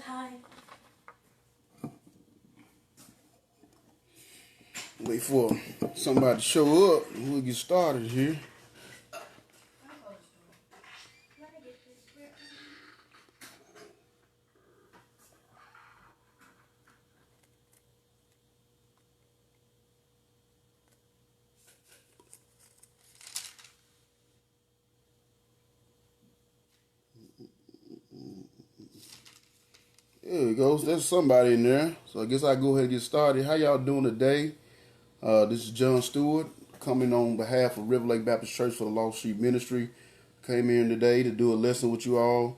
Hi. Wait for somebody to show up and we'll get started here. There we go. There's somebody in there. So I guess I'll go ahead and get started. How y'all doing today? This is John Stewart coming on behalf of River Lake Baptist Church for the Lost Sheep Ministry. Came here today to do a lesson with you all.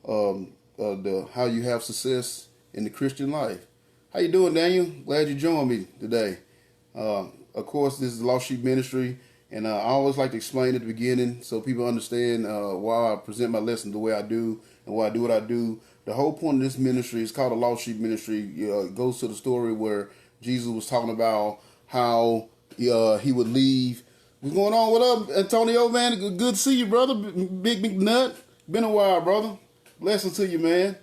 The how you have success in the Christian life. How you doing, Daniel? Glad you joined me today. Of course, this is the Lost Sheep Ministry, and I always like to explain at the beginning so people understand why I present my lesson the way I do and why I do what I do. The whole point of this ministry is called the Lost Sheep Ministry. It goes to the story where Jesus was talking about how he would leave. What's going on? What up, Antonio, man? Good to see you, brother. Big Nut. Been a while, brother. Blessings to you, man.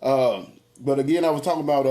But again, I was talking about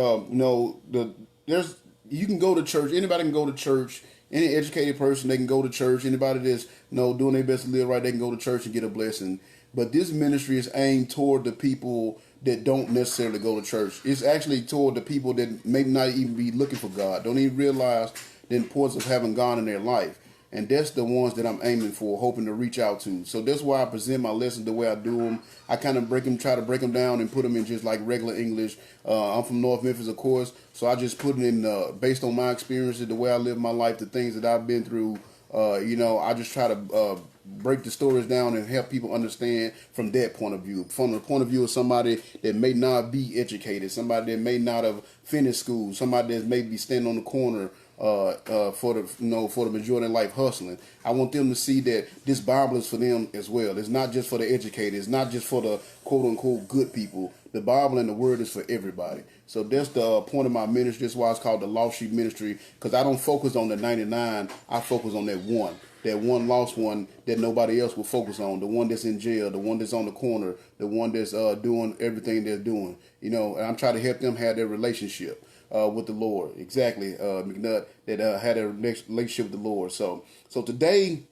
there's you can go to church. Anybody can go to church. Any educated person, they can go to church. Anybody that's doing their best to live right, they can go to church and get a blessing. But this ministry is aimed toward the people that don't necessarily go to church. It's actually toward the people that may not even be looking for God, don't even realize the importance of having God in their life. And that's the ones that I'm aiming for, hoping to reach out to. So that's why I present my lessons the way I do them. I kind of try to break them down and put them in just like regular English. I'm from North Memphis, of course, so I just put it in based on my experiences, the way I live my life, the things that I've been through. I just try to break the stories down and help people understand from that point of view, from the point of view of somebody that may not be educated, somebody that may not have finished school, somebody that may be standing on the corner for the majority of life hustling. I want them to see that this Bible is for them as well. It's not just for the educated. It's not just for the quote unquote good people. The Bible and the Word is for everybody. So that's the point of my ministry. That's why it's called the Lost Sheep Ministry, because I don't focus on the 99. I focus on that one lost one that nobody else will focus on, the one that's in jail, the one that's on the corner, the one that's doing everything they're doing. And I'm trying to help them have their relationship with the Lord. Exactly, McNutt, that had a relationship with the Lord. So today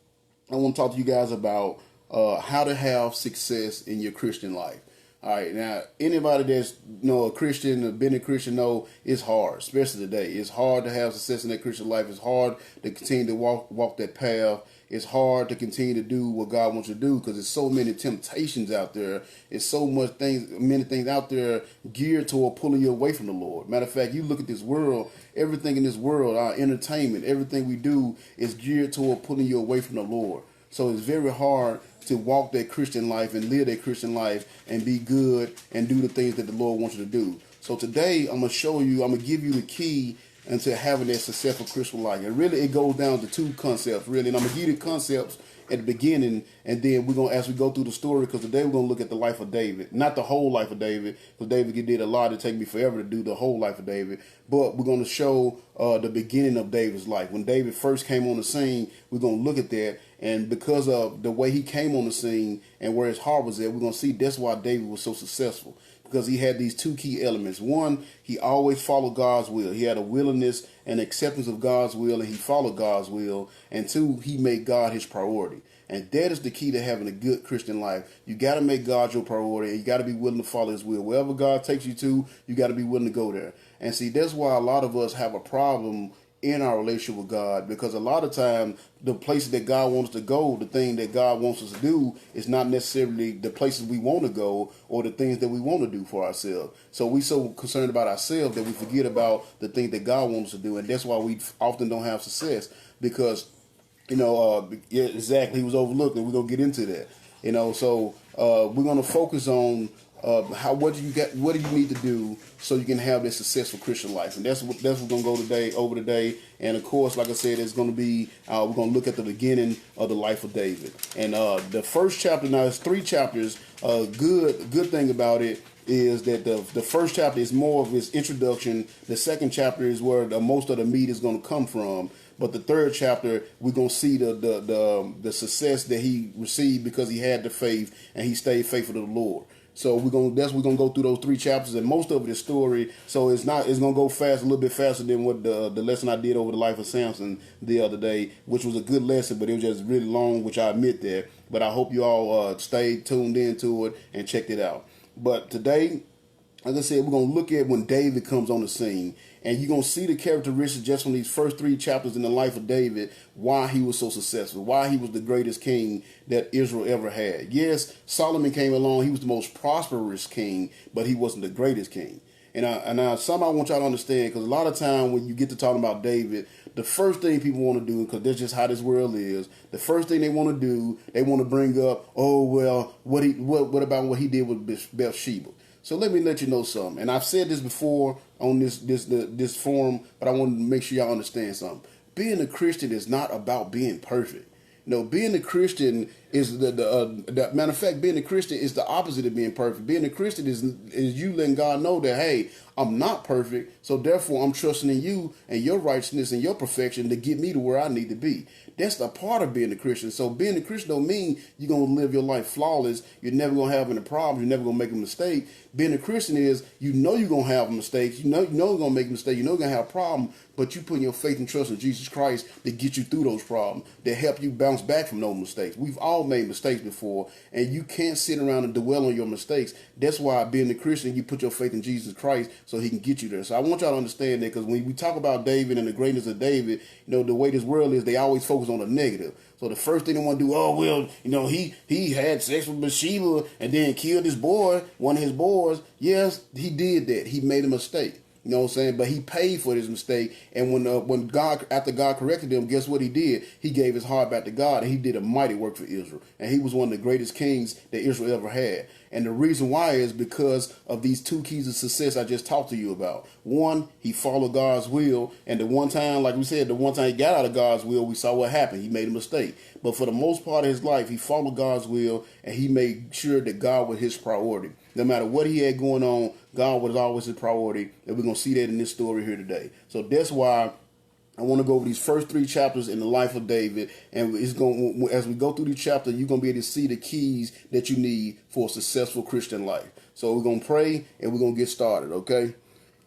I want to talk to you guys about how to have success in your Christian life. All right, now anybody that's a Christian or been a Christian know it's hard, especially today. It's hard to have success in that Christian life. It's hard to continue to walk that path. It's hard to continue to do what God wants you to do because there's so many temptations out there. It's so many things out there geared toward pulling you away from the Lord. Matter of fact, you look at this world, everything in this world, our entertainment, everything we do is geared toward pulling you away from the Lord. So it's very hard to walk that Christian life and live that Christian life and be good and do the things that the Lord wants you to do. So today I'm going to give you the key into having that successful Christian life. And really it goes down to two concepts, really. And I'm going to give you the concepts at the beginning, and then we're going to, as we go through the story, because today we're going to look at the life of David. Not the whole life of David, because David did a lot. It'd take me forever to do the whole life of David. But we're going to show the beginning of David's life. When David first came on the scene, we're going to look at that. And because of the way he came on the scene and where his heart was at, we're going to see that's why David was so successful. Because he had these two key elements. One, he always followed God's will. He had a willingness and acceptance of God's will, and he followed God's will. And two, he made God his priority. And that is the key to having a good Christian life. You got to make God your priority, and you got to be willing to follow his will. Wherever God takes you to, you got to be willing to go there. And see, that's why a lot of us have a problem in our relationship with God, because a lot of times the places that God wants us to go, the thing that God wants us to do is not necessarily the places we want to go or the things that we want to do for ourselves. So we so concerned about ourselves that we forget about the things that God wants us to do. And that's why we often don't have success, because, yeah, exactly, he was overlooked, and we're going to get into that. So we're going to focus on what do you need to do so you can have this successful Christian life, and that's what we're gonna go over today. And of course, like I said, it's gonna be we're gonna look at the beginning of the life of David. And the first chapter, now it's 3 chapters. Good thing about it is that the first chapter is more of his introduction. The second chapter is where most of the meat is going to come from. But the third chapter, we're going to see the success that he received because he had the faith and he stayed faithful to the Lord. So we're gonna go through those 3 chapters, and most of it is story. So it's gonna go fast, a little bit faster than what the lesson I did over the life of Samson the other day, which was a good lesson, but it was just really long, which I admit there. But I hope you all stayed tuned into it and checked it out. But today, like I said, we're going to look at when David comes on the scene. And you're going to see the characteristics just from these first 3 chapters in the life of David, why he was so successful, why he was the greatest king that Israel ever had. Yes, Solomon came along. He was the most prosperous king, but he wasn't the greatest king. And something I want y'all to understand, because a lot of time when you get to talking about David, the first thing people want to do, because that's just how this world is, the first thing they want to do, they want to bring up, oh, well, what about what he did with Bathsheba? So let me let you know something. And I've said this before on this forum, but I want to make sure y'all understand something. Being a Christian is not about being perfect. No, being a Christian is the matter of fact. Being a Christian is the opposite of being perfect. Being a Christian is you letting God know that, hey, I'm not perfect, so therefore I'm trusting in you and your righteousness and your perfection to get me to where I need to be. That's the part of being a Christian. So being a Christian don't mean you're gonna live your life flawless. You're never gonna have any problems. You're never gonna make a mistake. Being a Christian is you're gonna have mistakes. You know you're gonna make a mistake. You know you're gonna have a problem, but you put your faith and trust in Jesus Christ to get you through those problems, to help you bounce back from those mistakes. We've all made mistakes before, and you can't sit around and dwell on your mistakes. That's why being a Christian, you put your faith in Jesus Christ so he can get you there. So I want y'all to understand that, because when we talk about David and the greatness of David, the way this world is, they always focus on the negative. So the first thing they want to do, oh, well, he had sex with Bathsheba and then killed his boy, one of his boys. Yes, he did that. He made a mistake. You know what I'm saying? But he paid for his mistake. And when God, after God corrected him, guess what he did? He gave his heart back to God, and he did a mighty work for Israel. And he was one of the greatest kings that Israel ever had. And the reason why is because of these 2 keys of success I just talked to you about. One, he followed God's will. And the one time, like we said, the one time he got out of God's will, we saw what happened. He made a mistake. But for the most part of his life, he followed God's will, and he made sure that God was his priority. No matter what he had going on, God was always his priority. And we're going to see that in this story here today. So that's why I want to go over these first 3 chapters in the life of David, and it's going, as we go through these chapters, you're going to be able to see the keys that you need for a successful Christian life. So we're going to pray, and we're going to get started, okay?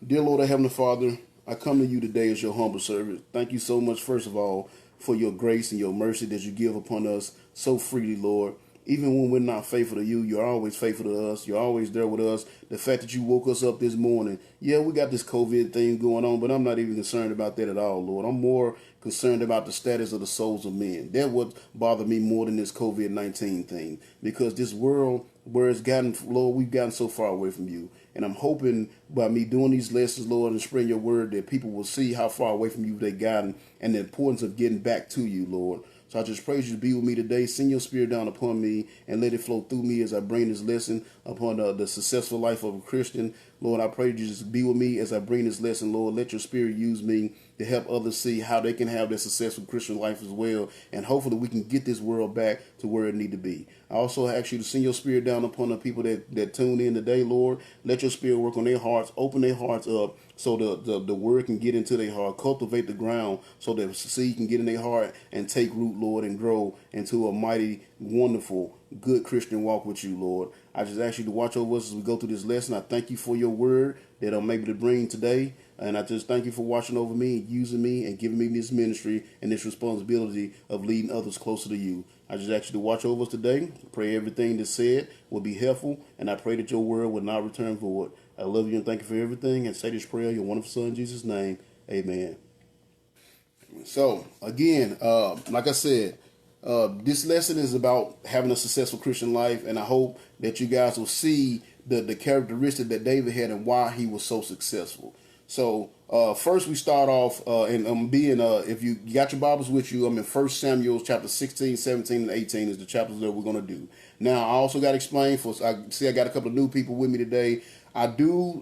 Dear Lord, our Heavenly Father, I come to you today as your humble servant. Thank you so much, first of all, for your grace and your mercy that you give upon us so freely, Lord. Even when we're not faithful to you, you're always faithful to us. You're always there with us. The fact that you woke us up this morning, yeah, we got this COVID thing going on, but I'm not even concerned about that at all, Lord. I'm more concerned about the status of the souls of men. That would bother me more than this COVID-19 thing, because this world, where it's gotten, Lord, we've gotten so far away from you. And I'm hoping by me doing these lessons, Lord, and spreading your word, that people will see how far away from you they've gotten and the importance of getting back to you, Lord. So I just praise you to be with me today. Send your spirit down upon me and let it flow through me as I bring this lesson upon the successful life of a Christian. Lord, I pray you just be with me as I bring this lesson, Lord. Let your spirit use me to help others see how they can have their successful Christian life as well. And hopefully we can get this world back to where it need to be. I also ask you to send your spirit down upon the people that tune in today, Lord. Let your spirit work on their hearts, open their hearts up so the word can get into their heart, cultivate the ground so that seed can get in their heart and take root, Lord, and grow into a mighty, wonderful, good Christian walk with you, Lord. I just ask you to watch over us as we go through this lesson. I thank you for your word that I'm able to bring today. And I just thank you for watching over me and using me and giving me this ministry and this responsibility of leading others closer to you. I just ask you to watch over us today. Pray everything that's said will be helpful. And I pray that your word will not return void. I love you and thank you for everything. And say this prayer in your wonderful son, Jesus' name. Amen. So, again, like I said, this lesson is about having a successful Christian life. And I hope that you guys will see the characteristic that David had and why he was so successful. So first we start off if you got your Bibles with you, I'm in 1 Samuel chapter 16, 17, and 18 is the chapters that we're going to do. Now, I also got to explain, I got a couple of new people with me today. I do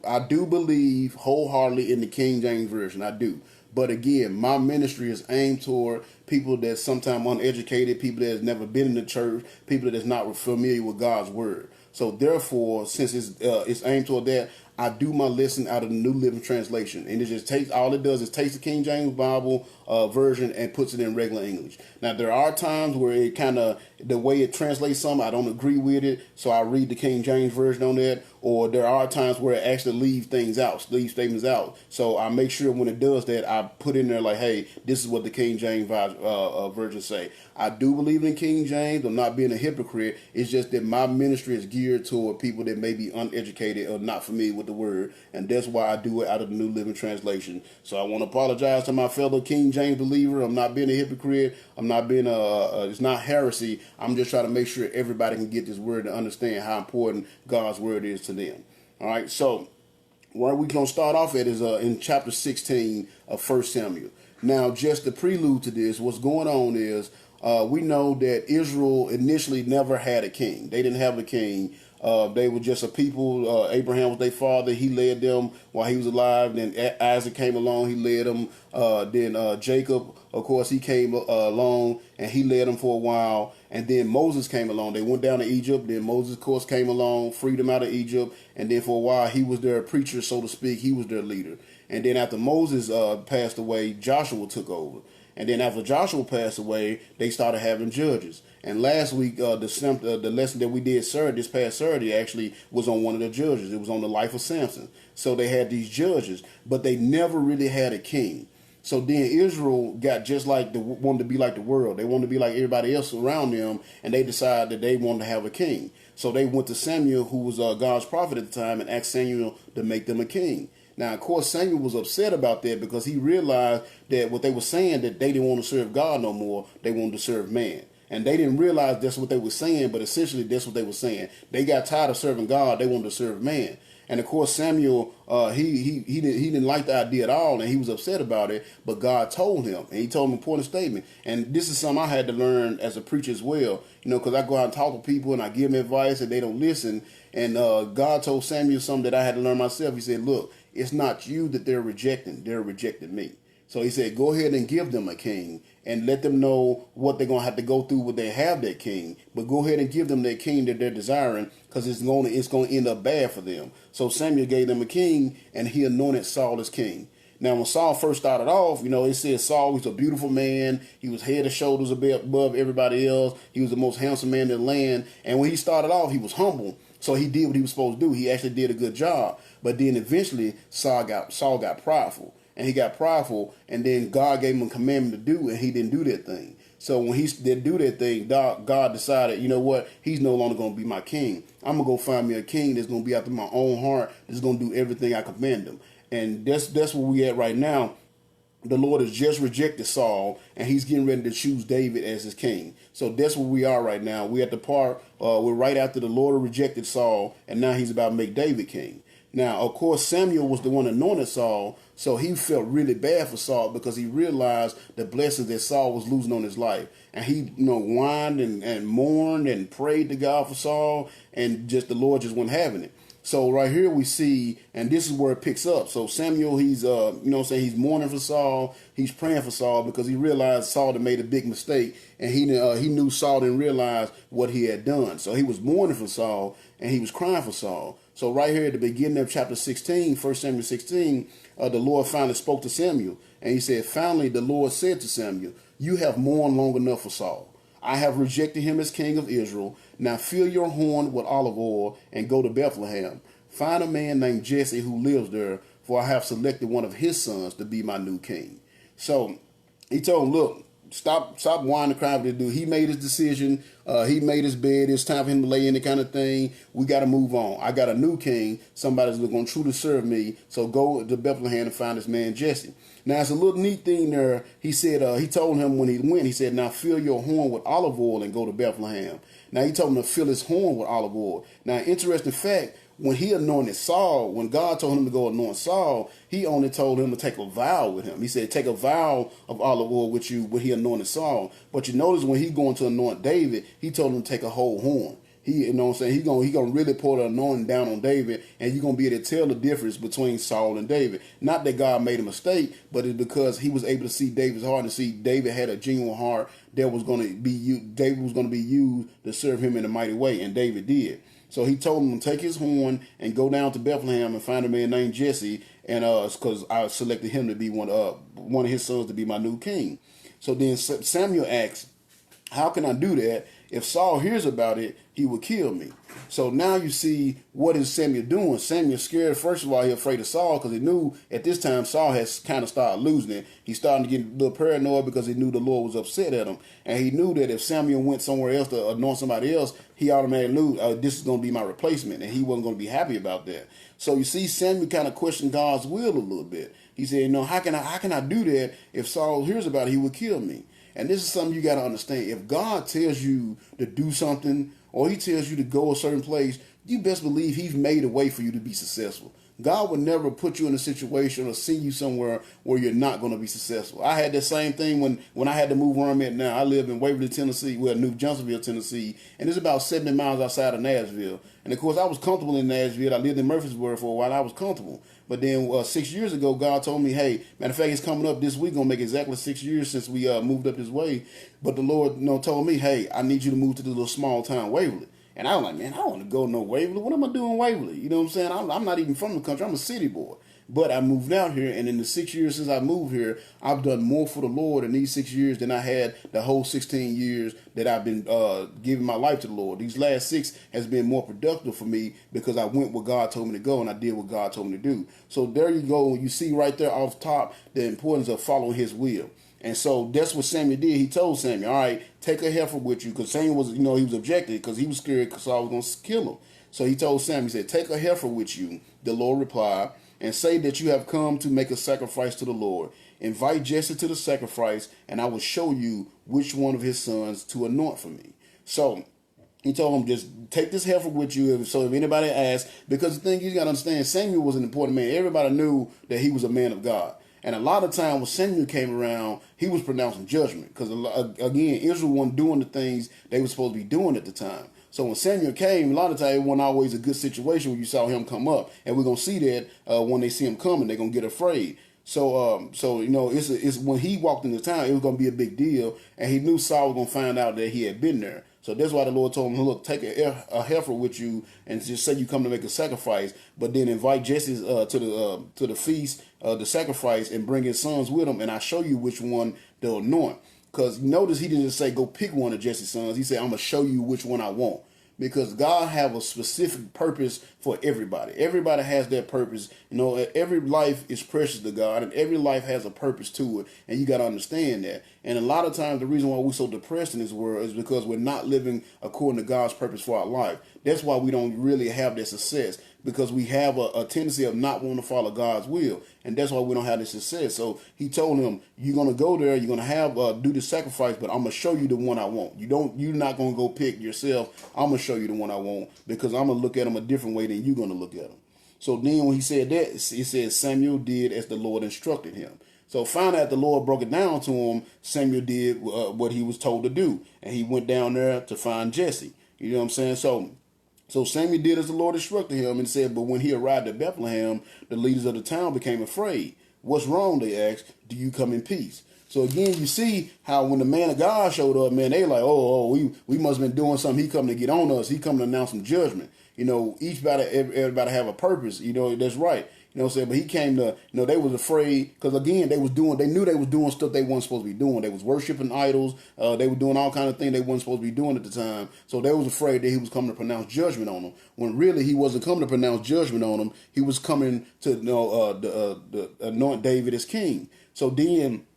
believe wholeheartedly in the King James Version. I do. But again, my ministry is aimed toward people that's sometimes uneducated, people that has never been in the church, people that's not familiar with God's word. So therefore, since it's aimed toward that, I do my lesson out of the New Living Translation, and it just takes all it does is takes the King James Bible version and puts it in regular English. Now there are times where it kind of the way it translates something I don't agree with it, so I read the King James version on that. Or there are times where it actually leaves things out, leaves statements out. So I make sure when it does that, I put in there like, hey, this is what the King James version say. I do believe in King James. I'm not being a hypocrite. It's just that my ministry is geared toward people that may be uneducated or not familiar with the word, and that's why I do it out of the New Living Translation. So I want to apologize to my fellow King James believer. I'm not being a hypocrite. I'm not being it's not heresy. I'm just trying to make sure everybody can get this word and understand how important God's word is to them. All right, so where we're going to start off at is in chapter 16 of 1 Samuel. Now, just the prelude to this, what's going on is we know that Israel initially never had a king. They didn't have a king. They were just a people. Abraham was their father. He led them while he was alive. Then Isaac came along. He led them. Then Jacob, of course, he came along and he led them for a while. And then Moses came along. They went down to Egypt. Then Moses, of course, came along, freed them out of Egypt. And then for a while, he was their preacher, so to speak. He was their leader. And then after Moses passed away, Joshua took over. And then after Joshua passed away, they started having judges. And last week, the lesson that we did this past Saturday actually was on one of the judges. It was on the life of Samson. So they had these judges, but they never really had a king. So then Israel got just like wanted to be like the world. They wanted to be like everybody else around them, and they decided that they wanted to have a king. So they went to Samuel, who was God's prophet at the time, and asked Samuel to make them a king. Now, of course, Samuel was upset about that because he realized that what they were saying, that they didn't want to serve God no more. They wanted to serve man. And they didn't realize that's what they were saying, but essentially that's what they were saying. They got tired of serving God. They wanted to serve man. And of course, Samuel, he didn't like the idea at all, and he was upset about it. But God told him, and he told him an important statement. And this is something I had to learn as a preacher as well, because I go out and talk to people and I give them advice and they don't listen. And God told Samuel something that I had to learn myself. He said, look, it's not you that they're rejecting me. So he said, go ahead and give them a king and let them know what they're going to have to go through when they have that king. But go ahead and give them that king that they're desiring, because it's going to end up bad for them. So Samuel gave them a king, and he anointed Saul as king. Now, when Saul first started off, it said Saul was a beautiful man. He was head and shoulders above everybody else. He was the most handsome man in the land. And when he started off, he was humble. So he did what he was supposed to do. He actually did a good job. But then eventually, Saul got prideful. And he got prideful, and then God gave him a commandment to do, and he didn't do that thing. So when he didn't do that thing, God decided, you know what? He's no longer going to be my king. I'm going to go find me a king that's going to be after my own heart, that's going to do everything I command him. And that's where we at right now. The Lord has just rejected Saul, and he's getting ready to choose David as his king. So that's where we are right now. We're at the part, we're right after the Lord rejected Saul, and now he's about to make David king. Now, of course, Samuel was the one that anointed Saul, so he felt really bad for Saul because he realized the blessings that Saul was losing on his life. And he, whined and mourned and prayed to God for Saul, and just the Lord just wasn't having it. So right here we see, and this is where it picks up. So Samuel, he's, he's mourning for Saul. He's praying for Saul because he realized Saul had made a big mistake, and he knew Saul didn't realize what he had done. So he was mourning for Saul, and he was crying for Saul. So right here at the beginning of chapter 16, 1 Samuel 16, the Lord finally spoke to Samuel. And he said, finally, the Lord said to Samuel, you have mourned long enough for Saul. I have rejected him as king of Israel. Now fill your horn with olive oil and go to Bethlehem. Find a man named Jesse who lives there, for I have selected one of his sons to be my new king. So he told him, look, stop whining and crying for this dude. He made his decision. He made his bed. It's time for him to lay in the kind of thing. We got to move on. I got a new king. Somebody's going to truly serve me. So go to Bethlehem and find this man Jesse. Now, it's a little neat thing there. He said, he told him when he went, he said, now fill your horn with olive oil and go to Bethlehem. Now, he told him to fill his horn with olive oil. Now, interesting fact, when he anointed Saul, when God told him to go anoint Saul, he only told him to take a vow with him. He said, take a vow of olive oil with you when he anointed Saul. But you notice when he going to anoint David, he told him to take a whole horn. He gonna really pour the anointing down on David, and you're gonna be able to tell the difference between Saul and David. Not that God made a mistake, but it's because he was able to see David's heart and see David had a genuine heart that was gonna be used. David was gonna be used to serve him in a mighty way, and David did. So he told him to take his horn and go down to Bethlehem and find a man named Jesse, and because I selected him to be one of his sons to be my new king. So then Samuel asked, how can I do that? If Saul hears about it, he will kill me. So now you see, what is Samuel doing? Samuel's scared. First of all, he's afraid of Saul because he knew at this time Saul has kind of started losing it. He's starting to get a little paranoid because he knew the Lord was upset at him. And he knew that if Samuel went somewhere else to anoint somebody else, he automatically knew this is going to be my replacement. And he wasn't going to be happy about that. So you see, Samuel kind of questioned God's will a little bit. He said, how can I do that? If Saul hears about it, he will kill me. And this is something you got to understand. If God tells you to do something or he tells you to go a certain place, you best believe he's made a way for you to be successful. God would never put you in a situation or send you somewhere where you're not going to be successful. I had that same thing when I had to move where I'm at now. I live in Waverly, Tennessee, New Johnsonville, Tennessee, and it's about 70 miles outside of Nashville. And of course, I was comfortable in Nashville. I lived in Murfreesboro for a while. I was comfortable. But then 6 years ago, God told me, hey, matter of fact, it's coming up this week. Going to make exactly 6 years since we moved up this way. But the Lord told me, hey, I need you to move to this little small town, Waverly. And I was like, man, I don't want to go no Waverly. What am I doing Waverly? You know what I'm saying? I'm not even from the country. I'm a city boy. But I moved out here, and in the 6 years since I moved here, I've done more for the Lord in these 6 years than I had the whole 16 years that I've been giving my life to the Lord. These last 6 has been more productive for me because I went where God told me to go, and I did what God told me to do. So there you go. You see right there off top the importance of following his will. And so that's what Samuel did. He told Samuel, all right, take a heifer with you, because Samuel was, he was objected because he was scared because Saul was going to kill him. So he told Samuel, he said, take a heifer with you, the Lord replied, and say that you have come to make a sacrifice to the Lord. Invite Jesse to the sacrifice, and I will show you which one of his sons to anoint for me. So he told him, just take this heifer with you. So if anybody asks, because the thing you got to understand, Samuel was an important man. Everybody knew that he was a man of God. And a lot of time when Samuel came around, he was pronouncing judgment. Because, again, Israel wasn't doing the things they were supposed to be doing at the time. So when Samuel came, a lot of times it wasn't always a good situation when you saw him come up. And we're going to see that when they see him coming, they're going to get afraid. So it's when he walked into town, it was going to be a big deal. And he knew Saul was going to find out that he had been there. So that's why the Lord told him, look, take a heifer with you and just say you come to make a sacrifice, but then invite Jesse to the feast, the sacrifice, and bring his sons with him, and I show you which one they'll anoint. Because notice he didn't just say, go pick one of Jesse's sons. He said, I'm going to show you which one I want. Because God have a specific purpose for everybody. Everybody has that purpose. Every life is precious to God, and every life has a purpose to it. And you got to understand that. And a lot of times the reason why we're so depressed in this world is because we're not living according to God's purpose for our life. That's why we don't really have that success, because we have a tendency of not wanting to follow God's will. And that's why we don't have this success. So he told him, you're going to go there, you're going to have do the sacrifice, but I'm going to show you the one I want. You're not going to go pick yourself. I'm going to show you the one I want, because I'm going to look at him a different way than you're going to look at him. So then when he said that, he said Samuel did as the Lord instructed him. So finally, after the Lord broke it down to him, Samuel did what he was told to do. And he went down there to find Jesse. You know what I'm saying? So Samuel did as the Lord instructed him and said, but when he arrived at Bethlehem, the leaders of the town became afraid. What's wrong, they asked. Do you come in peace? So again, you see how when the man of God showed up, man, they like, we must have been doing something. He come to get on us. He come to announce some judgment. Everybody have a purpose. That's right. You know what I'm saying? But he came to, they was afraid because, again, they knew they was doing stuff they weren't supposed to be doing. They was worshiping idols. They were doing all kind of things they weren't supposed to be doing at the time. So they was afraid that he was coming to pronounce judgment on them. When really he wasn't coming to pronounce judgment on them. He was coming to anoint David as king. So then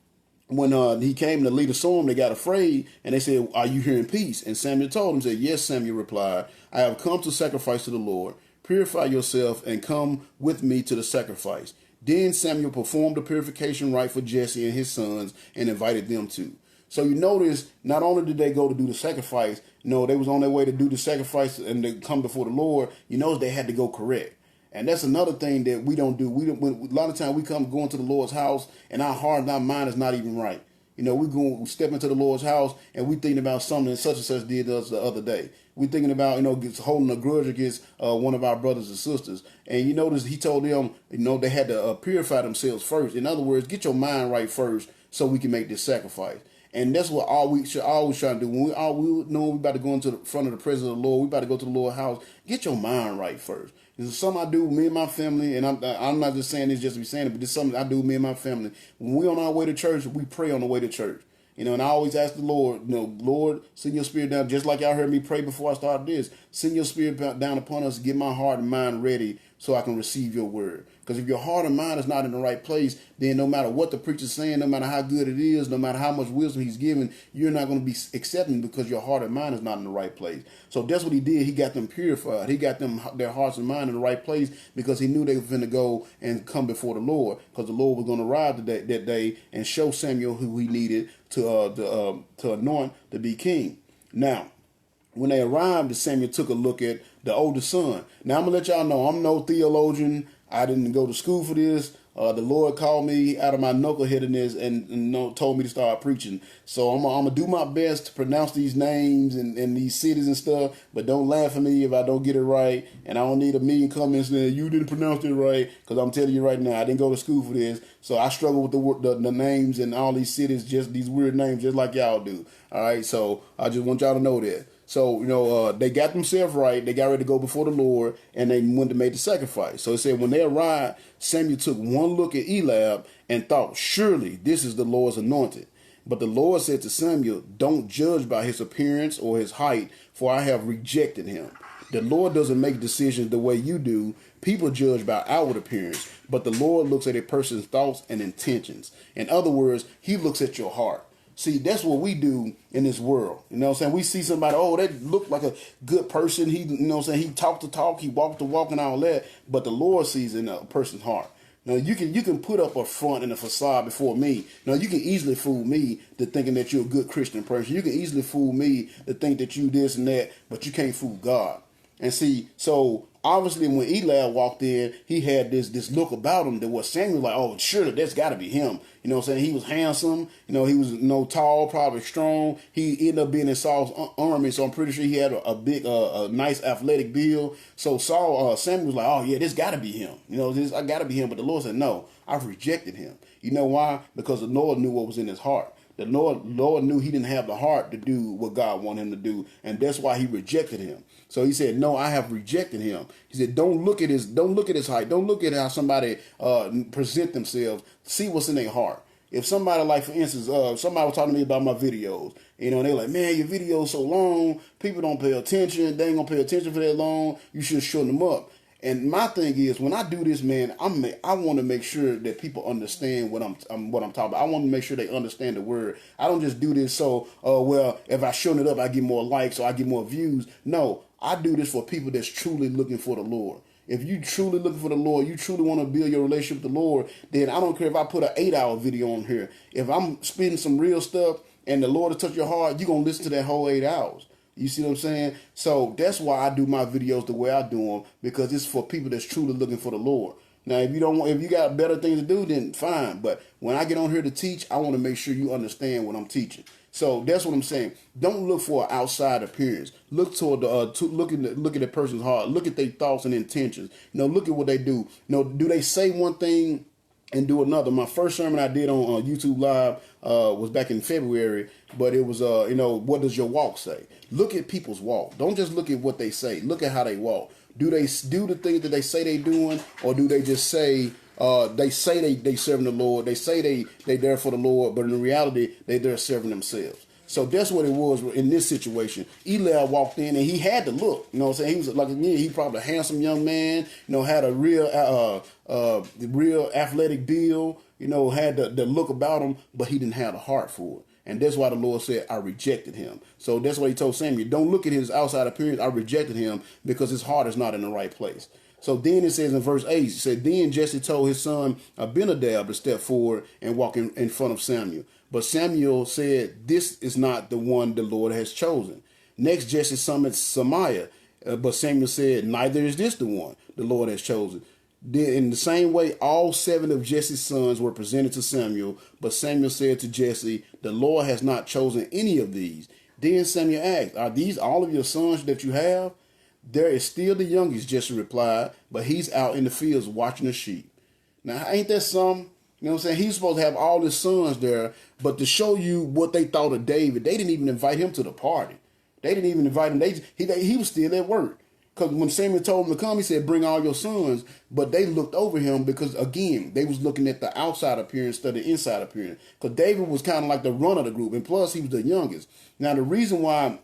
when he came to lead a storm, they got afraid, and they said, are you here in peace? And Samuel told them, said, yes, Samuel replied, I have come to sacrifice to the Lord. Purify yourself and come with me to the sacrifice. Then Samuel performed the purification rite for Jesse and his sons and invited them too. So you notice, not only did they go to do the sacrifice, they was on their way to do the sacrifice and to come before the Lord. You notice they had to go correct. And that's another thing that we don't do. A lot of times we go into the Lord's house and our heart and our mind is not even right. We step into the Lord's house and we thinking about something that such and such did to us the other day. We thinking about, holding a grudge against one of our brothers and sisters. And you notice he told them, they had to purify themselves first. In other words, get your mind right first so we can make this sacrifice. And that's what all we should always try to do. When we know we about to go into the front of the presence of the Lord, we about to go to the Lord's house, get your mind right first. This is something I do, me and my family, and I'm not just saying this just to be saying it, but this is something I do, me and my family. When we on our way to church, we pray on the way to church. And I always ask the Lord, Lord, send your spirit down, just like y'all heard me pray before I started this. Send your spirit down upon us, get my heart and mind ready so I can receive your word. Because if your heart and mind is not in the right place, then no matter what the preacher's saying, no matter how good it is, no matter how much wisdom he's giving, you're not going to be accepting because your heart and mind is not in the right place. So that's what he did. He got them purified. He got them their hearts and mind in the right place because he knew they were going to go and come before the Lord, because the Lord was going to arrive that day and show Samuel who he needed to anoint to be king. Now, when they arrived, Samuel took a look at the older son. Now, I'm going to let y'all know, I'm no theologian. I didn't go to school for this. The Lord called me out of my knuckleheadedness and told me to start preaching. So I'm going to do my best to pronounce these names and these cities and stuff, but don't laugh at me if I don't get it right. And I don't need a million comments saying, you didn't pronounce it right, because I'm telling you right now, I didn't go to school for this. So I struggle with the names and all these cities, just these weird names, just like y'all do. All right, so I just want y'all to know that. So, they got themselves right. They got ready to go before the Lord, and they went to make the sacrifice. So it said when they arrived, Samuel took one look at Eliab and thought, surely this is the Lord's anointed. But the Lord said to Samuel, don't judge by his appearance or his height, for I have rejected him. The Lord doesn't make decisions the way you do. People judge by outward appearance, but the Lord looks at a person's thoughts and intentions. In other words, he looks at your heart. See, that's what we do in this world. You know what I'm saying? We see somebody, that looked like a good person. He, he talked the talk, he walked the walk and all that. But the Lord sees in a person's heart. Now, you can put up a front and a facade before me. Now, you can easily fool me to thinking that you're a good Christian person. You can easily fool me to think that you this and that, but you can't fool God. And see, so obviously when Eliab walked in, he had this look about him that was Samuel like, oh, surely that's got to be him. You know what I'm saying? He was handsome. He was tall, probably strong. He ended up being in Saul's army, so I'm pretty sure he had a big, nice athletic build. So Samuel was like, oh yeah, this got to be him. This I got to be him. But the Lord said, no, I've rejected him. You know why? Because the Lord knew what was in his heart. The Lord knew he didn't have the heart to do what God wanted him to do, and that's why he rejected him. So he said, no, I have rejected him. He said, don't look at his height. Don't look at how somebody present themselves. See what's in their heart. If somebody, like for instance, somebody was talking to me about my videos, they're like, man, your video's so long, people don't pay attention. They ain't gonna pay attention for that long. You should shorten them up. And my thing is, when I do this, man, I want to make sure that people understand what I'm talking about. I want to make sure they understand the word. I don't just do this so, if I shorten it up, I get more likes or I get more views. No, I do this for people that's truly looking for the Lord. If you truly looking for the Lord, you truly want to build your relationship with the Lord, then I don't care if I put an 8-hour video on here. If I'm spitting some real stuff and the Lord will touch your heart, you're going to listen to that whole 8 hours. You see what I'm saying? So that's why I do my videos the way I do them, because it's for people that's truly looking for the Lord. Now, if you got better things to do, then fine. But when I get on here to teach, I want to make sure you understand what I'm teaching. So that's what I'm saying. Don't look for an outside appearance. Look toward look at the person's heart. Look at their thoughts and intentions. Look at what they do. Do they say one thing and do another? My first sermon I did on YouTube Live was back in February, but it was what does your walk say? Look at people's walk. Don't just look at what they say. Look at how they walk. Do they do the things that they say they doing, or do they just say they serving the Lord? They say they there for the Lord, but in reality they there serving themselves. So that's what it was in this situation. Eliab walked in and he had to look. You know what I'm saying? He was like, he probably a handsome young man. Had a real athletic build. Had the look about him, but he didn't have the heart for it. And that's why the Lord said, I rejected him. So that's why he told Samuel, don't look at his outside appearance. I rejected him because his heart is not in the right place. So then it says in verse 8, it said, then Jesse told his son Abinadab to step forward and walk in front of Samuel. But Samuel said, this is not the one the Lord has chosen. Next, Jesse summoned Samiah. But Samuel said, neither is this the one the Lord has chosen. Then, in the same way, all 7 of Jesse's sons were presented to Samuel. But Samuel said to Jesse, the Lord has not chosen any of these. Then Samuel asked, are these all of your sons that you have? There is still the youngest, Jesse replied, but he's out in the fields watching the sheep. Now, ain't that something? You know what I'm saying? He's supposed to have all his sons there, but to show you what they thought of David, they didn't even invite him to the party. They didn't even invite him. He was still at work. Because when Samuel told him to come, he said, bring all your sons. But they looked over him because, again, they was looking at the outside appearance instead of the inside appearance. Because David was kind of like the run of the group. And plus, he was the youngest. Now, the reason why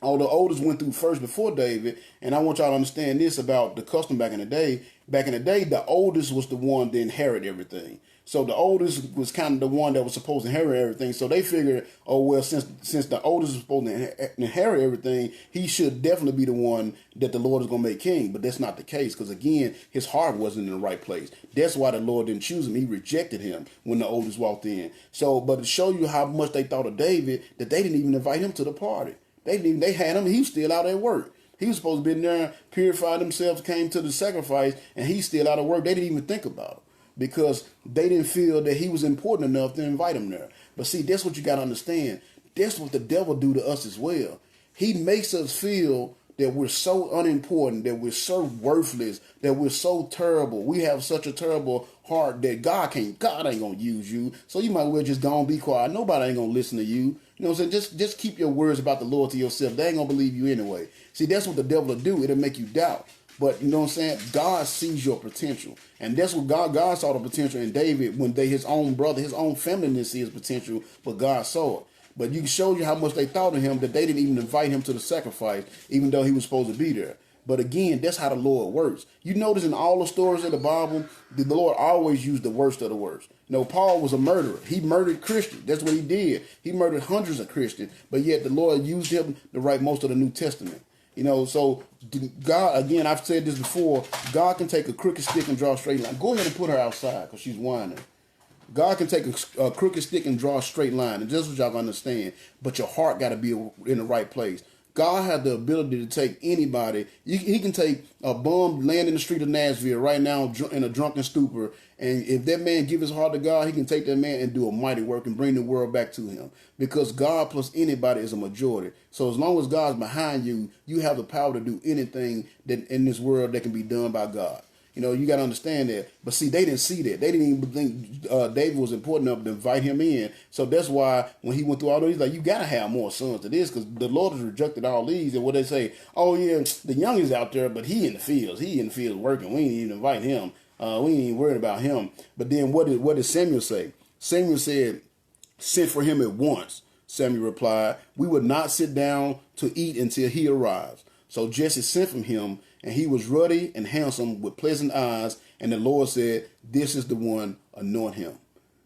all the oldest went through first before David, and I want y'all to understand this about the custom back in the day. Back in the day, the oldest was the one that inherited everything. So the oldest was kind of the one that was supposed to inherit everything. So they figured, oh, well, since the oldest was supposed to inherit everything, he should definitely be the one that the Lord is going to make king. But that's not the case because, again, his heart wasn't in the right place. That's why the Lord didn't choose him. He rejected him when the oldest walked in. So, but to show you how much they thought of David, that they didn't even invite him to the party. They had him, he was still out at work. He was supposed to be in there, purified themselves, came to the sacrifice, and he's still out of work. They didn't even think about him because they didn't feel that he was important enough to invite him there. But see, that's what you got to understand. That's what the devil do to us as well. He makes us feel that we're so unimportant, that we're so worthless, that we're so terrible. We have such a terrible heart that God ain't gonna use you. So you might well just go and be quiet. Nobody ain't gonna listen to you. You know what I'm saying? Just keep your words about the Lord to yourself. They ain't gonna believe you anyway. See, that's what the devil will do. It'll make you doubt. But you know what I'm saying? God sees your potential. And that's what God saw the potential in David when his own brother, his own family didn't see his potential, but God saw it. But you can show you how much they thought of him that they didn't even invite him to the sacrifice, even though he was supposed to be there. But again, that's how the Lord works. You notice in all the stories of the Bible, the Lord always used the worst of the worst. You know, Paul was a murderer. He murdered Christians. That's what he did. He murdered hundreds of Christians, but yet the Lord used him to write most of the New Testament. You know, so God, again, I've said this before, God can take a crooked stick and draw a straight line. Go ahead and put her outside because she's whining. God can take a crooked stick and draw a straight line, and just what y'all understand. But your heart got to be in the right place. God has the ability to take anybody. He can take a bum laying in the street of Nashville right now in a drunken stupor, and if that man give his heart to God, he can take that man and do a mighty work and bring the world back to him. Because God plus anybody is a majority. So as long as God's behind you, you have the power to do anything that in this world that can be done by God. You know, you got to understand that. But see, they didn't see that. They didn't even think David was important enough to invite him in. So that's why when he went through all those, he's like, you got to have more sons to this because the Lord has rejected all these. And what they say, oh, yeah, the young is out there, but he in the fields. He in the fields working. We ain't even invite him. We ain't even worried about him. But then what did Samuel say? Samuel said, send for him at once. Samuel replied, we would not sit down to eat until he arrives. So Jesse sent from him, and he was ruddy and handsome with pleasant eyes. And the Lord said, this is the one, anoint him.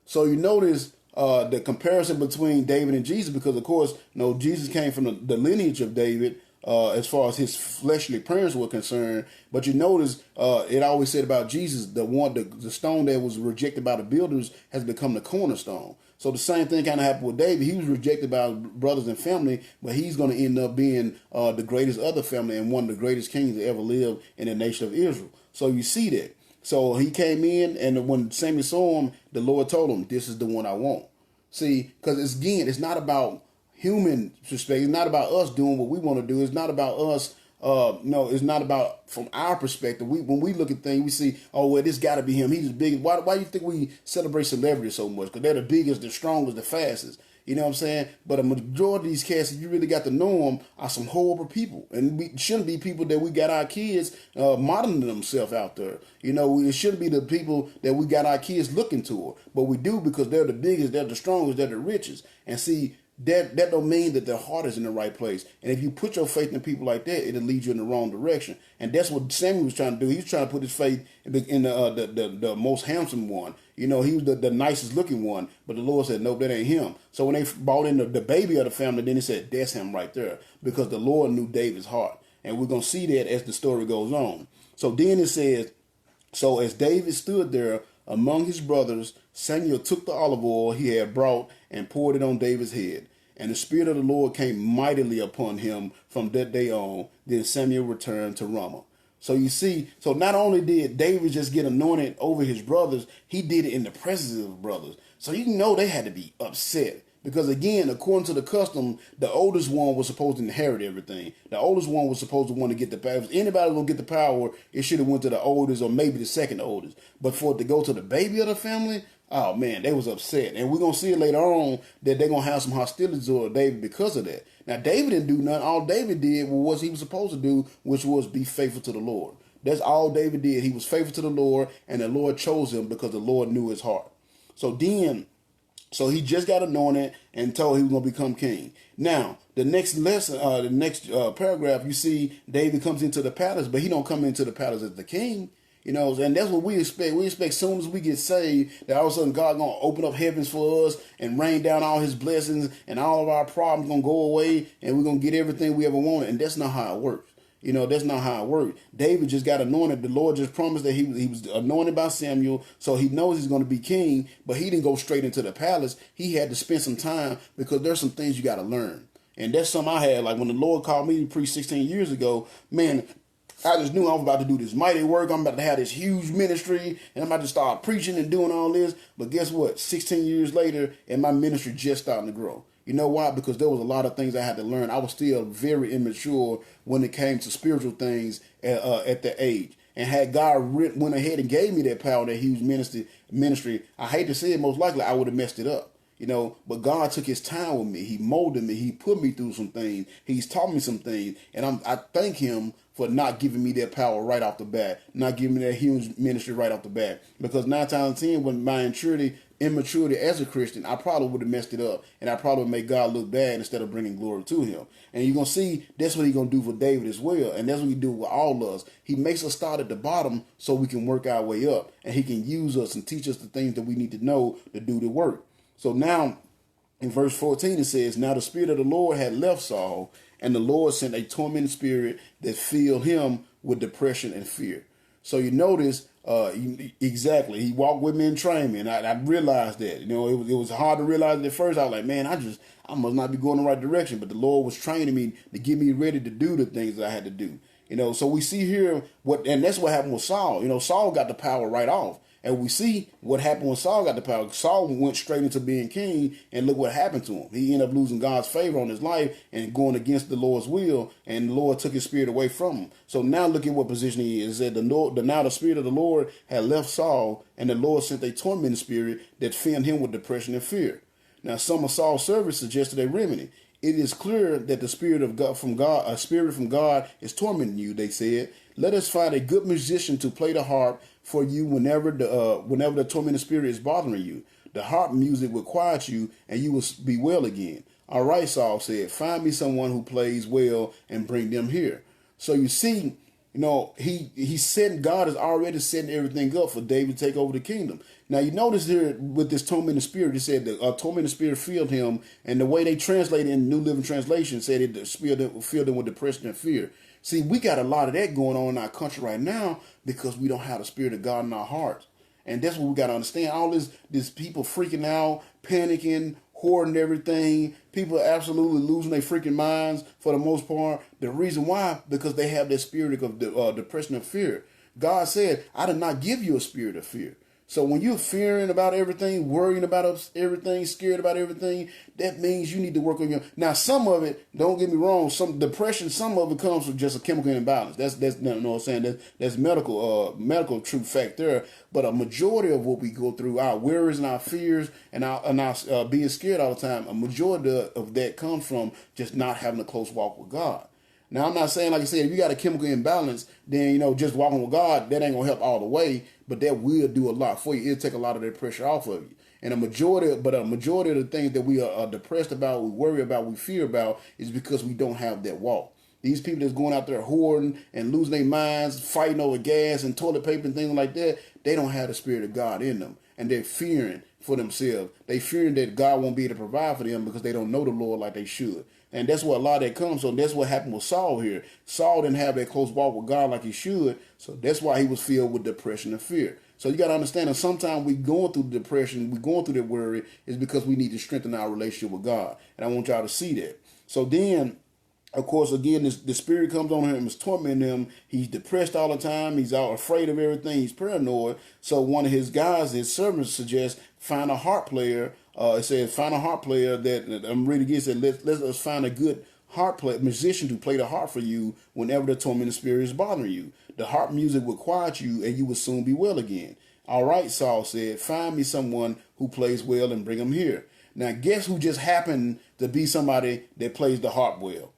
So you notice the comparison between David and Jesus, because, of course, Jesus came from the lineage of David as far as his fleshly parents were concerned. But you notice it always said about Jesus, the stone that was rejected by the builders has become the cornerstone. So the same thing kind of happened with David. He was rejected by brothers and family, but he's going to end up being the greatest of the family and one of the greatest kings that ever lived in the nation of Israel. So you see that. So he came in, and when Samuel saw him, the Lord told him, this is the one I want. See, because it's not about human perspective. It's not about us doing what we want to do. It's not about us. It's not about from our perspective. When we look at things, we see, oh, well, this got to be him. He's the biggest. Why do you think we celebrate celebrities so much? Because they're the biggest, the strongest, the fastest. You know what I'm saying? But a majority of these cats, if you really got to know them, are some horrible people. And we shouldn't be people that we got our kids modeling themselves out there. You know, it shouldn't be the people that we got our kids looking toward. But we do because they're the biggest, they're the strongest, they're the richest. And see, that don't mean that their heart is in the right place. And if you put your faith in people like that, it'll lead you in the wrong direction. And that's what Samuel was trying to do. He was trying to put his faith in the most handsome one. You know, he was the nicest looking one. But the Lord said, nope, that ain't him. So when they brought in the baby of the family, then he said, that's him right there. Because the Lord knew David's heart. And we're going to see that as the story goes on. So then it says, so as David stood there among his brothers, Samuel took the olive oil he had brought and poured it on David's head. And the Spirit of the Lord came mightily upon him from that day on. Then Samuel returned to Ramah. So you see, so not only did David just get anointed over his brothers, he did it in the presence of his brothers. So you know they had to be upset. Because again, according to the custom, the oldest one was supposed to inherit everything. The oldest one was supposed to want to get the power. If anybody was gonna get the power, it should have went to the oldest or maybe the second oldest. But for it to go to the baby of the family, oh man, they was upset. And we're gonna see it later on that they're gonna have some hostility toward David because of that. Now David didn't do nothing. All David did was what he was supposed to do, which was be faithful to the Lord. That's all David did. He was faithful to the Lord, and the Lord chose him because the Lord knew his heart. So he just got anointed and told he was going to become king. Now, the next lesson, the next paragraph, you see David comes into the palace, but he don't come into the palace as the king. You know, and that's what we expect. We expect as soon as we get saved that all of a sudden God going to open up heavens for us and rain down all his blessings and all of our problems going to go away and we're going to get everything we ever wanted. And that's not how it works. You know, that's not how it worked. David just got anointed. The Lord just promised that he was anointed by Samuel, so he knows he's going to be king, but he didn't go straight into the palace. He had to spend some time because there's some things you got to learn. And that's something I had. Like when the Lord called me to preach 16 years ago, man, I just knew I was about to do this mighty work. I'm about to have this huge ministry, and I'm about to start preaching and doing all this. But guess what? 16 years later, and my ministry just starting to grow. You know why? Because there was a lot of things I had to learn. I was still very immature when it came to spiritual things at that age. And had God went ahead and gave me that power, that huge ministry, I hate to say it, most likely I would have messed it up. You know, but God took his time with me. He molded me. He put me through some things. He's taught me some things. And I thank him for not giving me that power right off the bat, not giving me that huge ministry right off the bat. Because 9 times out of 10, when my immaturity as a Christian, I probably would have messed it up. And I probably would make God look bad instead of bringing glory to him. And you're going to see that's what he's going to do for David as well. And that's what he do with all of us. He makes us start at the bottom so we can work our way up. And he can use us and teach us the things that we need to know to do the work. So now, in verse 14, it says, "Now the Spirit of the Lord had left Saul, and the Lord sent a tormenting spirit that filled him with depression and fear." So you notice, exactly, he walked with me and trained me, and I realized that. You know, it was hard to realize it at first. I was like, man, I must not be going the right direction. But the Lord was training me to get me ready to do the things that I had to do. You know, so we see here and that's what happened with Saul. You know, Saul got the power right off. And we see what happened when Saul got the power. Saul went straight into being king, and look what happened to him. He ended up losing God's favor on his life and going against the Lord's will, and the Lord took his spirit away from him. So now look at what position he is. It said, now the Spirit of the Lord had left Saul, and the Lord sent a tormenting spirit that filled him with depression and fear. Now some of Saul's servants suggested a remedy. It is clear that the spirit of God a spirit from God is tormenting you, they said. Let us find a good musician to play the harp for you whenever the tormenting spirit is bothering you. The harp music will quiet you and you will be well again. All right, Saul said, find me someone who plays well and bring them here. So you see, you know, God is already setting everything up for David to take over the kingdom. Now you notice here with this tormenting spirit, it said the tormenting spirit filled him, and the way they translate it in New Living Translation said it filled him with depression and fear. See, we got a lot of that going on in our country right now because we don't have the Spirit of God in our hearts. And that's what we got to understand. All this people freaking out, panicking, hoarding everything. People are absolutely losing their freaking minds for the most part. The reason why, because they have that spirit of depression and fear. God said, I did not give you a spirit of fear. So when you're fearing about everything, worrying about everything, scared about everything, that means you need to work on your. Now, some of it, don't get me wrong, some depression, some of it comes from just a chemical imbalance. That's you know what I'm saying. That's medical true fact there. But a majority of what we go through, our worries and our fears and our being scared all the time, a majority of that comes from just not having a close walk with God. Now, I'm not saying, like I said, if you got a chemical imbalance, then, you know, just walking with God, that ain't going to help all the way, but that will do a lot for you. It'll take a lot of that pressure off of you. And a majority of the things that we are depressed about, we worry about, we fear about, is because we don't have that walk. These people that's going out there hoarding and losing their minds, fighting over gas and toilet paper and things like that, they don't have the Spirit of God in them. And they're fearing for themselves. They fearing that God won't be able to provide for them because they don't know the Lord like they should. And that's what a lot of that comes from. That's what happened with Saul here. Saul didn't have that close walk with God like he should. So that's why he was filled with depression and fear. So you got to understand that sometimes we going through depression, we going through that worry is because we need to strengthen our relationship with God. And I want y'all to see that. So then, of course, again, the spirit comes on him, is tormenting him. He's depressed all the time. He's all afraid of everything. He's paranoid. So one of his guys, his servants, suggests find a harp player It says, find a harp player that I'm reading again. It said, let us find a good harp player, musician to play the harp for you whenever the tormenting spirit is bothering you. The harp music will quiet you and you will soon be well again. All right, Saul said, find me someone who plays well and bring him here. Now, guess who just happened to be somebody that plays the harp well?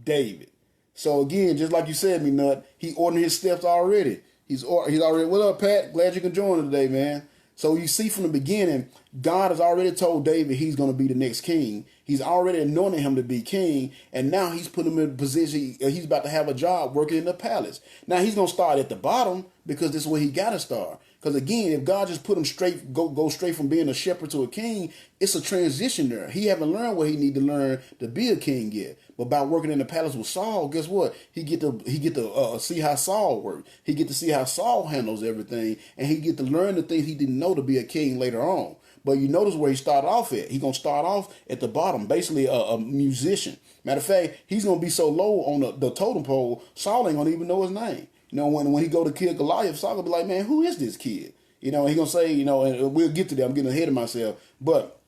David. So again, just like you said, me nut, he ordered his steps already. He's already. What up, Pat? Glad you can join us today, man. So you see from the beginning, God has already told David he's going to be the next king. He's already anointed him to be king, and now he's put him in a position. He's about to have a job working in the palace. Now he's going to start at the bottom because this is where he got to start. Because again, if God just put him straight, go straight from being a shepherd to a king, it's a transition there. He haven't learned what he need to learn to be a king yet. But by working in the palace with Saul, guess what? He get to see how Saul works. He get to see how Saul handles everything, and he get to learn the things he didn't know to be a king later on. But you notice where he started off at. He's going to start off at the bottom, basically a musician. Matter of fact, he's going to be so low on the totem pole, Saul ain't going to even know his name. You know, when he go to kill Goliath, Saul going to be like, man, who is this kid? You know, he's going to say, you know, and we'll get to that. I'm getting ahead of myself. But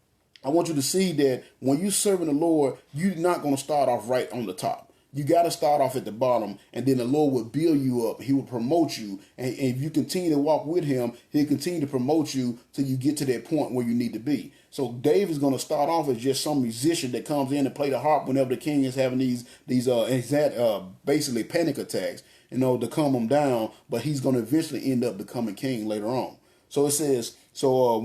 I want you to see that when you're serving the Lord, you're not going to start off right on the top. You got to start off at the bottom, and then the Lord will build you up. He will promote you. And if you continue to walk with him, he'll continue to promote you till you get to that point where you need to be. So David's going to start off as just some musician that comes in and play the harp whenever the king is having these basically panic attacks, you know, to calm him down. But he's going to eventually end up becoming king later on. So it says, so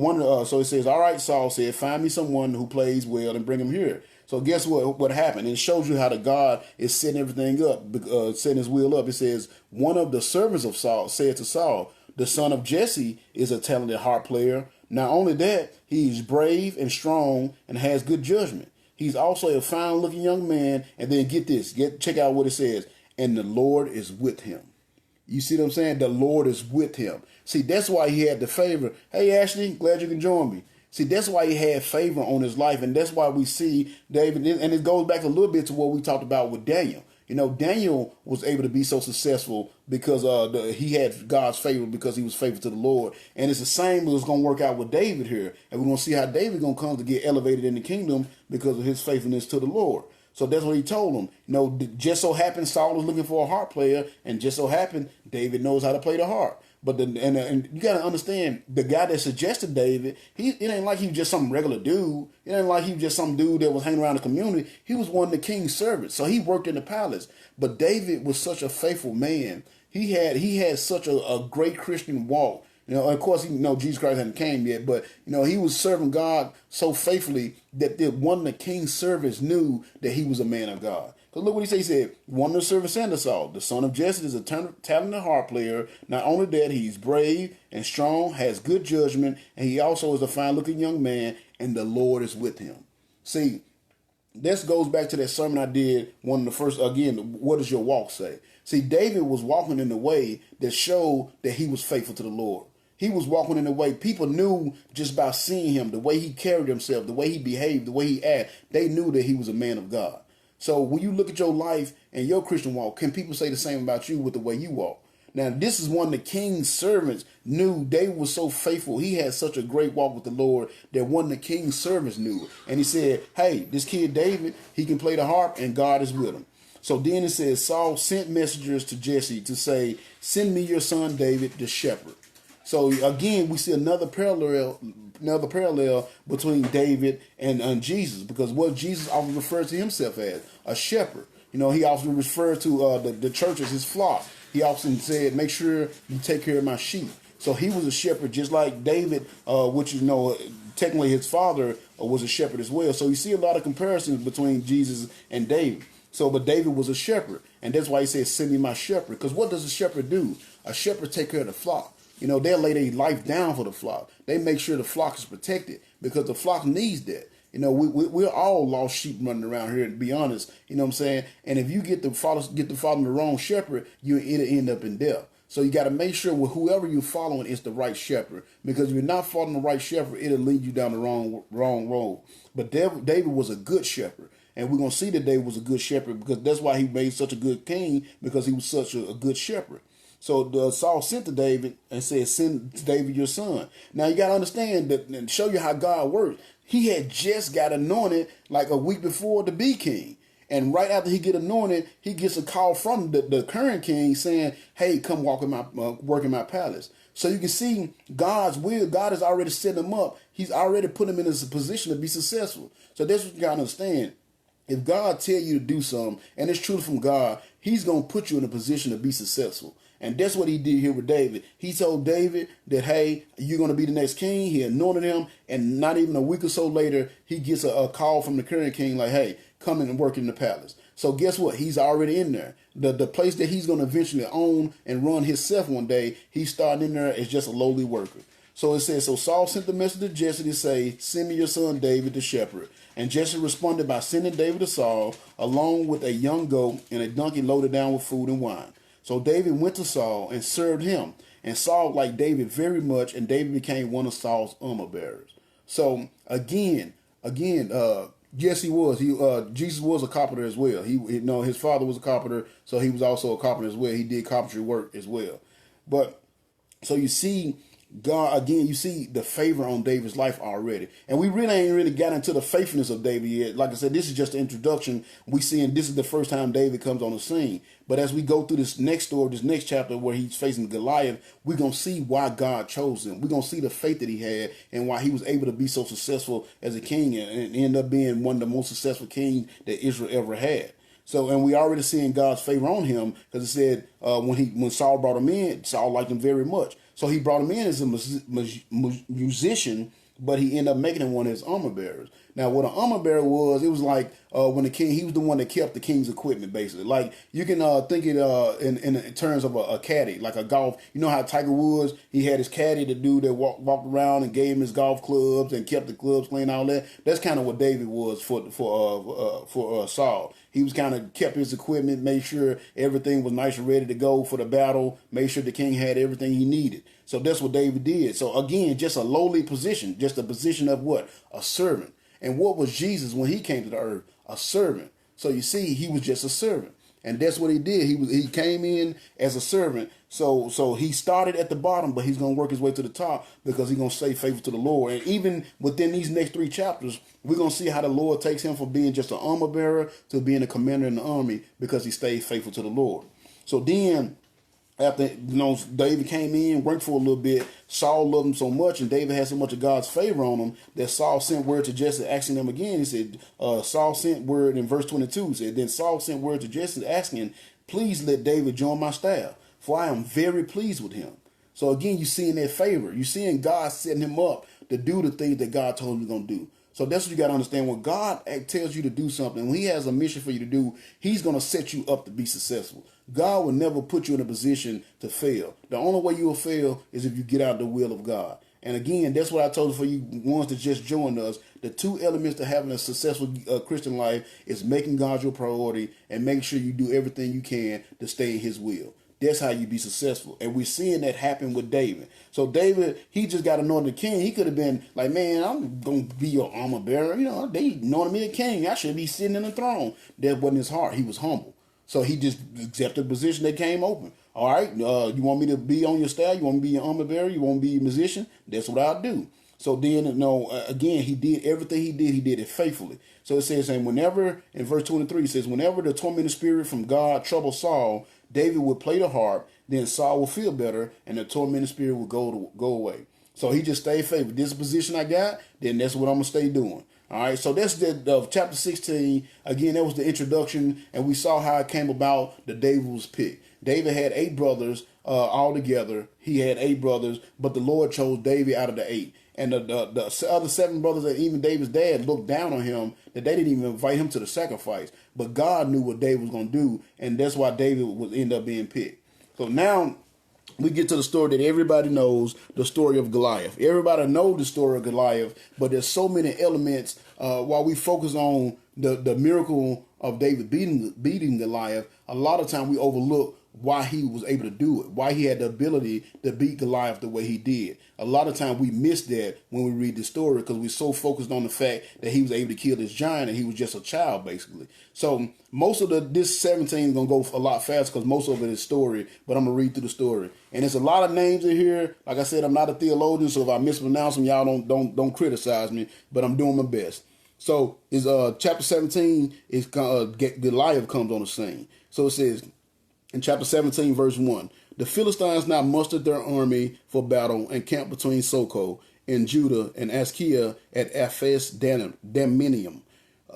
it says, all right, Saul said, find me someone who plays well and bring him here. So guess what happened? It shows you how the God is setting everything up, setting his will up. It says, one of the servants of Saul said to Saul, the son of Jesse is a talented harp player. Not only that, he's brave and strong and has good judgment. He's also a fine looking young man. And then get this, check out what it says. And the Lord is with him. You see what I'm saying? The Lord is with him. See, that's why he had the favor. Hey, Ashley, glad you can join me. See, that's why he had favor on his life, and that's why we see David, and it goes back a little bit to what we talked about with Daniel. You know, Daniel was able to be so successful because he had God's favor because he was faithful to the Lord. And it's the same that's going to work out with David here. And we're going to see how David going to come to get elevated in the kingdom because of his faithfulness to the Lord. So that's what he told him. You know, just so happened Saul was looking for a harp player, and just so happened David knows how to play the harp. But and you got to understand, the guy that suggested David, it ain't like he was just some regular dude. It ain't like he was just some dude that was hanging around the community. He was one of the king's servants, so he worked in the palace. But David was such a faithful man. He had such a great Christian walk. You know, of course, Jesus Christ hadn't came yet, but he was serving God so faithfully that one of the king's servants knew that he was a man of God. Because look what he said. He said, one of the servants said to Saul, the son of Jesse is a talented harp player. Not only that, he's brave and strong, has good judgment, and he also is a fine-looking young man, and the Lord is with him. See, this goes back to that sermon I did, one of the first, again, what does your walk say? See, David was walking in a way that showed that he was faithful to the Lord. He was walking in a way people knew just by seeing him, the way he carried himself, the way he behaved, the way he acted. They knew that he was a man of God. So when you look at your life and your Christian walk, can people say the same about you with the way you walk? Now, this is one of the king's servants knew. David was so faithful. He had such a great walk with the Lord that one of the king's servants knew. And he said, hey, this kid David, he can play the harp and God is with him. So then it says, Saul sent messengers to Jesse to say, send me your son David, the shepherd. So again, we see another parallel between David and Jesus, because what Jesus often referred to himself as, a shepherd. He often referred to the church as his flock. He often said, make sure you take care of my sheep. So he was a shepherd just like David, which technically his father was a shepherd as well. So you see a lot of comparisons between Jesus and David. But David was a shepherd, and that's why he said, send me my shepherd. Because what does a shepherd do? A shepherd take care of the flock. They'll lay their life down for the flock. They make sure the flock is protected because the flock needs that. We're all lost sheep running around here, to be honest. You know what I'm saying? And if you get to following the wrong shepherd, it'll end up in death. So you got to make sure with whoever you're following is the right shepherd. Because if you're not following the right shepherd, it'll lead you down the wrong road. But David was a good shepherd. And we're going to see that David was a good shepherd because that's why he made such a good king, because he was such a good shepherd. So Saul sent to David and said, "Send David your son." Now you got to understand that and show you how God works. He had just got anointed like a week before to be king. And right after he get anointed, he gets a call from the current king saying, "Hey, come walk in my work in my palace." So you can see God's will. God has already set him up. He's already put him in a position to be successful. So that's what you got to understand. If God tell you to do something, and it's truly from God, he's going to put you in a position to be successful. And that's what he did here with David. He told David that, hey, you're going to be the next king. He anointed him. And not even a week or so later, he gets a call from the current king like, hey, come in and work in the palace. So guess what? He's already in there. The place that he's going to eventually own and run himself one day, he's starting in there as just a lowly worker. So it says, so Saul sent the message to Jesse to say, "Send me your son David the shepherd." And Jesse responded by sending David to Saul along with a young goat and a donkey loaded down with food and wine. So David went to Saul and served him. And Saul liked David very much, and David became one of Saul's armor bearers. So again, yes, he was. Jesus was a carpenter as well. His father was a carpenter, so he was also a carpenter as well. He did carpentry work as well. But so you see God, again, you see the favor on David's life already. And we really ain't really got into the faithfulness of David yet. Like I said, this is just the introduction. We seeing this is the first time David comes on the scene. But as we go through this next story, this next chapter where he's facing Goliath, we're going to see why God chose him. We're going to see the faith that he had and why he was able to be so successful as a king and end up being one of the most successful kings that Israel ever had. So, and we already seeing God's favor on him because it said when Saul brought him in, Saul liked him very much. So he brought him in as a musician, but he ended up making him one of his armor bearers. Now, what an armor bearer was, it was like when the king, he was the one that kept the king's equipment, basically. Like, you can think it in terms of a caddy, like a golf. You know how Tiger Woods, he had his caddy, the dude that walked around and gave him his golf clubs and kept the clubs clean, all that. That's kind of what David was for Saul. He was kind of kept his equipment, made sure everything was nice and ready to go for the battle, made sure the king had everything he needed. So that's what David did. So again, just a lowly position, just a position of what? A servant. And what was Jesus when he came to the earth? A servant. So you see, he was just a servant. And that's what he did. He came in as a servant. So he started at the bottom, but he's going to work his way to the top because he's going to stay faithful to the Lord. And even within these next 3 chapters, we're going to see how the Lord takes him from being just an armor bearer to being a commander in the army because he stayed faithful to the Lord. So then, after David came in, worked for a little bit, Saul loved him so much, and David had so much of God's favor on him that Saul sent word to Jesse asking him again. He said, Saul sent word in verse 22. Said, then Saul sent word to Jesse asking, "Please let David join my staff, for I am very pleased with him." So again, you're seeing that favor. You're seeing God setting him up to do the things that God told him he's going to do. So that's what you got to understand. When God tells you to do something, when he has a mission for you to do, he's going to set you up to be successful. God will never put you in a position to fail. The only way you will fail is if you get out of the will of God. And again, that's what I told you for you ones that just joined us. The 2 elements to having a successful Christian life is making God your priority and making sure you do everything you can to stay in his will. That's how you be successful. And we're seeing that happen with David. So David, he just got anointed king. He could have been like, man, I'm going to be your armor bearer. They anointed me a king. I should be sitting in the throne. That wasn't his heart. He was humble. So he just accepted the position that came open. All right, you want me to be on your staff? You want me to be your armor bearer? You want me to be a musician? That's what I'll do. So then, again, he did everything he did it faithfully. So it says, and whenever, in verse 23, it says, whenever the tormenting spirit from God troubled Saul, David would play the harp, then Saul would feel better, and the tormenting spirit would go away. So he just stayed faithful. This position I got, then that's what I'm going to stay doing. All right, so that's the chapter 16. Again, that was the introduction, and we saw how it came about that David was picked. David had 8 brothers all together. He had 8 brothers, but the Lord chose David out of the 8. And the other 7 brothers that even David's dad looked down on him, that they didn't even invite him to the sacrifice. But God knew what David was going to do, and that's why David would end up being picked. So now we get to the story that everybody knows, the story of Goliath. Everybody knows the story of Goliath, but there's so many elements. While we focus on the miracle of David beating Goliath, a lot of time we overlook why he was able to do it, why he had the ability to beat Goliath the way he did. A lot of time we miss that when we read the story because we're so focused on the fact that he was able to kill this giant and he was just a child, basically. So most of this 17 is going to go a lot faster because most of it is story, but I'm going to read through the story. And there's a lot of names in here. Like I said, I'm not a theologian, so if I mispronounce them, y'all don't criticize me, but I'm doing my best. So is chapter 17 is Goliath comes on the scene. So it says in chapter 17, verse 1, the Philistines now mustered their army for battle and camped between Soko and Judah and Askia at Ephes Dammim.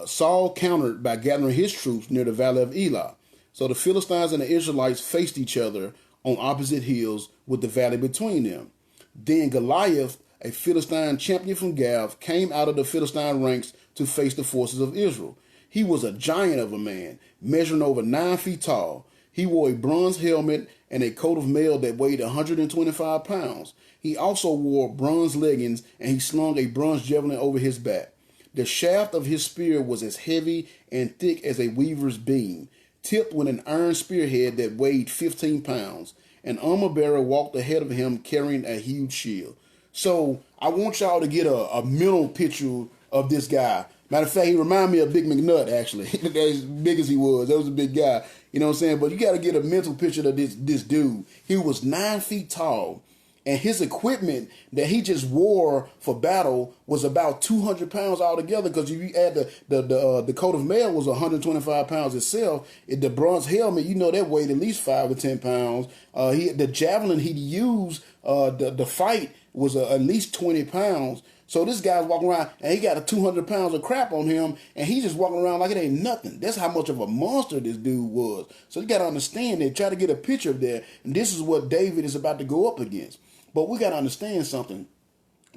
Saul countered by gathering his troops near the valley of Elah. So the Philistines and the Israelites faced each other on opposite hills with the valley between them. Then Goliath, a Philistine champion from Gath, came out of the Philistine ranks to face the forces of Israel. He was a giant of a man, measuring over 9 feet tall. He wore a bronze helmet and a coat of mail that weighed 125 pounds. He also wore bronze leggings, and he slung a bronze javelin over his back. The shaft of his spear was as heavy and thick as a weaver's beam, tipped with an iron spearhead that weighed 15 pounds. An armor bearer walked ahead of him carrying a huge shield. So I want y'all to get a mental picture of this guy. Matter of fact, he reminded me of Big McNutt, actually. As big as he was. That was a big guy. You know what I'm saying? But you got to get a mental picture of this dude. He was 9 feet tall. And his equipment that he just wore for battle was about 200 pounds altogether. Because if you add the coat of mail was 125 pounds itself. The bronze helmet, you know, that weighed at least 5 or 10 pounds. The javelin he used the fight was at least 20 pounds. So this guy's walking around and he got 200 pounds of crap on him and he's just walking around like it ain't nothing. That's how much of a monster this dude was. So you got to understand that, try to get a picture of that. And this is what David is about to go up against. But we got to understand something.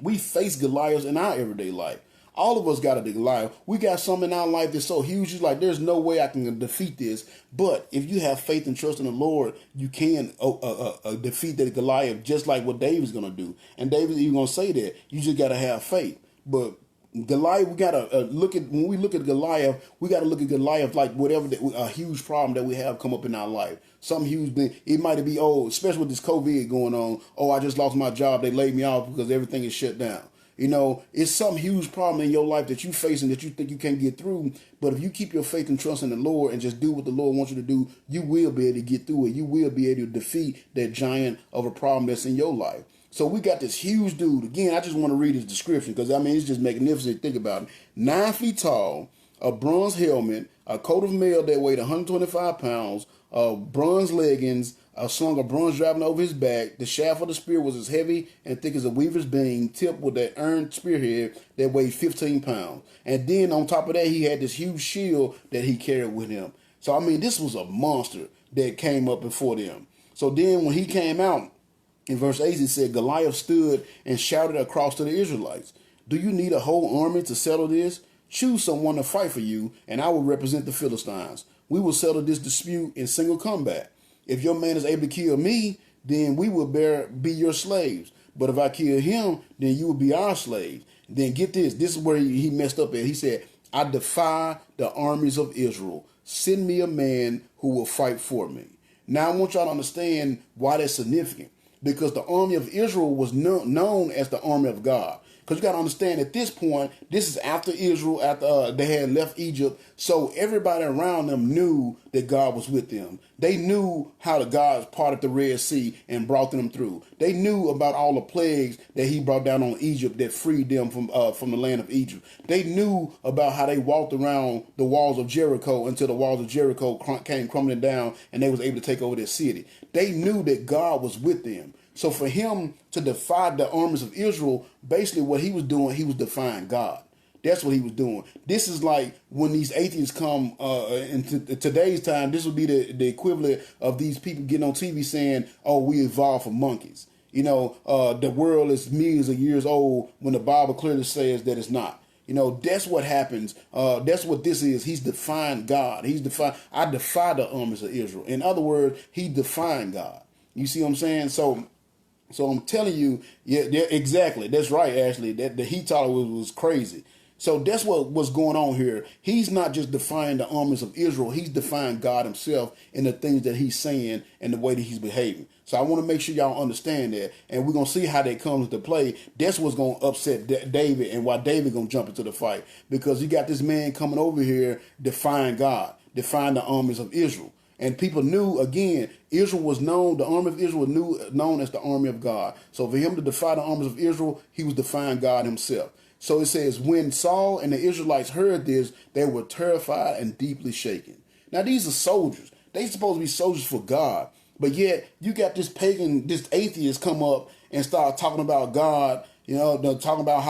We face Goliaths in our everyday life. All of us got a Goliath. We got something in our life that's so huge, it's like there's no way I can defeat this. But if you have faith and trust in the Lord, you can defeat that Goliath just like what David's going to do. And David's even going to say that. You just got to have faith. But Goliath, we got to when we look at Goliath, we got to look at Goliath like whatever a huge problem that we have come up in our life. Some huge thing. It might be, especially with this COVID going on, I just lost my job. They laid me off because everything is shut down. You know, it's some huge problem in your life that you facing that you think you can't get through. But if you keep your faith and trust in the Lord and just do what the Lord wants you to do, you will be able to get through it. You will be able to defeat that giant of a problem that's in your life. So we got this huge dude. Again, I just want to read his description because, it's just magnificent. Think about it. 9 feet tall, a bronze helmet, a coat of mail that weighed 125 pounds, bronze leggings, slung a bronze javelin over his back. The shaft of the spear was as heavy and thick as a weaver's beam, tipped with that iron spearhead that weighed 15 pounds. And then on top of that, he had this huge shield that he carried with him. So, this was a monster that came up before them. So then when he came out, in verse 8, it said, Goliath stood and shouted across to the Israelites, "Do you need a whole army to settle this? Choose someone to fight for you, and I will represent the Philistines. We will settle this dispute in single combat. If your man is able to kill me, then we will be your slaves. But if I kill him, then you will be our slaves." Then get this. This is where he messed up at. He said, "I defy the armies of Israel. Send me a man who will fight for me." Now I want y'all to understand why that's significant. Because the army of Israel was known as the army of God. Because you got to understand at this point, this is after Israel, after they had left Egypt. So everybody around them knew that God was with them. They knew how the God parted the Red Sea and brought them through. They knew about all the plagues that he brought down on Egypt that freed them from the land of Egypt. They knew about how they walked around the walls of Jericho until the walls of Jericho came crumbling down and they was able to take over their city. They knew that God was with them. So for him to defy the armies of Israel, basically what he was doing, he was defying God. That's what he was doing. This is like when these atheists come in today's time, this would be the equivalent of these people getting on TV saying, we evolved from monkeys. The world is millions of years old when the Bible clearly says that it's not. That's what happens. That's what this is. He's defying God. I defy the armies of Israel. In other words, he defying God. You see what I'm saying? So I'm telling you, yeah, exactly. That's right, Ashley. That the Heat tolerance was crazy. So that's what's going on here. He's not just defying the armies of Israel. He's defying God himself in the things that he's saying and the way that he's behaving. So I want to make sure y'all understand that. And we're going to see how that comes into play. That's what's going to upset David and why David going to jump into the fight. Because you got this man coming over here defying God, defying the armies of Israel. And people knew, again, Israel was known, the army of Israel was known as the army of God. So for him to defy the armies of Israel, he was defying God himself. So it says, when Saul and the Israelites heard this, they were terrified and deeply shaken. Now, these are soldiers. They supposed to be soldiers for God. But yet, you got this pagan, this atheist come up and start talking about God, talking about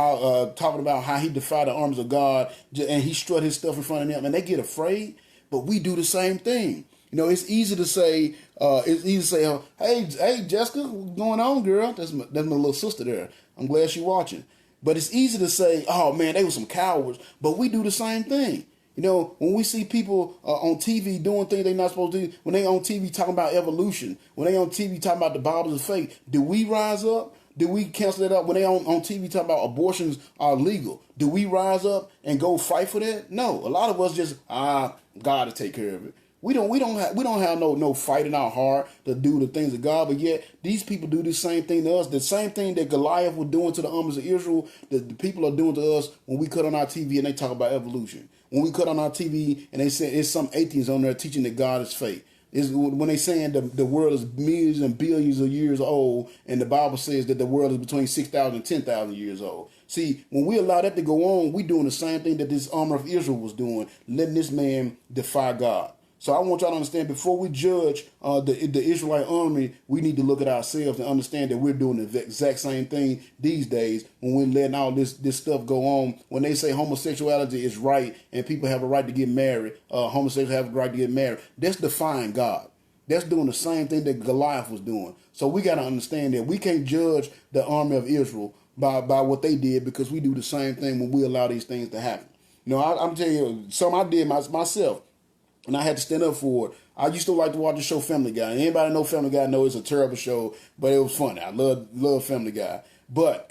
how he defied the armies of God, and he strut his stuff in front of them, and they get afraid. But we do the same thing. It's easy to say, hey, Jessica, what's going on, girl? That's my little sister there. I'm glad she's watching. But it's easy to say, oh, man, they were some cowards. But we do the same thing. When we see people on TV doing things they're not supposed to do, when they on TV talking about evolution, when they on TV talking about the Bible is fake, do we rise up? Do we cancel that up? When they on TV talking about abortions are legal, do we rise up and go fight for that? No. A lot of us just, God to take care of it. We don't have no fight in our heart to do the things of God, but yet these people do the same thing to us. The same thing that Goliath was doing to the armies of Israel, that the people are doing to us when we cut on our TV and they talk about evolution. When we cut on our TV and they say it's some atheists on there teaching that God is fake. Is when they saying the world is millions and billions of years old, and the Bible says that the world is between 6,000 and 10,000 years old. See, when we allow that to go on, we doing the same thing that this army of Israel was doing, letting this man defy God. So I want y'all to understand, before we judge the Israelite army, we need to look at ourselves and understand that we're doing the exact same thing these days when we're letting all this stuff go on. When they say homosexuality is right and people have a right to get married, homosexuals have a right to get married, that's defying God. That's doing the same thing that Goliath was doing. So we got to understand that we can't judge the army of Israel by what they did, because we do the same thing when we allow these things to happen. I'm telling you, something I did myself. And I had to stand up for it. I used to like to watch the show Family Guy. Anybody know Family Guy know it's a terrible show, but it was funny. I love Family Guy.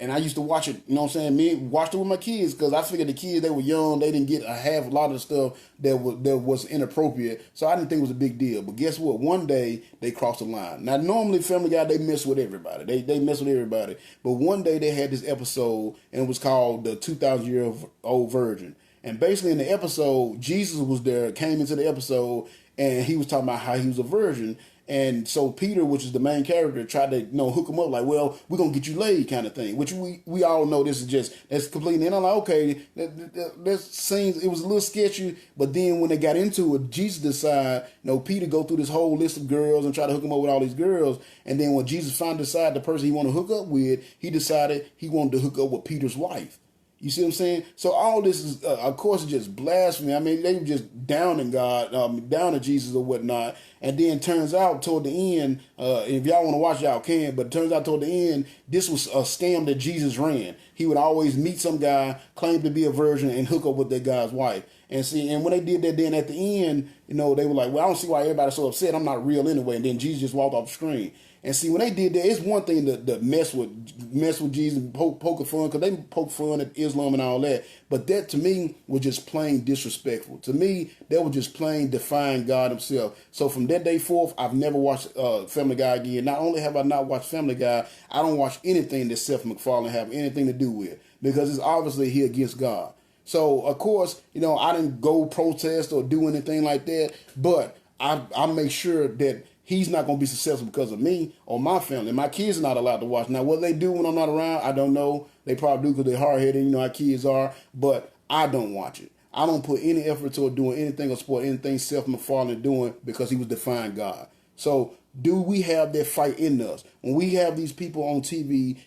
And I used to watch it, watched it with my kids, because I figured the kids, they were young, they didn't get a lot of the stuff that was inappropriate. So I didn't think it was a big deal. But guess what? One day they crossed the line. Now, normally Family Guy, they mess with everybody. They mess with everybody. But one day they had this episode, and it was called The 2,000-Year-Old Virgin. And basically in the episode, Jesus was there, came into the episode, and he was talking about how he was a virgin. And so Peter, which is the main character, tried to hook him up like, well, we're going to get you laid kind of thing, which we all know that's completely. And I'm like, okay, that seems, it was a little sketchy. But then when they got into it, Jesus decided, Peter go through this whole list of girls and try to hook him up with all these girls. And then when Jesus finally decided the person he wanted to hook up with, he decided he wanted to hook up with Peter's wife. You see what I'm saying? So all this is, of course, it's just blasphemy. I mean, they were just downing God, downing Jesus or whatnot. And then turns out toward the end, if y'all want to watch, y'all can. But it turns out toward the end, this was a scam that Jesus ran. He would always meet some guy, claim to be a virgin, and hook up with that guy's wife. And when they did that, then at the end, they were like, well, I don't see why everybody's so upset. I'm not real anyway. And then Jesus just walked off the screen. And see, when they did that, it's one thing to mess with Jesus and poke fun, because they poke fun at Islam and all that. But that, to me, was just plain disrespectful. To me, that was just plain defying God himself. So from that day forth, I've never watched Family Guy again. Not only have I not watched Family Guy, I don't watch anything that Seth MacFarlane have anything to do with, because it's obviously he against God. So, of course, I didn't go protest or do anything like that, but I make sure that he's not going to be successful because of me or my family. My kids are not allowed to watch. Now, what they do when I'm not around, I don't know. They probably do because they're hard-headed, how kids are. But I don't watch it. I don't put any effort toward doing anything or support anything Seth MacFarlane doing, because he was defying God. So do we have that fight in us? When we have these people on TV,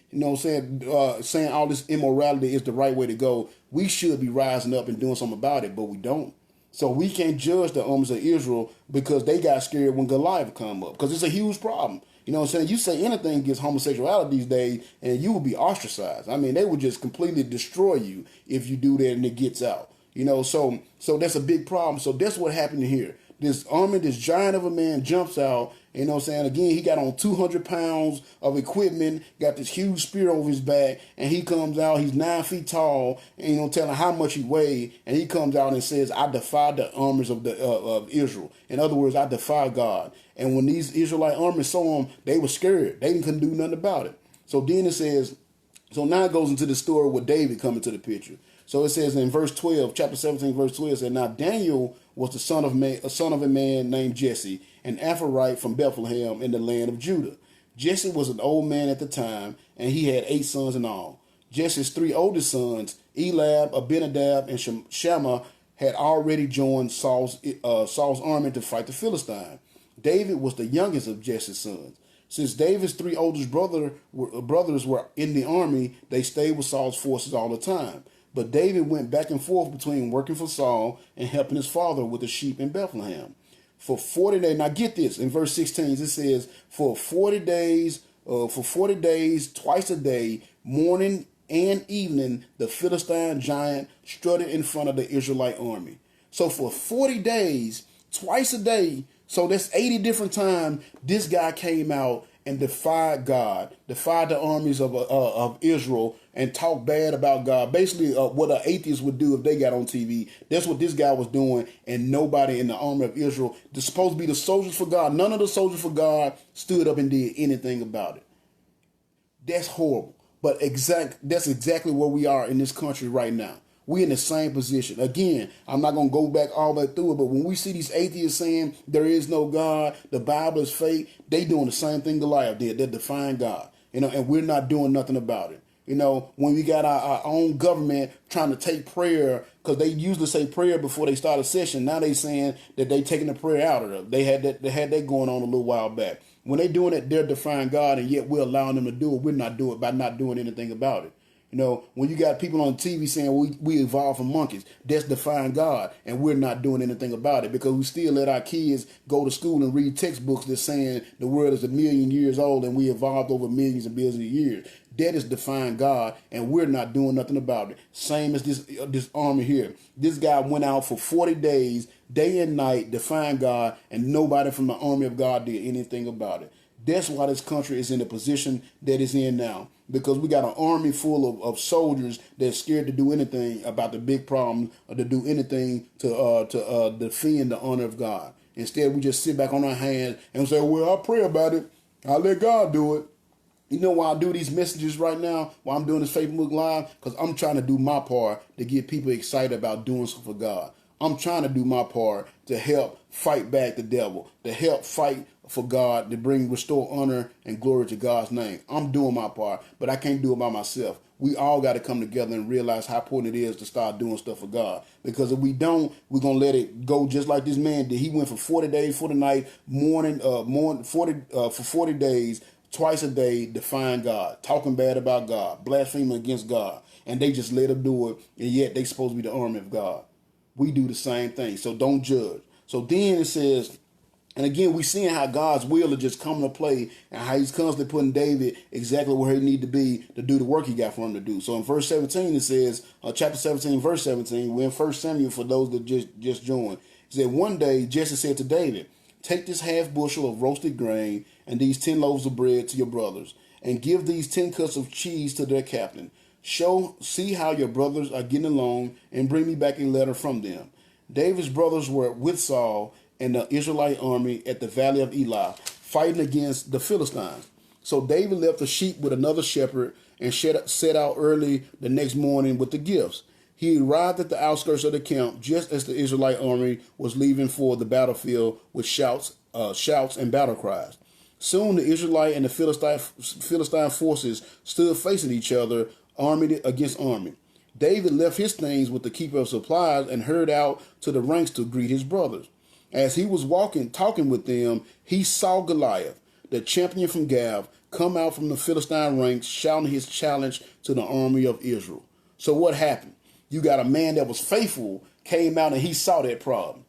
saying all this immorality is the right way to go, we should be rising up and doing something about it, but we don't. So we can't judge the armies of Israel because they got scared when Goliath come up, because it's a huge problem. You say anything against homosexuality these days, and you will be ostracized. I mean, they would just completely destroy you if you do that and it gets out. So that's a big problem. So that's what happened here. This army, this giant of a man jumps out, You know what I'm saying? Again, he got on 200 pounds of equipment, got this huge spear over his back, and he comes out, he's 9 feet tall, and telling how much he weighed, and he comes out and says, I defy the armies of Israel. In other words, I defy God. And when these Israelite armies saw him, they were scared. They couldn't do nothing about it. So then it says, so now it goes into the story with David coming to the picture. So it says in verse 12, chapter 17, verse 12, it said, now Daniel was the son of a man named Jesse, an Ephraite from Bethlehem in the land of Judah. Jesse was an old man at the time, and he had 8 sons in all. Jesse's 3 oldest sons, Eliab, Abinadab, and Shammah, had already joined Saul's army to fight the Philistine. David was the youngest of Jesse's sons. Since David's 3 oldest brothers were in the army, they stayed with Saul's forces all the time. But David went back and forth between working for Saul and helping his father with the sheep in Bethlehem. For 40 days, now get this, in verse 16, it says, for 40 days, twice a day, morning and evening, the Philistine giant strutted in front of the Israelite army. So for 40 days, twice a day, so that's 80 different times, this guy came out and defied God, defied the armies of Israel, and talked bad about God. Basically, what an atheist would do if they got on TV. That's what this guy was doing, and nobody in the army of Israel, they're supposed to be the soldiers for God. None of the soldiers for God stood up and did anything about it. That's horrible. But that's exactly where we are in this country right now. We're in the same position. Again, I'm not going to go back all the way through it, but when we see these atheists saying there is no God, the Bible is fake, they doing the same thing Goliath did. They're defying God, and we're not doing nothing about it. When we got our own government trying to take prayer, because they usually say prayer before they start a session. Now they saying that they taking the prayer out of them. They had that going on a little while back. When they doing it, they're defying God, and yet we're allowing them to do it. We're not doing it by not doing anything about it. When you got people on TV saying we evolved from monkeys, that's defying God, and we're not doing anything about it because we still let our kids go to school and read textbooks that's saying the world is 1,000,000 years old and we evolved over millions and billions of years. That is defying God, and we're not doing nothing about it. Same as this army here. This guy went out for 40 days, day and night, defying God, and nobody from the army of God did anything about it. That's why this country is in the position that it's in now. Because we got an army full of soldiers that's scared to do anything about the big problem or to do anything to defend the honor of God. Instead, we just sit back on our hands and say, well, I'll pray about it. I'll let God do it. You know why I do these messages right now, while I'm doing this Facebook Live? Because I'm trying to do my part to get people excited about doing something for God. I'm trying to do my part to help fight back the devil, to help fight for God, to restore honor and glory to God's name. I'm doing my part, but I can't do it by myself. We all got to come together and realize how important it is to start doing stuff for God. Because if we don't, we're going to let it go just like this man did. He went for 40 days, 40 nights, for 40 days, twice a day, defying God, talking bad about God, blaspheming against God. And they just let him do it, and yet they supposed to be the army of God. We do the same thing, so don't judge. So then it says, and again, we're seeing how God's will is just coming to play and how he's constantly putting David exactly where he need to be to do the work he got for him to do. So in verse 17, it says, chapter 17, verse 17, we're in 1 Samuel for those that just joined. It said, one day Jesse said to David, take this half bushel of roasted grain and these 10 loaves of bread to your brothers, and give these 10 cuts of cheese to their captain. See how your brothers are getting along, and bring me back a letter from them. David's brothers were with Saul and the Israelite army at the valley of Elah, fighting against the Philistines. So David left the sheep with another shepherd and set out early the next morning with the gifts. He arrived at the outskirts of the camp just as the Israelite army was leaving for the battlefield with shouts and battle cries. Soon the Israelite and the Philistine forces stood facing each other, army against army. David left his things with the keeper of supplies and hurried out to the ranks to greet his brothers. As he was talking with them, he saw Goliath, the champion from Gath, come out from the Philistine ranks, shouting his challenge to the army of Israel. So what happened? You got a man that was faithful, came out and he saw that problem.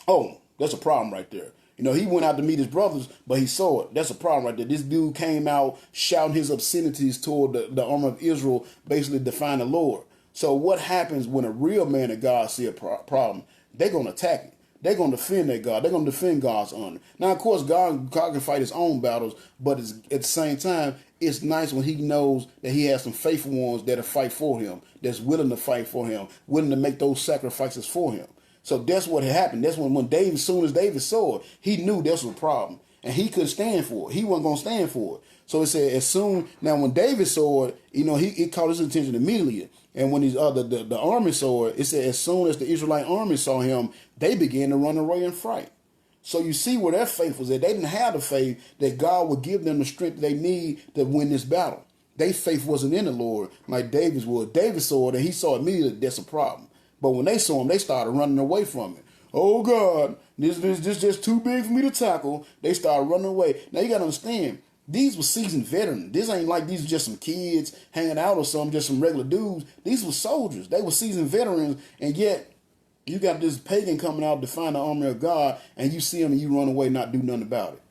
Oh, that's a problem right there. He went out to meet his brothers, but he saw it. That's a problem right there. This dude came out shouting his obscenities toward the army of Israel, basically defying the Lord. So what happens when a real man of God see a problem? They're going to attack it. they're going to defend their God. They're going to defend God's honor. Now, of course, God can fight his own battles, but at the same time, it's nice when he knows that he has some faithful ones that'll fight for him, that's willing to fight for him, willing to make those sacrifices for him. So that's what had happened. That's when David, as soon as David saw it, he knew this was a problem. And he couldn't stand for it. He wasn't going to stand for it. So it said, now when David saw it, it caught his attention immediately. And when the army saw it, it said as soon as the Israelite army saw him, they began to run away in fright. So you see where their faith was at. They didn't have the faith that God would give them the strength they need to win this battle. Their faith wasn't in the Lord like David's was. David saw it and he saw immediately that's a problem. But when they saw him, they started running away from it. Oh God, this just too big for me to tackle. They started running away. Now you got to understand, these were seasoned veterans. This ain't like these were just some kids hanging out or something, just some regular dudes. These were soldiers. They were seasoned veterans, and yet you got this pagan coming out to find the army of God, and you see him and you run away, not do nothing about it.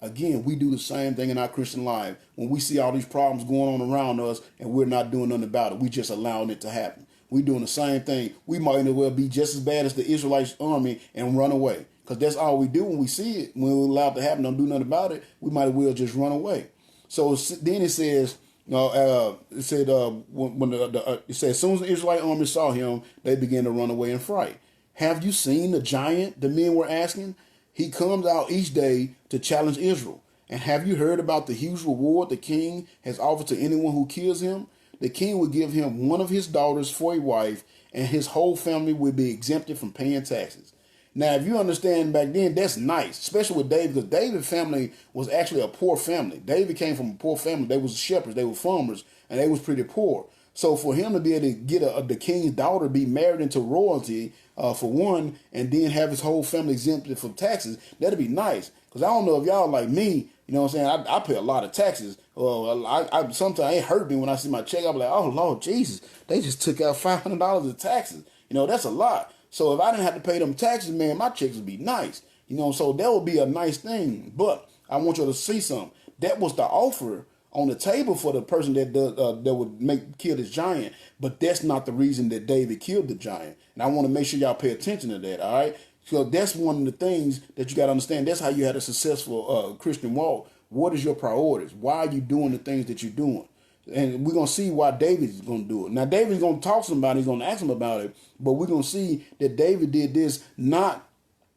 Again, we do the same thing in our Christian life. When we see all these problems going on around us and we're not doing nothing about it, we just allowing it to happen. We doing the same thing. We might as well be just as bad as the Israelite army and run away. Because that's all we do when we see it. When we allow it to happen, don't do nothing about it, we might as well just run away. So then it says, it said as soon as the Israelite army saw him, they began to run away in fright. Have you seen the giant? The men were asking. He comes out each day to challenge Israel. And have you heard about the huge reward the king has offered to anyone who kills him? The king would give him one of his daughters for a wife, and his whole family would be exempted from paying taxes. Now, if you understand back then, that's nice, especially with David, because David's family was actually a poor family. David came from a poor family. They was shepherds, they were farmers, and they was pretty poor. So for him to be able to get the king's daughter, be married into royalty, for one, and then have his whole family exempted from taxes, that'd be nice. Because I don't know if y'all like me, you know what I'm saying? I pay a lot of taxes. I sometimes it hurt me when I see my check. I'm like, oh Lord Jesus, they just took out $500 of taxes. That's a lot. So if I didn't have to pay them taxes, man, my checks would be nice. So that would be a nice thing. But I want you to see something. That was the offer on the table for the person that would kill this giant. But that's not the reason that David killed the giant. And I want to make sure y'all pay attention to that. All right. So that's one of the things that you got to understand. That's how you had a successful Christian walk. What is your priorities? Why are you doing the things that you're doing? And we're going to see why David is going to do it. Now, David's going to talk to somebody. He's going to ask him about it. But we're going to see that David did this not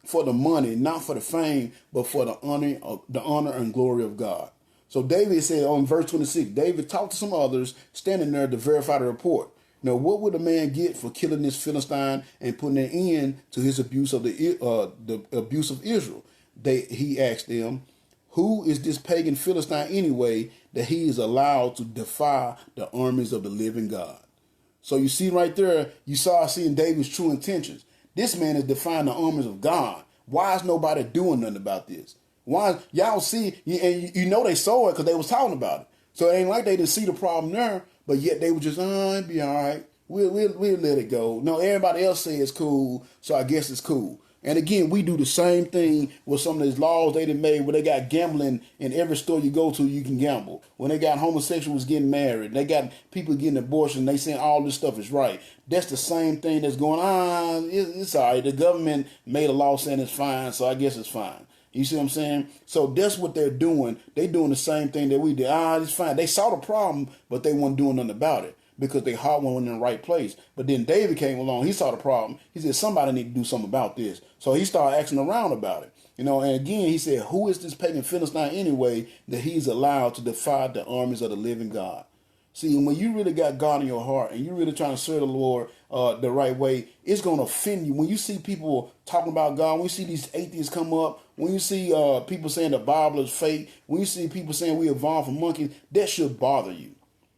for the money, not for the fame, but for the honor and glory of God. So David said on verse 26, David talked to some others standing there to verify the report. Now, what would a man get for killing this Philistine and putting an end to his abuse of the abuse of Israel? He asked them, who is this pagan Philistine anyway that he is allowed to defy the armies of the living God? So you see right there, seeing David's true intentions. This man is defying the armies of God. Why is nobody doing nothing about this? Why y'all see, and they saw it because they was talking about it. So it ain't like they didn't see the problem there, but yet they were just, it'd be all right. We'll let it go. No, everybody else say it's cool, so I guess it's cool. And again, we do the same thing with some of these laws they done made where they got gambling in every store you go to, you can gamble. When they got homosexuals getting married, they got people getting abortion, they saying all this stuff is right. That's the same thing that's going on. It's all right. The government made a law saying it's fine, so I guess it's fine. You see what I'm saying? So that's what they're doing. They doing the same thing that we did. It's fine. They saw the problem, but they weren't doing nothing about it because their heart wasn't in the right place. But then David came along. He saw the problem. He said, somebody need to do something about this. So he started asking around about it. And again, he said, who is this pagan Philistine anyway that he's allowed to defy the armies of the living God? See, when you really got God in your heart and you're really trying to serve the Lord the right way, it's going to offend you. When you see people talking about God, when you see these atheists come up, when you see people saying the Bible is fake, when you see people saying we evolved from monkeys, that should bother you.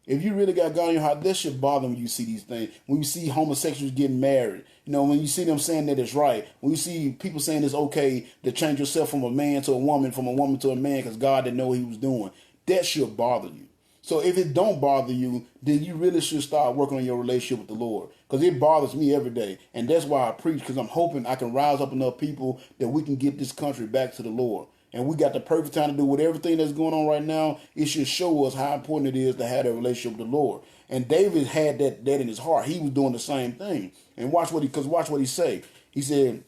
If you really got God in your heart, that should bother when you see these things. When you see homosexuals getting married, when you see them saying that it's right, when you see people saying it's okay to change yourself from a man to a woman, from a woman to a man because God didn't know what he was doing, that should bother you. So if it don't bother you, then you really should start working on your relationship with the Lord. Because it bothers me every day. And that's why I preach, because I'm hoping I can rise up enough people that we can get this country back to the Lord. And we got the perfect time to do with everything that's going on right now. It should show us how important it is to have a relationship with the Lord. And David had that in his heart. He was doing the same thing. And watch what he say. He said,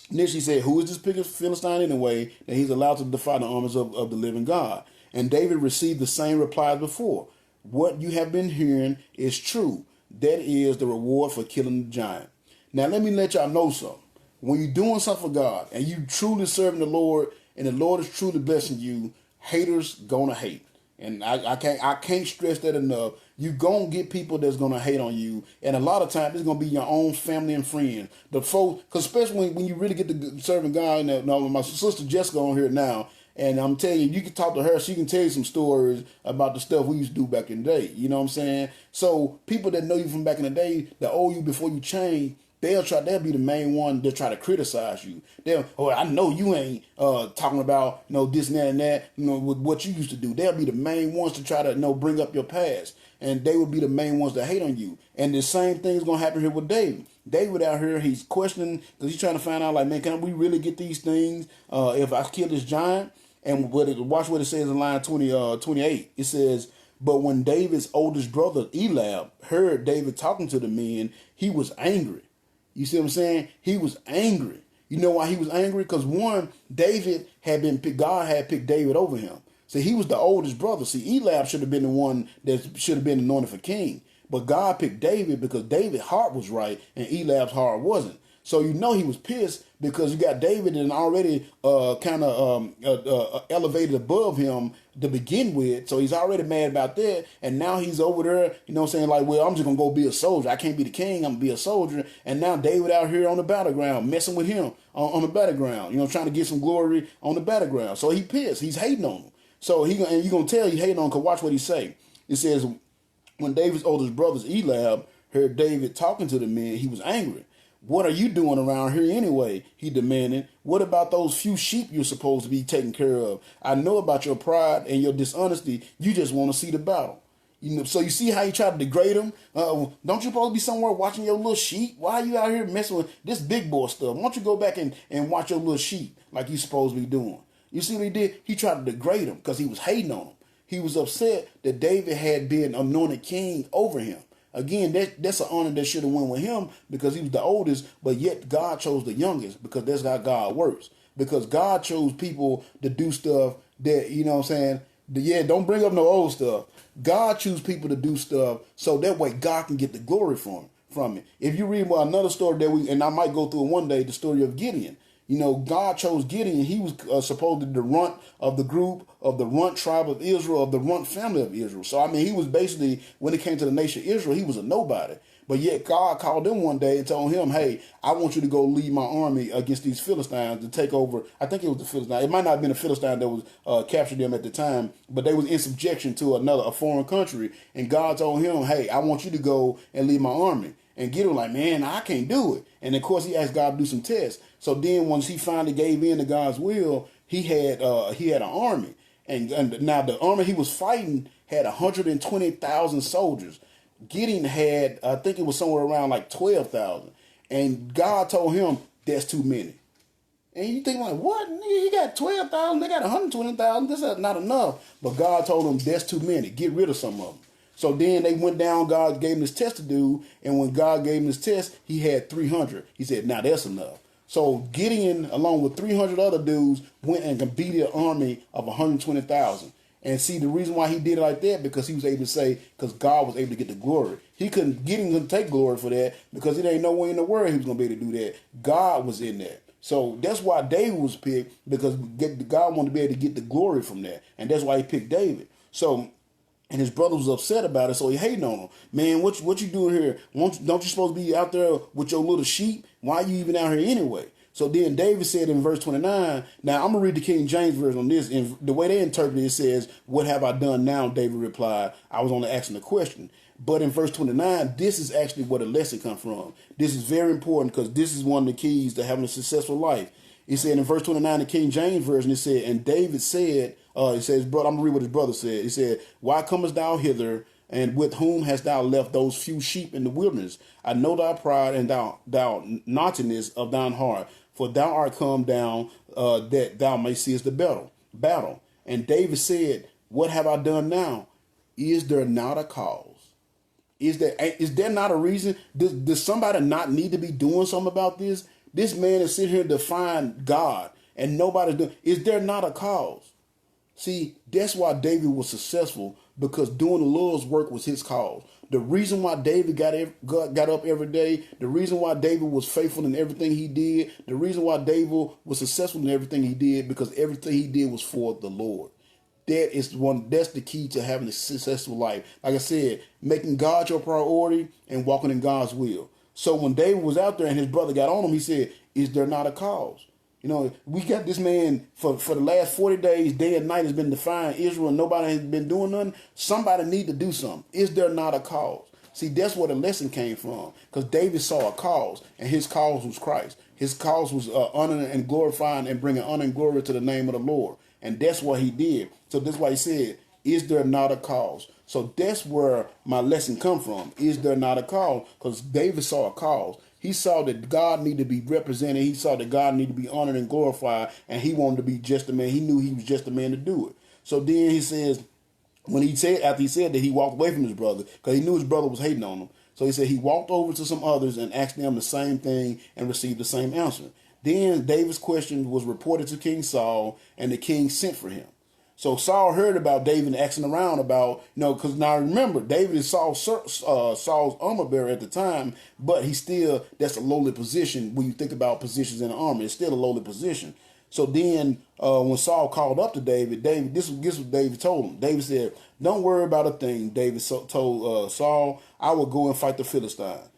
Then she said, who is this big Philistine anyway that he's allowed to defy the armies of the living God? And David received the same reply as before. What you have been hearing is true. That is the reward for killing the giant. Now let me let y'all know something. When you're doing something for God and you truly serving the Lord and the Lord is truly blessing you, haters gonna hate. And I can't stress that enough. You gonna get people that's gonna hate on you, and a lot of times it's gonna be your own family and friends. The folks, cause especially when you really get to serving God. And my sister Jessica on here now, and I'm telling you, you can talk to her. She can tell you some stories about the stuff we used to do back in the day. You know what I'm saying? So people that know you from back in the day, that owe you before you change, they'll be the main one that try to criticize you. I know you ain't talking about this and that, with what you used to do. They'll be the main ones to try to bring up your past, and they will be the main ones that hate on you. And the same thing is gonna happen here with David. David out here, he's questioning because he's trying to find out, like, man, can we really get these things if I kill this giant? And watch what it says in line 28. It says, but when David's oldest brother Eliab heard David talking to the men, he was angry. You see what I'm saying? He was angry. You know why he was angry? Because one, God had picked David over him. See, he was the oldest brother. See, Eliab should have been the one that should have been anointed for king. But God picked David because David's heart was right and Eliab's heart wasn't. So he was pissed because you got David and already elevated above him to begin with. So he's already mad about that. And now he's over there, saying like, well, I'm just going to go be a soldier. I can't be the king. I'm going to be a soldier. And now David out here on the battleground, messing with him on the battleground, trying to get some glory on the battleground. So he pissed. He's hating on him. So you're going to tell he hating on him because watch what he say. It says, when David's oldest brothers, Eliab, heard David talking to the men, he was angry. What are you doing around here anyway? He demanded. What about those few sheep you're supposed to be taking care of? I know about your pride and your dishonesty. You just want to see the battle. So you see how you try to degrade them? Don't you supposed to be somewhere watching your little sheep? Why are you out here messing with this big boy stuff? Why don't you go back and watch your little sheep like you're supposed to be doing? You see what he did? He tried to degrade him because he was hating on him. He was upset that David had been anointed king over him. Again, that's an honor that should have went with him because he was the oldest, but yet God chose the youngest because that's how God works. Because God chose people to do stuff that, don't bring up no old stuff. God chose people to do stuff so that way God can get the glory from it. If you read about another story and I might go through it one day, the story of Gideon. God chose Gideon. He was supposed to be the runt of the group, of the runt tribe of Israel, of the runt family of Israel. So, he was basically, when it came to the nation of Israel, he was a nobody. But yet God called him one day and told him, hey, I want you to go lead my army against these Philistines to take over. I think it was the Philistines. It might not have been a Philistine that was captured them at the time, but they was in subjection to a foreign country. And God told him, hey, I want you to go and lead my army. And Gideon was like, man, I can't do it. And of course, he asked God to do some tests. So then once he finally gave in to God's will, he had an army. And now the army he was fighting had 120,000 soldiers. Gideon had, I think it was somewhere around like 12,000. And God told him, that's too many. And you think like, what? He got 12,000, they got 120,000. This is not enough. But God told him, that's too many. Get rid of some of them. So then they went down, God gave him this test to do, and when God gave him this test, he had 300. He said, now that's enough. So Gideon, along with 300 other dudes, went and beat an army of 120,000. And see, the reason why he did it like that, because he was able to say, because God was able to get the glory. Gideon couldn't take glory for that, because it ain't no way in the world he was going to be able to do that. God was in that. So that's why David was picked, because God wanted to be able to get the glory from that. And that's why he picked David. So, and his brother was upset about it, so he hating on him. Man, what you doing here? Don't you supposed to be out there with your little sheep? Why are you even out here anyway? So then David said in verse 29, now I'm going to read the King James Version on this, and the way they interpret it says, what have I done now? David replied, I was only asking a question. But in verse 29, this is actually where the lesson comes from. This is very important because this is one of the keys to having a successful life. It said in verse 29, the King James Version, it said, and David said, it says, brother, I'm going to read what his brother said. He said, why comest thou hither, and with whom hast thou left those few sheep in the wilderness? I know thy pride and thou naughtiness of thine heart, for thou art come down that thou may seest the battle. And David said, what have I done now? Is there not a cause? Is there not a reason? Does somebody not need to be doing something about this? This man is sitting here defying God, and nobody's doing. Is there not a cause? See, that's why David was successful, because doing the Lord's work was his cause. The reason why David got up every day, the reason why David was faithful in everything he did, the reason why David was successful in everything he did, because everything he did was for the Lord. That's the key to having a successful life. Like I said, making God your priority and walking in God's will. So when David was out there and his brother got on him, he said, is there not a cause? You know, we got this man for the last 40 days, day and night, has been defying Israel, and nobody has been doing nothing. Somebody need to do something. Is there not a cause? See, that's where the lesson came from, because David saw a cause, and his cause was Christ. His cause was honoring and glorifying and bringing honor and glory to the name of the Lord. And that's what he did. So that's why he said, is there not a cause? So that's where my lesson come from. Is there not a cause? Because David saw a cause. He saw that God needed to be represented. He saw that God needed to be honored and glorified. And he wanted to be just a man. He knew he was just a man to do it. So then he says, after he said that, he walked away from his brother, because he knew his brother was hating on him. So he said he walked over to some others and asked them the same thing and received the same answer. Then David's question was reported to King Saul, and the king sent for him. So Saul heard about David asking around about, because now remember, David is Saul's armor bearer at the time, but that's a lowly position when you think about positions in the army. It's still a lowly position. So then when Saul called up to David, this is what David told him. David said, don't worry about a thing. David told Saul, I will go and fight the Philistine.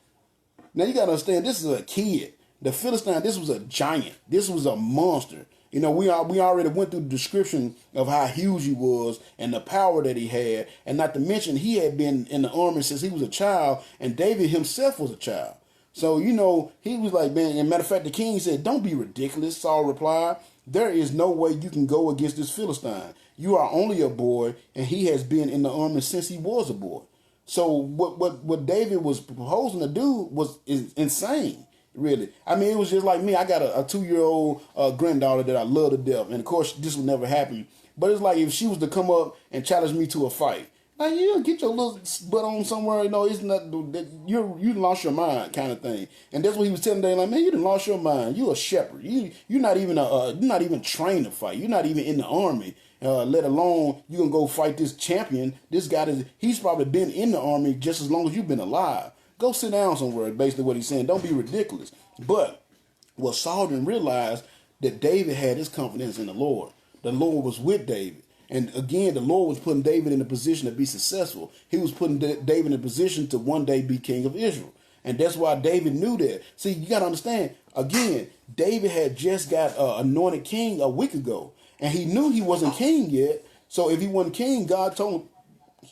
Now you got to understand, this is a kid. The Philistine, this was a giant. This was a monster. You know, we already went through the description of how huge he was and the power that he had. And not to mention, he had been in the army since he was a child, and David himself was a child. So, he was like, man, and matter of fact, the king said, don't be ridiculous, Saul replied. There is no way you can go against this Philistine. You are only a boy, and he has been in the army since he was a boy. So what David was proposing to do is insane. Really. I mean, it was just like me. I got a 2-year-old granddaughter that I love to death. And of course, this will never happen. But it's like if she was to come up and challenge me to a fight. Like, you get your little butt on somewhere, it's not, you lost your mind kind of thing. And that's what he was telling David, like, man, you done lost your mind. You're a shepherd. You're not even trained to fight. You're not even in the army. Let alone you gonna go fight this champion. This guy, he's probably been in the army just as long as you've been alive. Go sit down somewhere, basically what he's saying. Don't be ridiculous. But what Saul didn't realize, that David had his confidence in the Lord. The Lord was with David. And again, the Lord was putting David in a position to be successful. He was putting David in a position to one day be king of Israel. And that's why David knew that. See, you got to understand, again, David had just got anointed king a week ago. And he knew he wasn't king yet. So if he wasn't king, God told him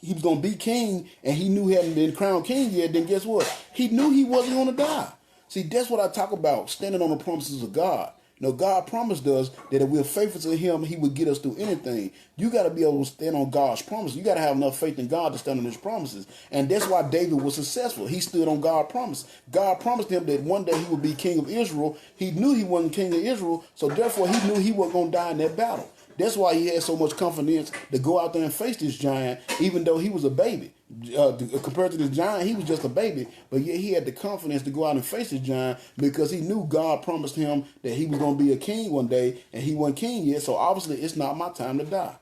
he was going to be king, and he knew he hadn't been crowned king yet, then guess what? He knew he wasn't going to die. See, that's what I talk about, standing on the promises of God. God promised us that if we're faithful to him, he would get us through anything. You got to be able to stand on God's promises. You got to have enough faith in God to stand on his promises. And that's why David was successful. He stood on God's promise. God promised him that one day he would be king of Israel. He knew he wasn't king of Israel, so therefore he knew he wasn't going to die in that battle. That's why he had so much confidence to go out there and face this giant, even though he was a baby. Compared to this giant, he was just a baby. But yet he had the confidence to go out and face this giant because he knew God promised him that he was going to be a king one day, and he wasn't king yet. So obviously it's not my time to die.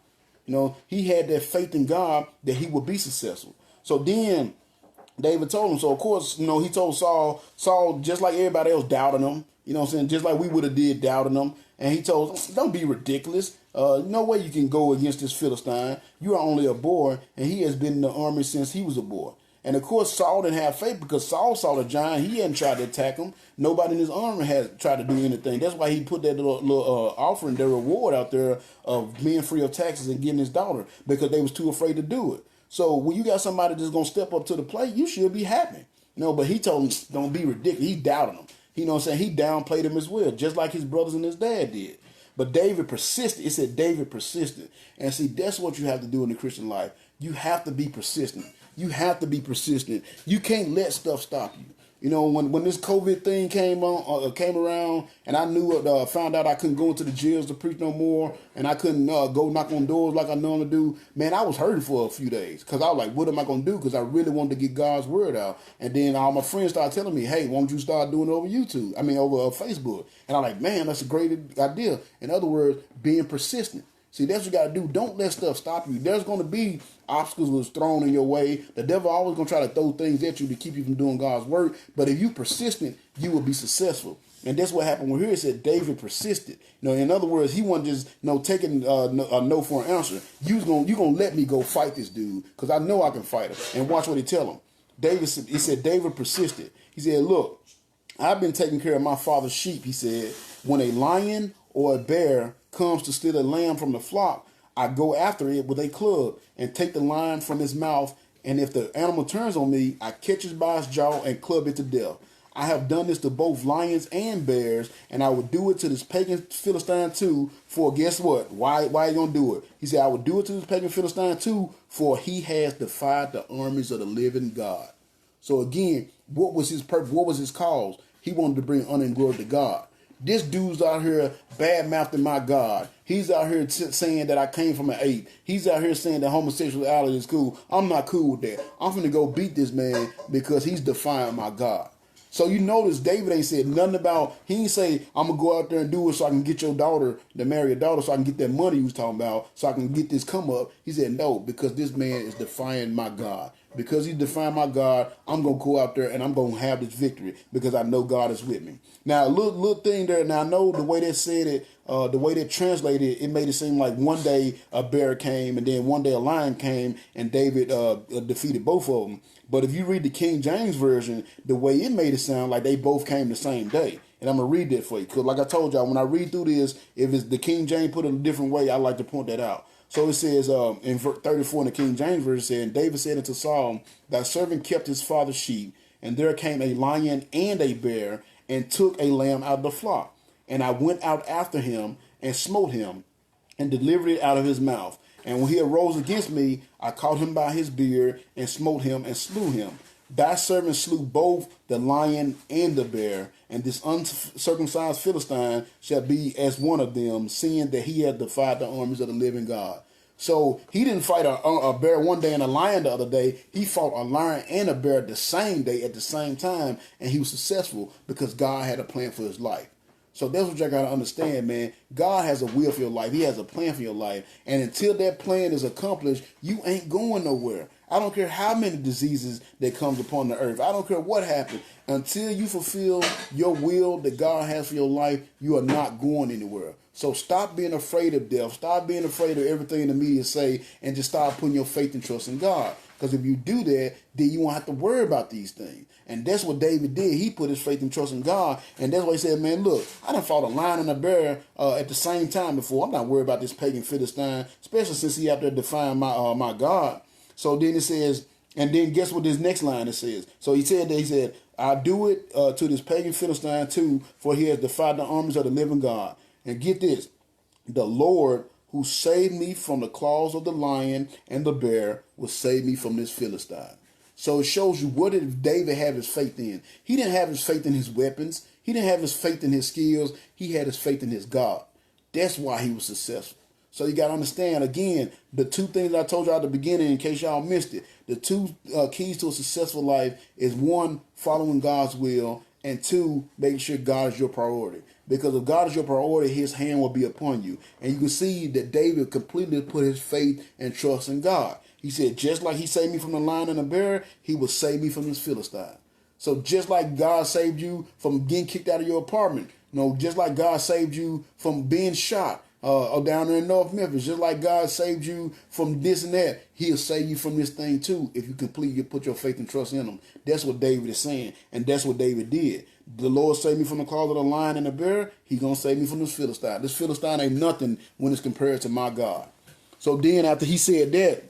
He had that faith in God that he would be successful. So then David told him. So of course, he told Saul, just like everybody else doubting him, just like we would have did doubting him. And he told him, don't be ridiculous. No way you can go against this Philistine. You are only a boy, and he has been in the army since he was a boy. And of course, Saul didn't have faith because Saul saw the giant. He hadn't tried to attack him. Nobody in his army had tried to do anything. That's why he put that little offering, their reward out there of being free of taxes and getting his daughter, because they was too afraid to do it. So when you got somebody that's going to step up to the plate, you should be happy. But he told him, don't be ridiculous. He doubted him. He downplayed him as well, just like his brothers and his dad did. But David persisted. It said David persisted. And see, that's what you have to do in the Christian life. You have to be persistent. You have to be persistent. You can't let stuff stop you. You know, when this COVID thing came around, and I knew found out I couldn't go into the jails to preach no more, and I couldn't go knock on doors like I normally do. Man, I was hurting for a few days because I was like, what am I gonna do? Because I really wanted to get God's word out. And then all my friends started telling me, hey, why don't you start doing it over YouTube? I mean, over Facebook. And I'm like, man, that's a great idea. In other words, being persistent. See, that's what you got to do. Don't let stuff stop you. There's going to be obstacles that's thrown in your way. The devil always going to try to throw things at you to keep you from doing God's work. But if you persistent, you will be successful. And that's what happened when here it said David persisted. You know, in other words, he wasn't just taking a no for an answer. You gonna let me go fight this dude because I know I can fight him. And watch what he tell him. David said David persisted. He said, look, I've been taking care of my father's sheep. He said, when a lion or a bear comes to steal a lamb from the flock, I go after it with a club and take the lion from his mouth. And if the animal turns on me, I catch it by its jaw and club it to death. I have done this to both lions and bears, and I would do it to this pagan Philistine too. For guess what? Why are you gonna do it? He said, I would do it to this pagan Philistine too, for he has defied the armies of the living God. So again, what was his purpose? What was his cause? He wanted to bring honor and glory to God. This dude's out here bad-mouthing my God. He's out here saying that I came from an ape. He's out here saying that homosexuality is cool. I'm not cool with that. I'm finna go beat this man because he's defying my God. So you notice David ain't said nothing about, he ain't say, I'm going to go out there and do it so I can get your daughter, to marry your daughter so I can get that money he was talking about, so I can get this come up. He said, no, because this man is defying my God. Because he's defying my God, I'm going to go out there and I'm going to have this victory because I know God is with me. Now, a little thing there. Now, I know the way they said it, the way they translated it, it made it seem like one day a bear came and then one day a lion came and David defeated both of them. But if you read the King James Version, the way it made it sound like they both came the same day. And I'm going to read that for you. Because like I told y'all, when I read through this, if it's the King James put it a different way, I like to point that out. So it says in verse 34 in the King James Version, saying, David said unto Saul, thy servant kept his father's sheep, and there came a lion and a bear, and took a lamb out of the flock. And I went out after him, and smote him, and delivered it out of his mouth. And when he arose against me, I caught him by his beard, and smote him, and slew him. Thy servant slew both the lion and the bear, and this uncircumcised Philistine shall be as one of them, seeing that he had defied the armies of the living God. So he didn't fight a bear one day and a lion the other day. He fought a lion and a bear the same day at the same time, and he was successful because God had a plan for his life. So that's what y'all got to understand, man. God has a will for your life. He has a plan for your life. And until that plan is accomplished, you ain't going nowhere. I don't care how many diseases that comes upon the earth. I don't care what happens. Until you fulfill your will that God has for your life, you are not going anywhere. So stop being afraid of death. Stop being afraid of everything the media say, and just start putting your faith and trust in God. Because if you do that, then you won't have to worry about these things. And that's what David did. He put his faith and trust in God. And that's why he said, man, look, I done fought a lion and a bear at the same time before. I'm not worried about this pagan Philistine, especially since he out there defying my God. So then it says, and then guess what this next line it says? So he said, I'll do it to this pagan Philistine too, for he has defied the armies of the living God. And get this, the Lord who saved me from the claws of the lion and the bear will save me from this Philistine. So it shows you, what did David have his faith in? He didn't have his faith in his weapons. He didn't have his faith in his skills. He had his faith in his God. That's why he was successful. So you got to understand, again, the two things I told y'all at the beginning, in case y'all missed it, the two keys to a successful life is, one, following God's will, and two, making sure God is your priority. Because if God is your priority, his hand will be upon you. And you can see that David completely put his faith and trust in God. He said, just like he saved me from the lion and the bear, he will save me from this Philistine. So just like God saved you from getting kicked out of your apartment, just like God saved you from being shot down there in North Memphis, just like God saved you from this and that, he'll save you from this thing too if you completely put your faith and trust in him. That's what David is saying, and that's what David did. The Lord saved me from the claws of the lion and the bear. He's going to save me from this Philistine. This Philistine ain't nothing when it's compared to my God. So then after he said that,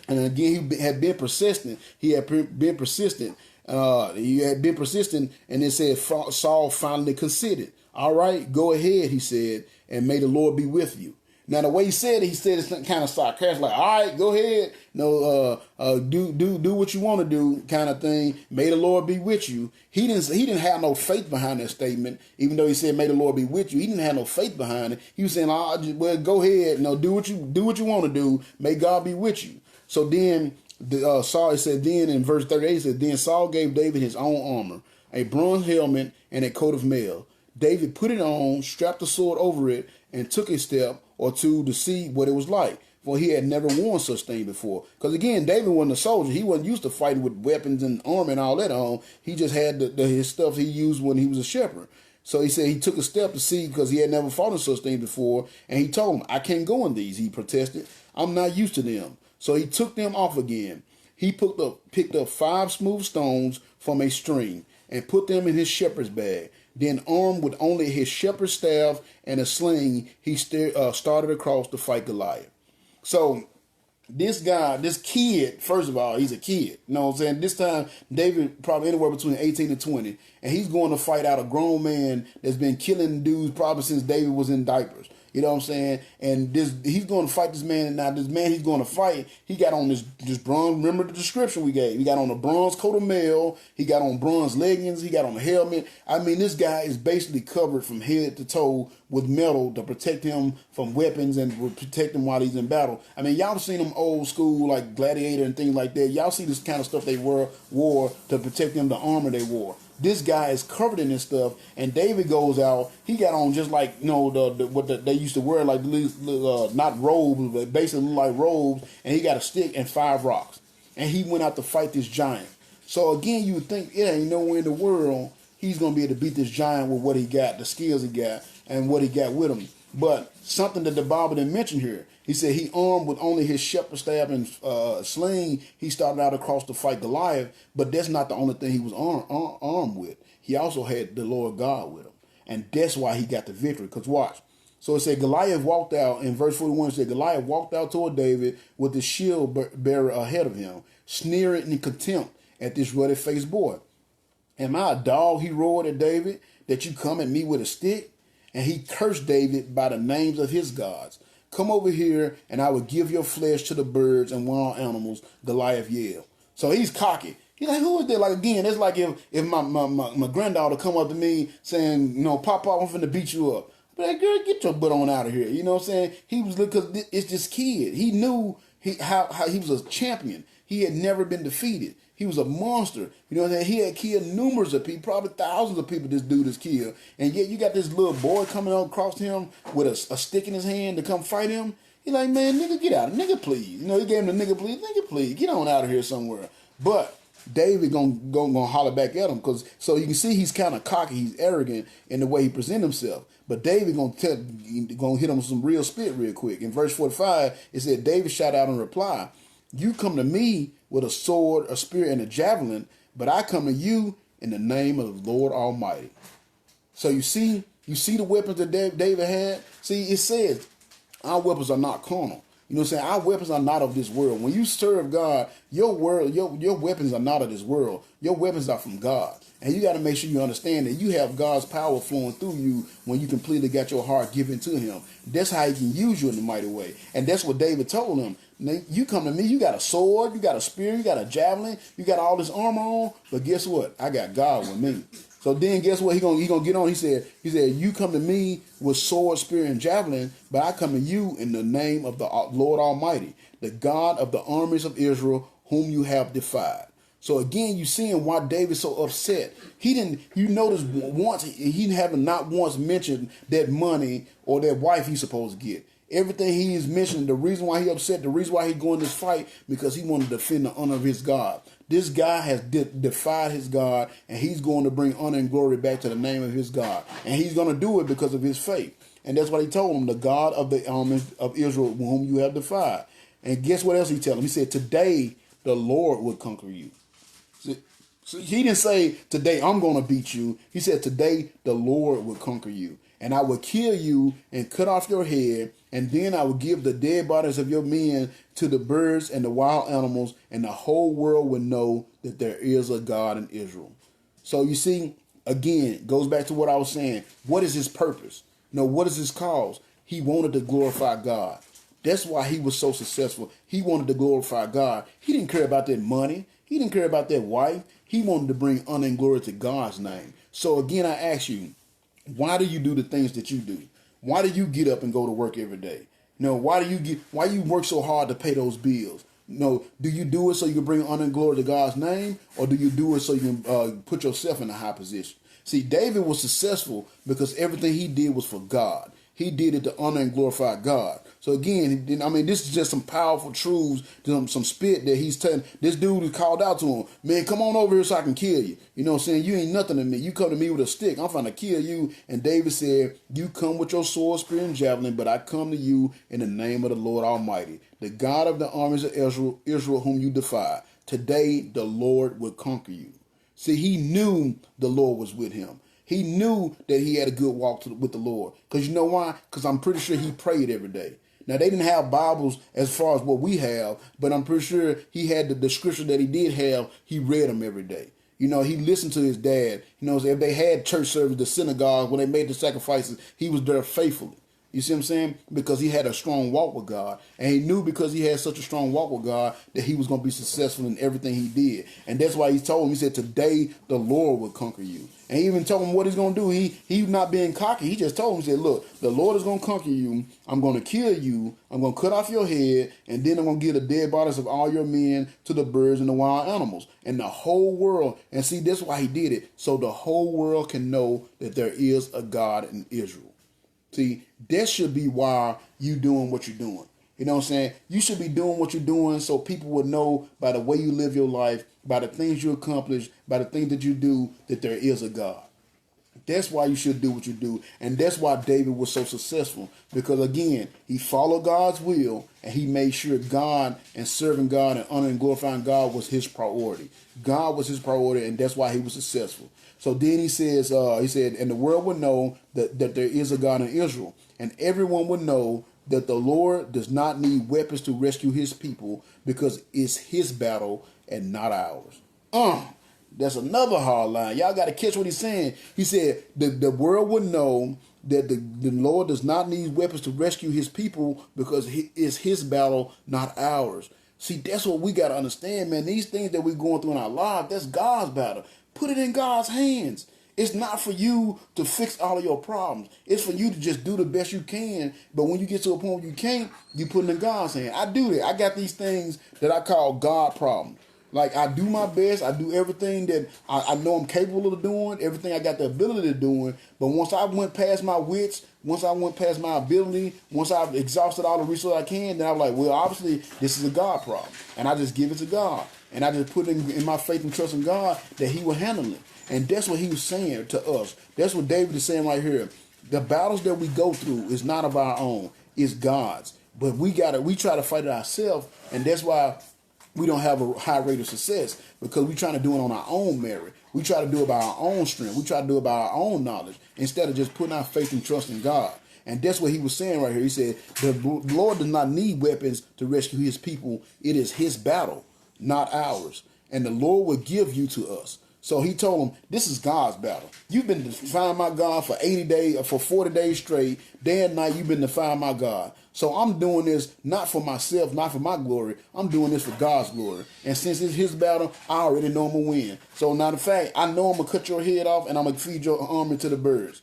and again, he had been persistent. He had been persistent. And it said Saul finally considered. All right, go ahead, he said, and may the Lord be with you. Now the way he said it's kind of sarcastic, like, all right, go ahead, do what you want to do, kind of thing. May the Lord be with you. He didn't have no faith behind that statement, even though he said, may the Lord be with you. He didn't have no faith behind it. He was saying, well, go ahead, do what you want to do. May God be with you. So then Saul, it said, then in verse 38, it said, then Saul gave David his own armor, a bronze helmet, and a coat of mail. David put it on, strapped the sword over it, and took a step or two to see what it was like, for he had never worn such thing before. Because again, David wasn't a soldier. He wasn't used to fighting with weapons and armor and all that on. He just had his stuff he used when he was a shepherd. So he said he took a step to see, because he had never fought in such things before, and he told him, I can't go in these, he protested. I'm not used to them. So he took them off again. He picked up 5 smooth stones from a stream and put them in his shepherd's bag. Then, armed with only his shepherd's staff and a sling, he started across to fight Goliath. So this guy, this kid, first of all, he's a kid. You know what I'm saying? This time, David probably anywhere between 18 and 20. And he's going to fight out a grown man that's been killing dudes probably since David was in diapers. You know what I'm saying? And he's going to fight this man. And now this man he's going to fight, he got on this bronze, remember the description we gave. He got on a bronze coat of mail. He got on bronze leggings. He got on a helmet. I mean, this guy is basically covered from head to toe with metal to protect him from weapons and protect him while he's in battle. I mean, y'all seen them old school, like Gladiator and things like that. Y'all see this kind of stuff they wore to protect them, the armor they wore. This guy is covered in this stuff, and David goes out. He got on just like they used to wear, like not robes, but basically like robes. And he got a stick and 5 rocks, and he went out to fight this giant. So again, you would think it ain't nowhere in the world he's gonna be able to beat this giant with what he got, the skills he got, and what he got with him. But something that the Bible didn't mention here. He said he armed with only his shepherd staff and sling. He started out across to fight Goliath, but that's not the only thing he was armed with. He also had the Lord God with him. And that's why he got the victory. Because watch. So it said Goliath walked out, in verse 41, it said Goliath walked out toward David with the shield bearer ahead of him, sneering in contempt at this ruddy-faced boy. Am I a dog, he roared at David, that you come at me with a stick? And he cursed David by the names of his gods. Come over here, and I will give your flesh to the birds and wild animals, Goliath yelled. So he's cocky. He's like, who is that? Like, again, it's like if my granddaughter come up to me saying, Pop, I'm finna beat you up. But like, girl, get your butt on out of here. You know what I'm saying? He was, because it's this kid. He knew how he was a champion. He had never been defeated. He was a monster. You know what I'm saying? He had killed numerous of people, probably thousands of people this dude has killed. And yet you got this little boy coming across him with a stick in his hand to come fight him. He's like, man, nigga, get out. Nigga, please. He gave him the nigga, please. Nigga, please. Get on out of here somewhere. But David gonna holler back at him, because so you can see he's kind of cocky. He's arrogant in the way he presents himself. But David gonna hit him with some real spit real quick. In verse 45, it said, David shot out in reply, you come to me with a sword, a spear, and a javelin, but I come to you in the name of the Lord Almighty. So you see the weapons that David had? See, it says our weapons are not carnal. You know what I'm saying? Our weapons are not of this world. When you serve God, your weapons are not of this world. Your weapons are from God. And you got to make sure you understand that you have God's power flowing through you when you completely got your heart given to him. That's how he can use you in a mighty way. And that's what David told him. You come to me, you got a sword, you got a spear, you got a javelin, you got all this armor on, but guess what? I got God with me. So then guess what? He gonna get on. He said, you come to me with sword, spear, and javelin, but I come to you in the name of the Lord Almighty, the God of the armies of Israel, whom you have defied. So again, you seeing why David's so upset. He didn't, you notice once, he haven't not once mentioned that money or that wife he's supposed to get. Everything he is mentioning, the reason why he upset, the reason why he going this fight, because he wanted to defend the honor of his God. This guy has defied his God, and he's going to bring honor and glory back to the name of his God. And he's going to do it because of his faith. And that's what he told him, the God of the army of Israel, whom you have defied. And guess what else he told him? He said, today the Lord will conquer you. So he didn't say, today I'm going to beat you. He said, today the Lord will conquer you. And I will kill you and cut off your head. And then I will give the dead bodies of your men to the birds and the wild animals. And the whole world will know that there is a God in Israel. So you see, again, it goes back to what I was saying. What is his purpose? What is his cause? He wanted to glorify God. That's why he was so successful. He wanted to glorify God. He didn't care about that money. He didn't care about that wife. He wanted to bring honor and glory to God's name. So again, I ask you, why do you do the things that you do? Why do you get up and go to work every day? Why you work so hard to pay those bills? Do you do it so you can bring honor and glory to God's name, or do you do it so you can put yourself in a high position? See, David was successful because everything he did was for God. He did it to honor and glorify God. So again, this is just some powerful truths, some spit that he's telling. This dude who called out to him, man, come on over here so I can kill you. You know what I'm saying? You ain't nothing to me. You come to me with a stick, I'm trying to kill you. And David said, you come with your sword, spear, and javelin, but I come to you in the name of the Lord Almighty, the God of the armies of Israel whom you defy. Today the Lord will conquer you. See, he knew the Lord was with him. He knew that he had a good walk with the Lord. Because you know why? Because I'm pretty sure he prayed every day. Now, they didn't have Bibles as far as what we have, but I'm pretty sure he had the scripture that he did have. He read them every day. He listened to his dad. If they had church service, the synagogue, when they made the sacrifices, he was there faithfully. You see what I'm saying? Because he had a strong walk with God. And he knew because he had such a strong walk with God that he was going to be successful in everything he did. And that's why he told him, he said, today the Lord will conquer you. And he even told him what he's going to do. He not being cocky. He just told him, he said, look, the Lord is going to conquer you. I'm going to kill you. I'm going to cut off your head. And then I'm going to give the dead bodies of all your men to the birds and the wild animals. And the whole world. And see, that's why he did it. So the whole world can know that there is a God in Israel. See, that should be why you doing what you're doing. You know what I'm saying? You should be doing what you're doing so people will know by the way you live your life, by the things you accomplish, by the things that you do, that there is a God. That's why you should do what you do. And that's why David was so successful. Because again, he followed God's will and he made sure God and serving God and honoring and glorifying God was his priority. God was his priority, and that's why he was successful. So then he says, and the world would know that there is a God in Israel, and everyone would know that the Lord does not need weapons to rescue his people because it's his battle and not ours. That's another hard line. Y'all got to catch what he's saying. He said the world would know that the Lord does not need weapons to rescue his people because it's his battle, not ours. See, that's what we got to understand, man. These things that we're going through in our lives, that's God's battle. Put it in God's hands. It's not for you to fix all of your problems. It's for you to just do the best you can. But when you get to a point where you can't, you put it in God's hand. I do that. I got these things that I call God problems. Like, I do my best. I do everything that I know I'm capable of doing, everything I got the ability to doing. But once I went past my wits, once I went past my ability, once I've exhausted all the resources I can, then I'm like, well, obviously, this is a God problem. And I just give it to God. And I just put in my faith and trust in God that he will handle it. And that's what he was saying to us. That's what David is saying right here. The battles that we go through is not of our own. It's God's. But we try to fight it ourselves. And that's why we don't have a high rate of success, because we're trying to do it on our own merit. We try to do it by our own strength. We try to do it by our own knowledge instead of just putting our faith and trust in God. And that's what he was saying right here. He said, the Lord does not need weapons to rescue his people. It is his battle, not ours. And the Lord will give you to us. So he told him, this is God's battle. You've been defying my God for 80 days, or for 40 days straight. Day and night, you've been defying my God. So I'm doing this not for myself, not for my glory. I'm doing this for God's glory. And since it's his battle, I already know I'm going to win. So now the fact, I know I'm going to cut your head off and I'm going to feed your army to the birds.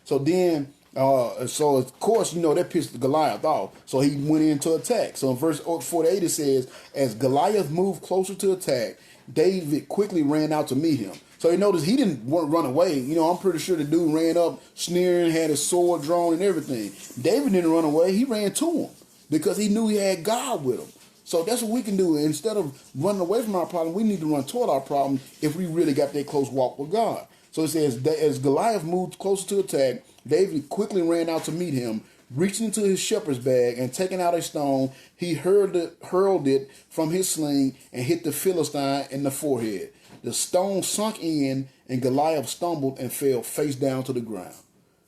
So then, so of course, that pissed Goliath off. So he went in to attack. So in verse 48, it says, as Goliath moved closer to attack, David quickly ran out to meet him. So you notice he didn't run away. I'm pretty sure the dude ran up, sneering, had his sword drawn and everything. David didn't run away. He ran to him because he knew he had God with him. So that's what we can do. Instead of running away from our problem, we need to run toward our problem if we really got that close walk with God. So it says, as Goliath moved closer to attack, David quickly ran out to meet him. Reaching into his shepherd's bag and taking out a stone, he hurled it from his sling and hit the Philistine in the forehead. The stone sunk in, and Goliath stumbled and fell face down to the ground.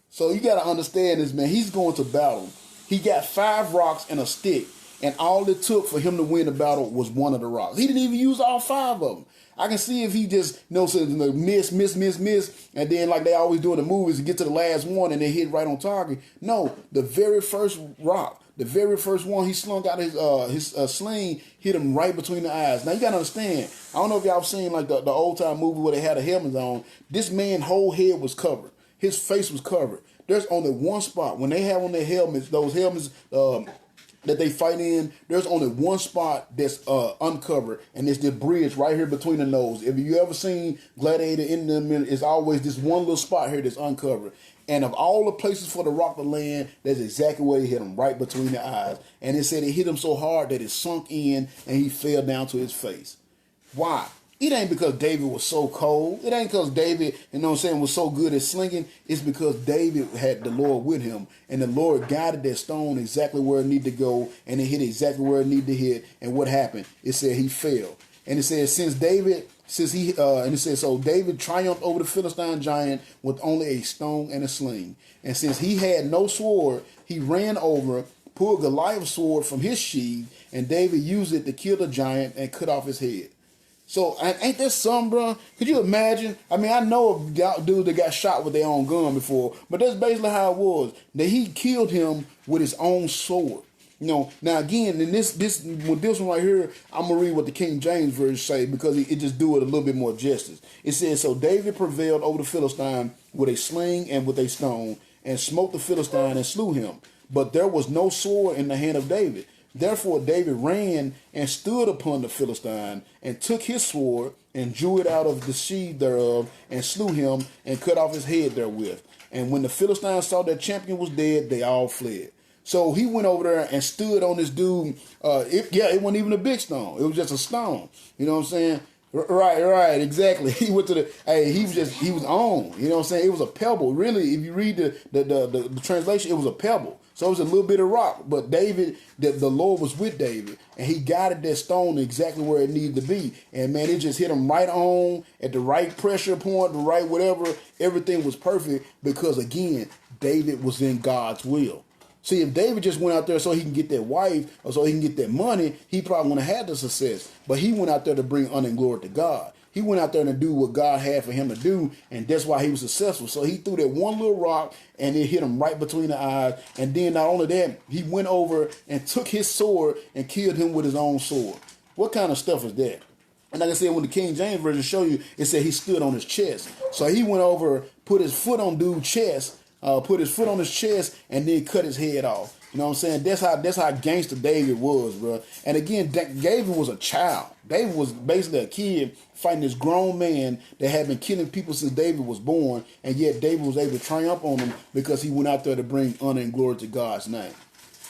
So you got to understand this, man. He's going to battle. He got 5 rocks and a stick, and all it took for him to win the battle was one of the rocks. He didn't even use all 5 of them. I can see if he just miss, and then like they always do in the movies, get to the last one and then hit right on target. No, the very first rock, the very first one he slung out his sling, hit him right between the eyes. Now you gotta understand. I don't know if y'all seen like the old time movie where they had the helmets on. This man's whole head was covered. His face was covered. There's only one spot when they have on their helmets, those helmets that they fight in. There's only one spot that's uncovered, and it's the bridge right here between the nose. If you ever seen Gladiator in them, it's always this one little spot here that's uncovered. And of all the places for the rock to land, that's exactly where he hit him, right between the eyes. And it said it hit him so hard that it sunk in and he fell down to his face. Why? It ain't because David was so cold. It ain't because David, was so good at slinging. It's because David had the Lord with him. And the Lord guided that stone exactly where it needed to go. And it hit exactly where it needed to hit. And what happened? It said he fell. And it said so David triumphed over the Philistine giant with only a stone and a sling. And since he had no sword, he ran over, pulled Goliath's sword from his sheath, and David used it to kill the giant and cut off his head. So ain't that something, bro? Could you imagine? I mean, I know of dudes that got shot with their own gun before, but that's basically how it was. That he killed him with his own sword. Now again, in this one right here, I'm gonna read what the King James version say because it just do it a little bit more justice. It says, "So David prevailed over the Philistine with a sling and with a stone, and smote the Philistine and slew him. But there was no sword in the hand of David. Therefore David ran and stood upon the Philistine, and took his sword, and drew it out of the sheath thereof, and slew him, and cut off his head therewith. And when the Philistines saw that champion was dead, they all fled." So he went over there and stood on this dude. It wasn't even a big stone. It was just a stone. You know what I'm saying? Right, exactly. He went to he was on. You know what I'm saying? It was a pebble. Really, if you read the translation, it was a pebble. So it was a little bit of rock. But David, the Lord was with David, and he guided that stone exactly where it needed to be. And man, it just hit him right on at the right pressure point, the right whatever. Everything was perfect because again, David was in God's will. See, if David just went out there so he can get that wife or so he can get that money, he probably wouldn't have had the success. But he went out there to bring honor and glory to God. He went out there to do what God had for him to do, and that's why he was successful. So he threw that one little rock, and it hit him right between the eyes. And then not only that, he went over and took his sword and killed him with his own sword. What kind of stuff is that? And like I said, when the King James Version show you, it said he stood on his chest. So he went over, put his foot on dude's chest, and then cut his head off. You know what I'm saying? That's how gangster David was, bro. And again, David was a child. David was basically a kid fighting this grown man that had been killing people since David was born, and yet David was able to triumph on him because he went out there to bring honor and glory to God's name.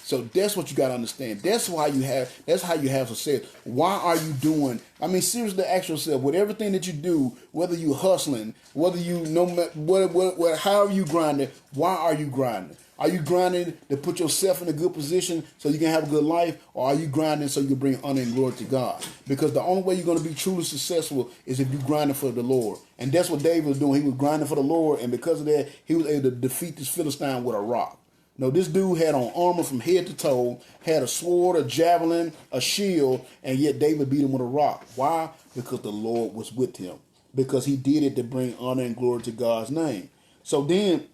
So that's what you got to understand. That's how you have success. Why are you doing? I mean, seriously, ask yourself with everything that you do, whether you hustling, whether you however you grinding. Why are you grinding? Are you grinding to put yourself in a good position so you can have a good life, or are you grinding so you can bring honor and glory to God? Because the only way you're going to be truly successful is if you're grinding for the Lord. And that's what David was doing. He was grinding for the Lord, and because of that, he was able to defeat this Philistine with a rock. No, this dude had on armor from head to toe, had a sword, a javelin, a shield, and yet David beat him with a rock. Why? Because the Lord was with him. Because he did it to bring honor and glory to God's name. So then,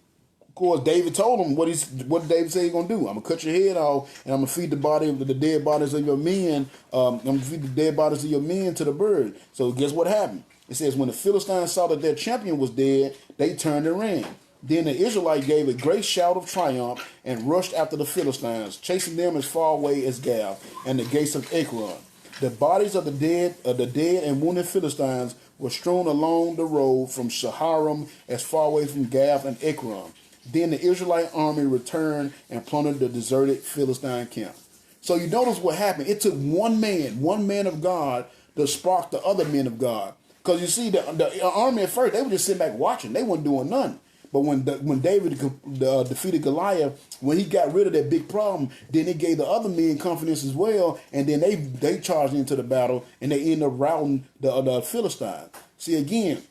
of course, David told him what did David say he's gonna do? I'm gonna cut your head off, and I'm gonna feed the dead bodies of your men. I'm gonna feed the dead bodies of your men to the bird. So guess what happened? It says when the Philistines saw that their champion was dead, they turned and ran. Then the Israelite gave a great shout of triumph and rushed after the Philistines, chasing them as far away as Gath and the gates of Ekron. The bodies of the dead and wounded Philistines were strewn along the road from Shaharim as far away from Gath and Ekron. Then the Israelite army returned and plundered the deserted Philistine camp. So you notice what happened. It took one man of God, to spark the other men of God. Because you see, the army at first, they were just sitting back watching. They weren't doing nothing. But when David defeated Goliath, when he got rid of that big problem, then it gave the other men confidence as well, and then they charged into the battle, and they ended up routing the Philistines. See, again,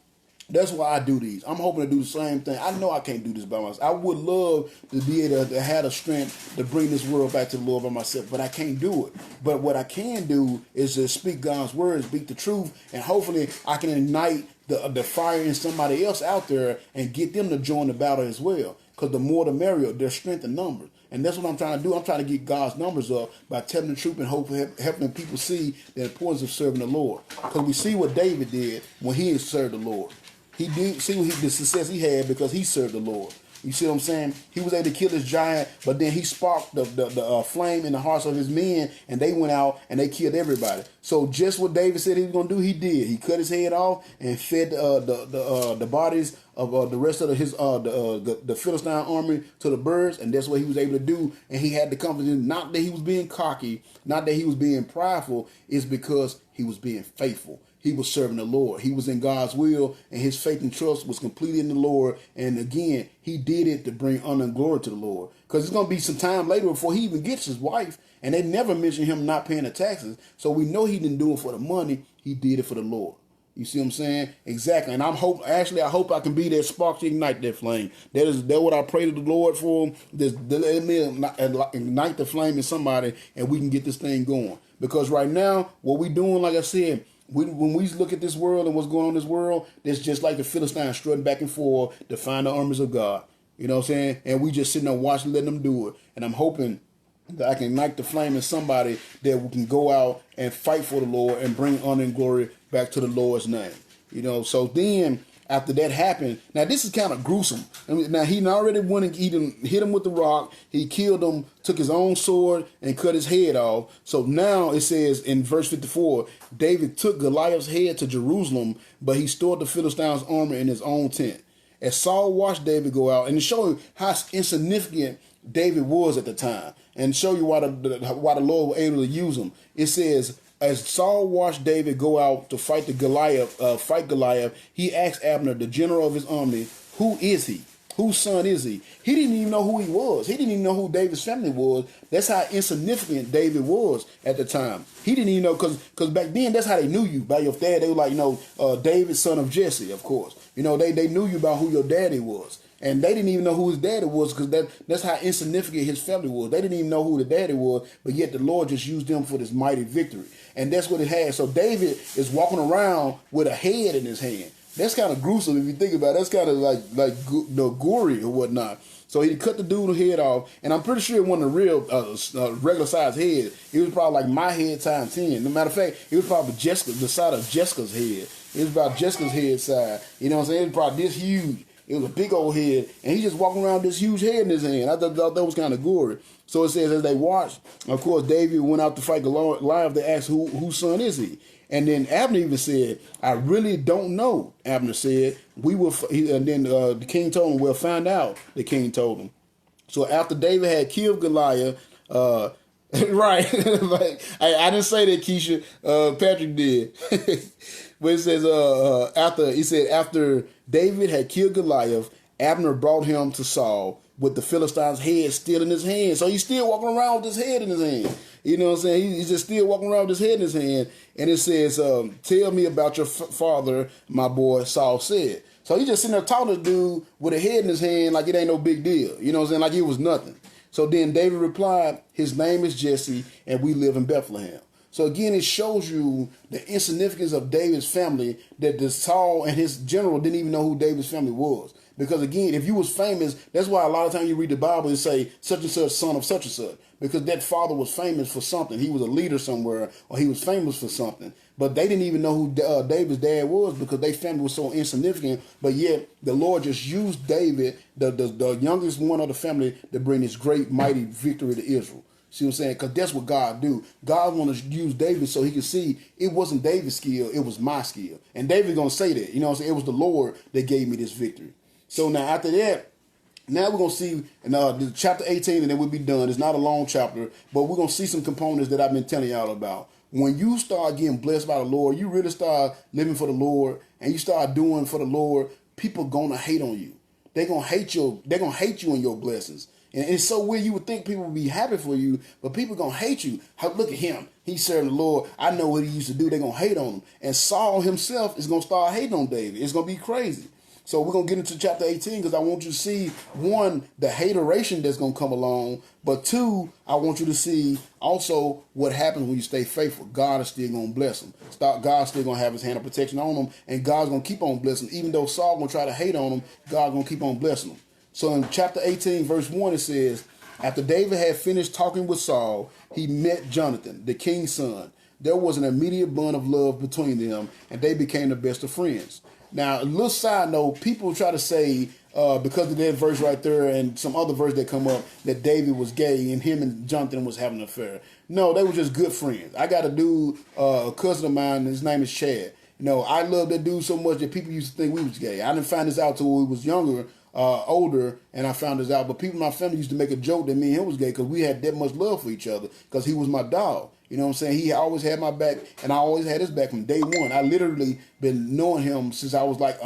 That's why I do these. I'm hoping to do the same thing. I know I can't do this by myself. I would love to be able to have the strength to bring this world back to the Lord by myself, but I can't do it. But what I can do is to speak God's word, speak the truth, and hopefully I can ignite the fire in somebody else out there and get them to join the battle as well. Because the more the merrier, there's strength in numbers. And that's what I'm trying to do. I'm trying to get God's numbers up by telling the truth and hopefully helping people see the importance of serving the Lord. Because we see what David did when he served the Lord. He did see the success he had because he served the Lord. You see what I'm saying? He was able to kill this giant, but then he sparked the flame in the hearts of his men, and they went out and they killed everybody. So just what David said he was going to do, he did. He cut his head off and fed the bodies of the rest of the Philistine army to the birds, and that's what he was able to do. And he had the confidence, not that he was being cocky, not that he was being prideful, it's because he was being faithful. He was serving the Lord. He was in God's will, and his faith and trust was completely in the Lord. And again, he did it to bring honor and glory to the Lord. Because it's going to be some time later before he even gets his wife, and they never mention him not paying the taxes. So we know he didn't do it for the money. He did it for the Lord. You see what I'm saying? Exactly. And I hope I can be that spark to ignite that flame. That's what I pray to the Lord for. Let me ignite the flame in somebody, and we can get this thing going. Because right now, what we doing, like I said, when we look at this world and what's going on in this world, it's just like the Philistines strutting back and forth to find the armies of God. You know what I'm saying? And we just sitting there watching, letting them do it. And I'm hoping that I can ignite the flame in somebody that we can go out and fight for the Lord and bring honor and glory back to the Lord's name. You know, so then after that happened, now this is kind of gruesome. I mean, now he already went and hit him with the rock. He killed him, took his own sword and cut his head off. So now it says in verse 54, David took Goliath's head to Jerusalem, but he stored the Philistines' armor in his own tent. As Saul watched David go out, and to show you how insignificant David was at the time, and show you why the Lord was able to use him. It says, as Saul watched David go out to fight Goliath, he asked Abner, the general of his army, "Who is he? Whose son is he?" He didn't even know who he was. He didn't even know who David's family was. That's how insignificant David was at the time. He didn't even know, because back then, that's how they knew you, by your dad. They were like, David, son of Jesse, of course. They knew you by who your daddy was. And they didn't even know who his daddy was, because that's how insignificant his family was. They didn't even know who the daddy was, but yet the Lord just used them for this mighty victory. And that's what it had. So David is walking around with a head in his hand. That's kind of gruesome if you think about it. That's kind of like gory or whatnot. So he cut the dude's head off, and I'm pretty sure it wasn't a real regular size head. It was probably like my head times 10. No matter of fact, it was probably the side of Jessica's head. It was about Jessica's head size. You know what I'm saying? It was probably this huge. It was a big old head, and he just walking around with this huge head in his hand. I thought that was kind of gory. So it says, as they watched, of course, David went out to fight Goliath. They asked, whose son is he? And then Abner even said, "I really don't know." Abner said, and then the king told him, "We'll find out." The king told him. So after David had killed Goliath, right? Like, I didn't say that, Keisha. Patrick did. But it says, after David had killed Goliath, Abner brought him to Saul with the Philistine's head still in his hand. So he's still walking around with his head in his hand. You know what I'm saying? He's just still walking around with his head in his hand. And it says, "Tell me about your father," my boy Saul said. So he just sitting there talking to the dude with a head in his hand like it ain't no big deal. You know what I'm saying? Like it was nothing. So then David replied, "His name is Jesse, and we live in Bethlehem." So again, it shows you the insignificance of David's family, that the Saul and his general didn't even know who David's family was. Because again, if you was famous, that's why a lot of times you read the Bible and say such and such, son of such and such. Because that father was famous for something. He was a leader somewhere, or he was famous for something. But they didn't even know who David's dad was, because their family was so insignificant. But yet the Lord just used David, the youngest one of the family, to bring this great, mighty victory to Israel. See what I'm saying? Because that's what God do. God want to use David so he can see it wasn't David's skill, it was my skill. And David's going to say that. You know what I'm saying? It was the Lord that gave me this victory. So now after that, now we're going to see the chapter 18, and then we'll be done. It's not a long chapter, but we're going to see some components that I've been telling y'all about. When you start getting blessed by the Lord, you really start living for the Lord, and you start doing for the Lord, people going to hate on you. They're going to hate you in your blessings. And it's so weird. You would think people would be happy for you, but people going to hate you. Look at him. He's serving the Lord. I know what he used to do. They're going to hate on him. And Saul himself is going to start hating on David. It's going to be crazy. So we're going to get into chapter 18 because I want you to see, one, the hateration that's going to come along. But two, I want you to see also what happens when you stay faithful. God is still going to bless them. God's still going to have his hand of protection on them. And God's going to keep on blessing them. Even though Saul going to try to hate on them, God's going to keep on blessing them. So in chapter 18, verse 1, it says, after David had finished talking with Saul, he met Jonathan, the king's son. There was an immediate bond of love between them, and they became the best of friends. Now, a little side note, people try to say, because of that verse right there and some other verse that come up, that David was gay and him and Jonathan was having an affair. No, they were just good friends. I got a dude, a cousin of mine, his name is Chad. You know, I love that dude so much that people used to think we was gay. I didn't find this out till we was younger, older, and I found this out. But people in my family used to make a joke that me and him was gay because we had that much love for each other because he was my dog. You know what I'm saying? He always had my back, and I always had his back from day one. I literally been knowing him since I was like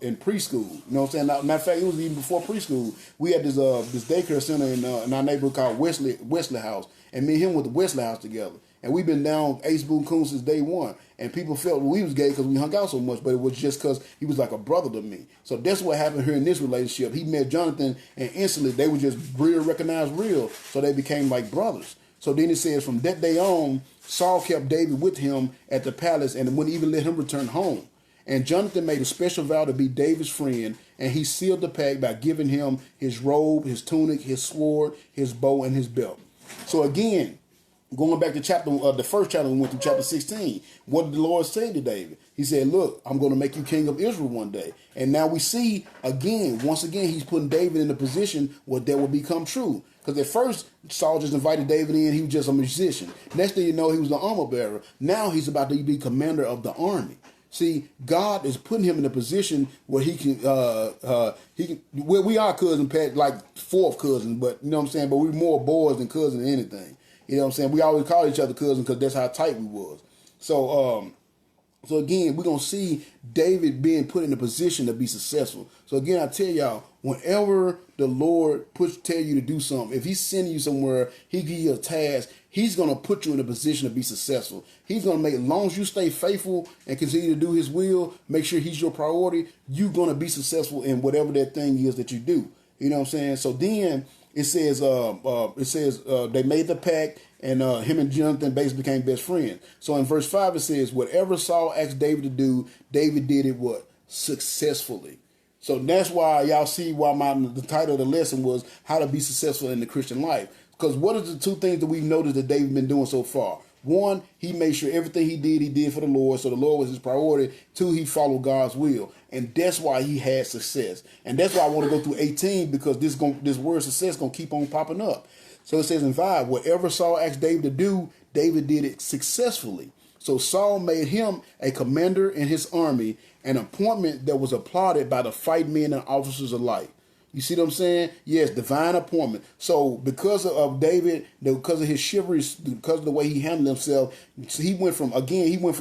in preschool. You know what I'm saying? Matter of fact, it was even before preschool. We had this daycare center in our neighborhood called Wesley House, and me and him went to Wesley House together. And we've been down Ace Boone Coon since day one. And people felt we was gay because we hung out so much, but it was just because he was like a brother to me. So that's what happened here in this relationship. He met Jonathan, and instantly they were just real, recognized real. So they became like brothers. So then it says, from that day on, Saul kept David with him at the palace and wouldn't even let him return home. And Jonathan made a special vow to be David's friend, and he sealed the pact by giving him his robe, his tunic, his sword, his bow, and his belt. So again, going back to the first chapter, we went through chapter 16. What did the Lord say to David? He said, look, I'm going to make you king of Israel one day. And now we see, once again, he's putting David in a position where that will become true. Because at first, Saul just invited David in. He was just a musician. Next thing you know, he was the armor bearer. Now he's about to be commander of the army. See, God is putting him in a position where he can, well, we are cousin, Pat, like fourth cousins, but you know what I'm saying? But we're more boys than cousins than anything. You know what I'm saying? We always call each other cousins because that's how tight we was. So again, we're going to see David being put in a position to be successful. So again, I tell y'all, whenever the Lord tell you to do something, if he's sending you somewhere, he give you a task, he's going to put you in a position to be successful. He's going to make, as long as you stay faithful and continue to do his will, make sure he's your priority, you're going to be successful in whatever that thing is that you do. You know what I'm saying? So then it says they made the pact, and him and Jonathan basically became best friends. So in verse 5 it says, whatever Saul asked David to do, David did it what? Successfully. So that's why y'all see why the title of the lesson was how to be successful in the Christian life. Because what are the two things that we've noticed that David been doing so far? One, he made sure everything he did for the Lord. So the Lord was his priority. Two, he followed God's will. And that's why he had success. And that's why I want to go through 18, because this word success going to keep on popping up. So it says in 5, whatever Saul asked David to do, David did it successfully. So Saul made him a commander in his army, an appointment that was applauded by the fight men and officers alike. You see what I'm saying? Yes, divine appointment. So because of David, because of his chivalry, because of the way he handled himself, he went from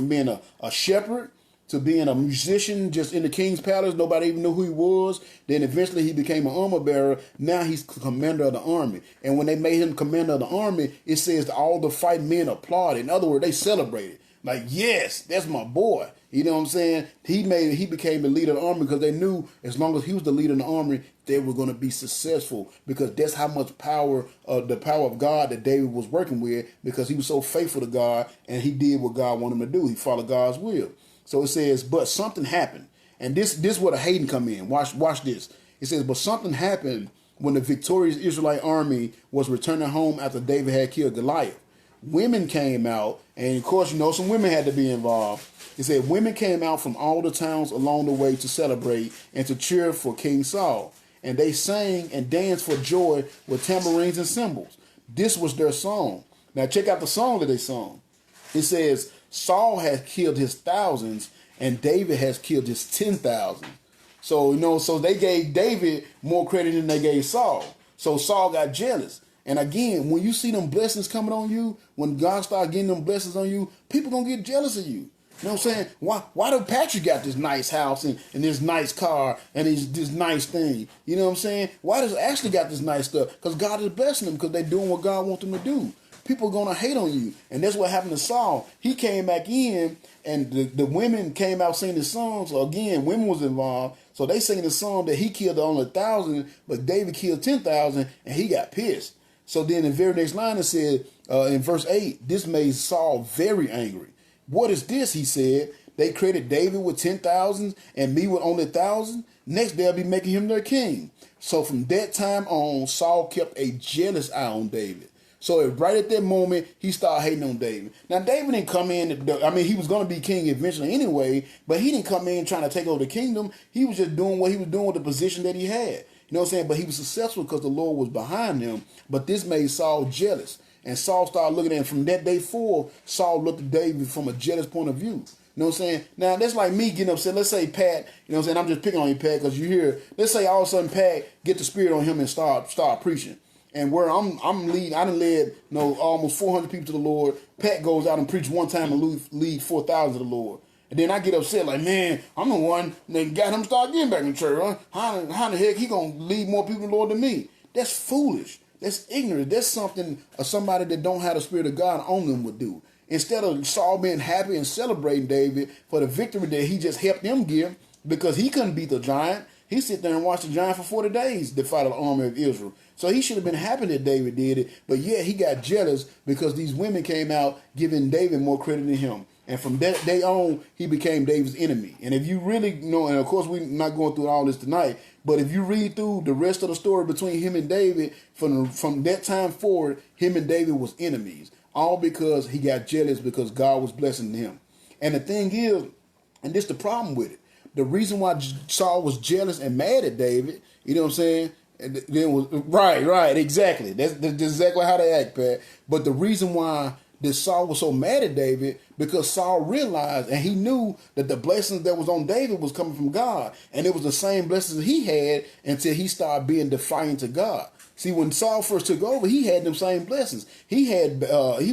being a shepherd to being a musician just in the king's palace. Nobody even knew who he was. Then eventually he became an armor bearer. Now he's commander of the army. And when they made him commander of the army, it says that all the fight men applauded. In other words, they celebrated. Like, yes, that's my boy. You know what I'm saying? He became the leader of the army because they knew as long as he was the leader in the army, they were going to be successful, because that's how much power, the power of God that David was working with, because he was so faithful to God and he did what God wanted him to do. He followed God's will. So it says, but something happened. And this is where the hating come in. Watch this. It says, but something happened when the victorious Israelite army was returning home after David had killed Goliath. Women came out, and of course, some women had to be involved. It said women came out from all the towns along the way to celebrate and to cheer for King Saul. And they sang and danced for joy with tambourines and cymbals. This was their song. Now check out the song that they sung. It says, Saul has killed his thousands and David has killed his 10,000. So, so they gave David more credit than they gave Saul. So Saul got jealous. And again, when you see them blessings coming on you, when God starts getting them blessings on you, people going to get jealous of you. You know what I'm saying? Why do Patrick got this nice house and this nice car and this nice thing? You know what I'm saying? Why does Ashley got this nice stuff? Because God is blessing them because they're doing what God wants them to do. People are going to hate on you. And that's what happened to Saul. He came back in and the women came out singing the songs. So again, women was involved. So they singing the song that he killed only 1,000, but David killed 10,000 and he got pissed. So then in the very next line it said, in verse 8, this made Saul very angry. What is this? He said. They credit David with 10,000 and me with only 1,000. Next, they'll be making him their king. So from that time on, Saul kept a jealous eye on David. So right at that moment, he started hating on David. Now, David didn't come in. He was going to be king eventually anyway, but he didn't come in trying to take over the kingdom. He was just doing what he was doing with the position that he had. You know what I'm saying? But he was successful because the Lord was behind him. But this made Saul jealous. And Saul started looking at him. From that day forward, Saul looked at David from a jealous point of view. You know what I'm saying? Now, that's like me getting upset. Let's say Pat, you know what I'm saying? I'm just picking on you, Pat, because you hear, let's say all of a sudden Pat get the spirit on him and start preaching. And where I'm leading, I done led almost 400 people to the Lord. Pat goes out and preach one time and lead 4,000 to the Lord. And then I get upset like, man, I'm the one that got him start getting back in church. Huh? How the heck he going to lead more people to the Lord than me? That's foolish. That's ignorant. That's something somebody that don't have the Spirit of God on them would do. Instead of Saul being happy and celebrating David for the victory that he just helped them give because he couldn't beat the giant, he sit there and watched the giant for 40 days to fight the army of Israel. So he should have been happy that David did it, but yet he got jealous because these women came out giving David more credit than him. And from that day on, he became David's enemy. And if you really know, and of course we're not going through all this tonight, but if you read through the rest of the story between him and David, from that time forward, him and David was enemies. All because he got jealous because God was blessing him. And the thing is, and this is the problem with it, the reason why Saul was jealous and mad at David, you know what I'm saying? And then was right, exactly. That's exactly how they act, Pat. But the reason why this Saul was so mad at David because Saul realized and he knew that the blessings that was on David was coming from God, and it was the same blessings he had until he started being defiant to God. See, when Saul first took over, he had them same blessings. He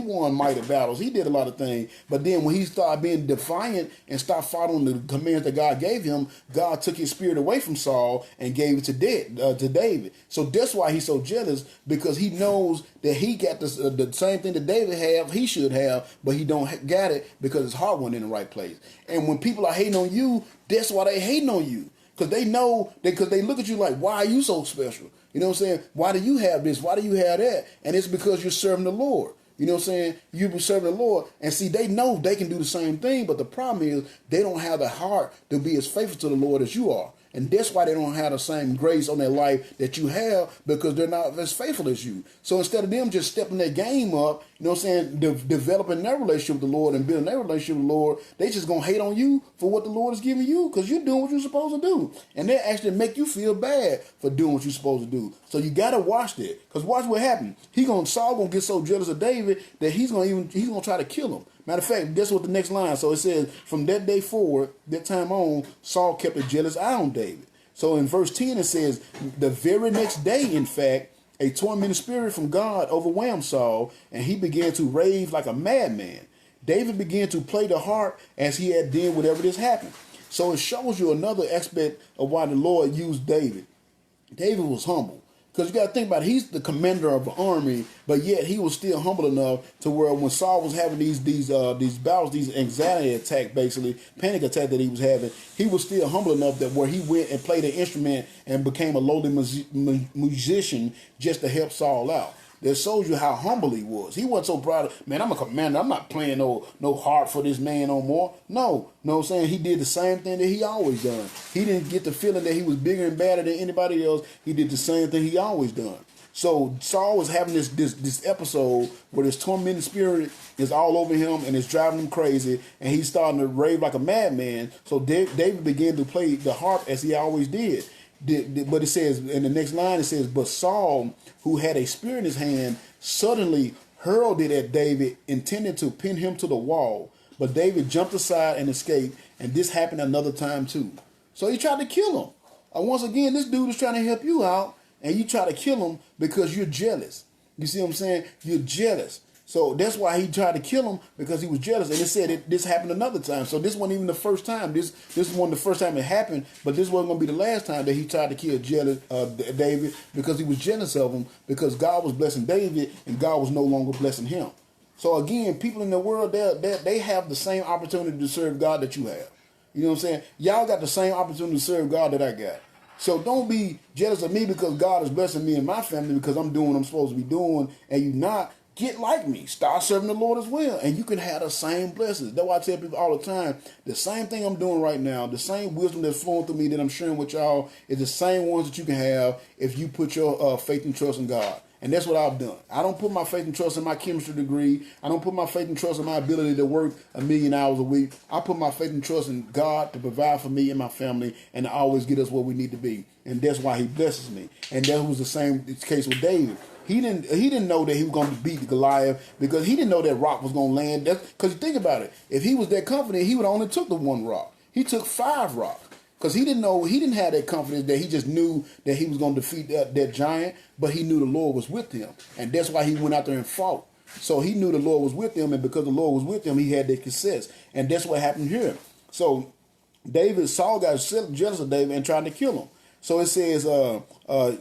won mighty battles. He did a lot of things. But then when he started being defiant and stopped following the commands that God gave him, God took his spirit away from Saul and gave it to David. So that's why he's so jealous, because he knows that he got the same thing that David have, he should have, but he don't got it because his heart wasn't in the right place. And when people are hating on you, that's why they hating on you. Because they know, because they look at you like, why are you so special? You know what I'm saying? Why do you have this? Why do you have that? And it's because you're serving the Lord. You know what I'm saying? You've been serving the Lord. And see, they know they can do the same thing, but the problem is they don't have the heart to be as faithful to the Lord as you are. And that's why they don't have the same grace on their life that you have, because they're not as faithful as you. So instead of them just stepping their game up, you know what I'm saying, developing their relationship with the Lord and building their relationship with the Lord, they just going to hate on you for what the Lord is giving you, because you're doing what you're supposed to do. And they actually make you feel bad for doing what you're supposed to do. So you got to watch that, because watch what happened. Saul going to get so jealous of David that he's going to try to kill him. Matter of fact, guess what the next line? So it says, from that day forward, that time on, Saul kept a jealous eye on David. So in verse 10, it says, the very next day, in fact, a tormented spirit from God overwhelmed Saul, and he began to rave like a madman. David began to play the harp as he had done whenever this happened. So it shows you another aspect of why the Lord used David. David was humble. Because you got to think about it, he's the commander of the army, but yet he was still humble enough to where when Saul was having these battles, these anxiety attack, basically panic attack that he was having, he was still humble enough that where he went and played an instrument and became a lowly musician just to help Saul out. That shows you how humble he was. He wasn't so proud of, man, I'm a commander. I'm not playing no harp for this man no more. No, know what I'm saying? He did the same thing that he always done. He didn't get the feeling that he was bigger and badder than anybody else. He did the same thing he always done. So Saul was having this episode where this tormented spirit is all over him and it's driving him crazy, and he's starting to rave like a madman. So David began to play the harp as he always did. But it says, in the next line, it says, but Saul, who had a spear in his hand, suddenly hurled it at David, intending to pin him to the wall. But David jumped aside and escaped, and this happened another time too. So he tried to kill him. Once again, this dude is trying to help you out, and you try to kill him because you're jealous. You see what I'm saying? You're jealous. So that's why he tried to kill him, because he was jealous. And it said this happened another time. So this wasn't even the first time. This is one of the first time it happened, but this wasn't going to be the last time that he tried to kill David, because he was jealous of him, because God was blessing David and God was no longer blessing him. So again, people in the world, they have the same opportunity to serve God that you have. You know what I'm saying? Y'all got the same opportunity to serve God that I got. So don't be jealous of me because God is blessing me and my family because I'm doing what I'm supposed to be doing, and you not. Get like me. Start serving the Lord as well. And you can have the same blessings. That's why I tell people all the time, the same thing I'm doing right now, the same wisdom that's flowing through me that I'm sharing with y'all is the same ones that you can have if you put your faith and trust in God. And that's what I've done. I don't put my faith and trust in my chemistry degree. I don't put my faith and trust in my ability to work 1,000,000 hours a week. I put my faith and trust in God to provide for me and my family and to always get us where we need to be. And that's why he blesses me. And that was the same case with David. He didn't know that he was going to beat Goliath, because he didn't know that rock was going to land. That's because you think about it. If he was that confident, he would only took the one rock. He took 5 rocks, because he didn't know. He didn't have that confidence that he just knew that he was going to defeat that giant. But he knew the Lord was with him, and that's why he went out there and fought. So he knew the Lord was with him, and because the Lord was with him, he had that success. And that's what happened here. So Saul got jealous of David and tried to kill him. So it says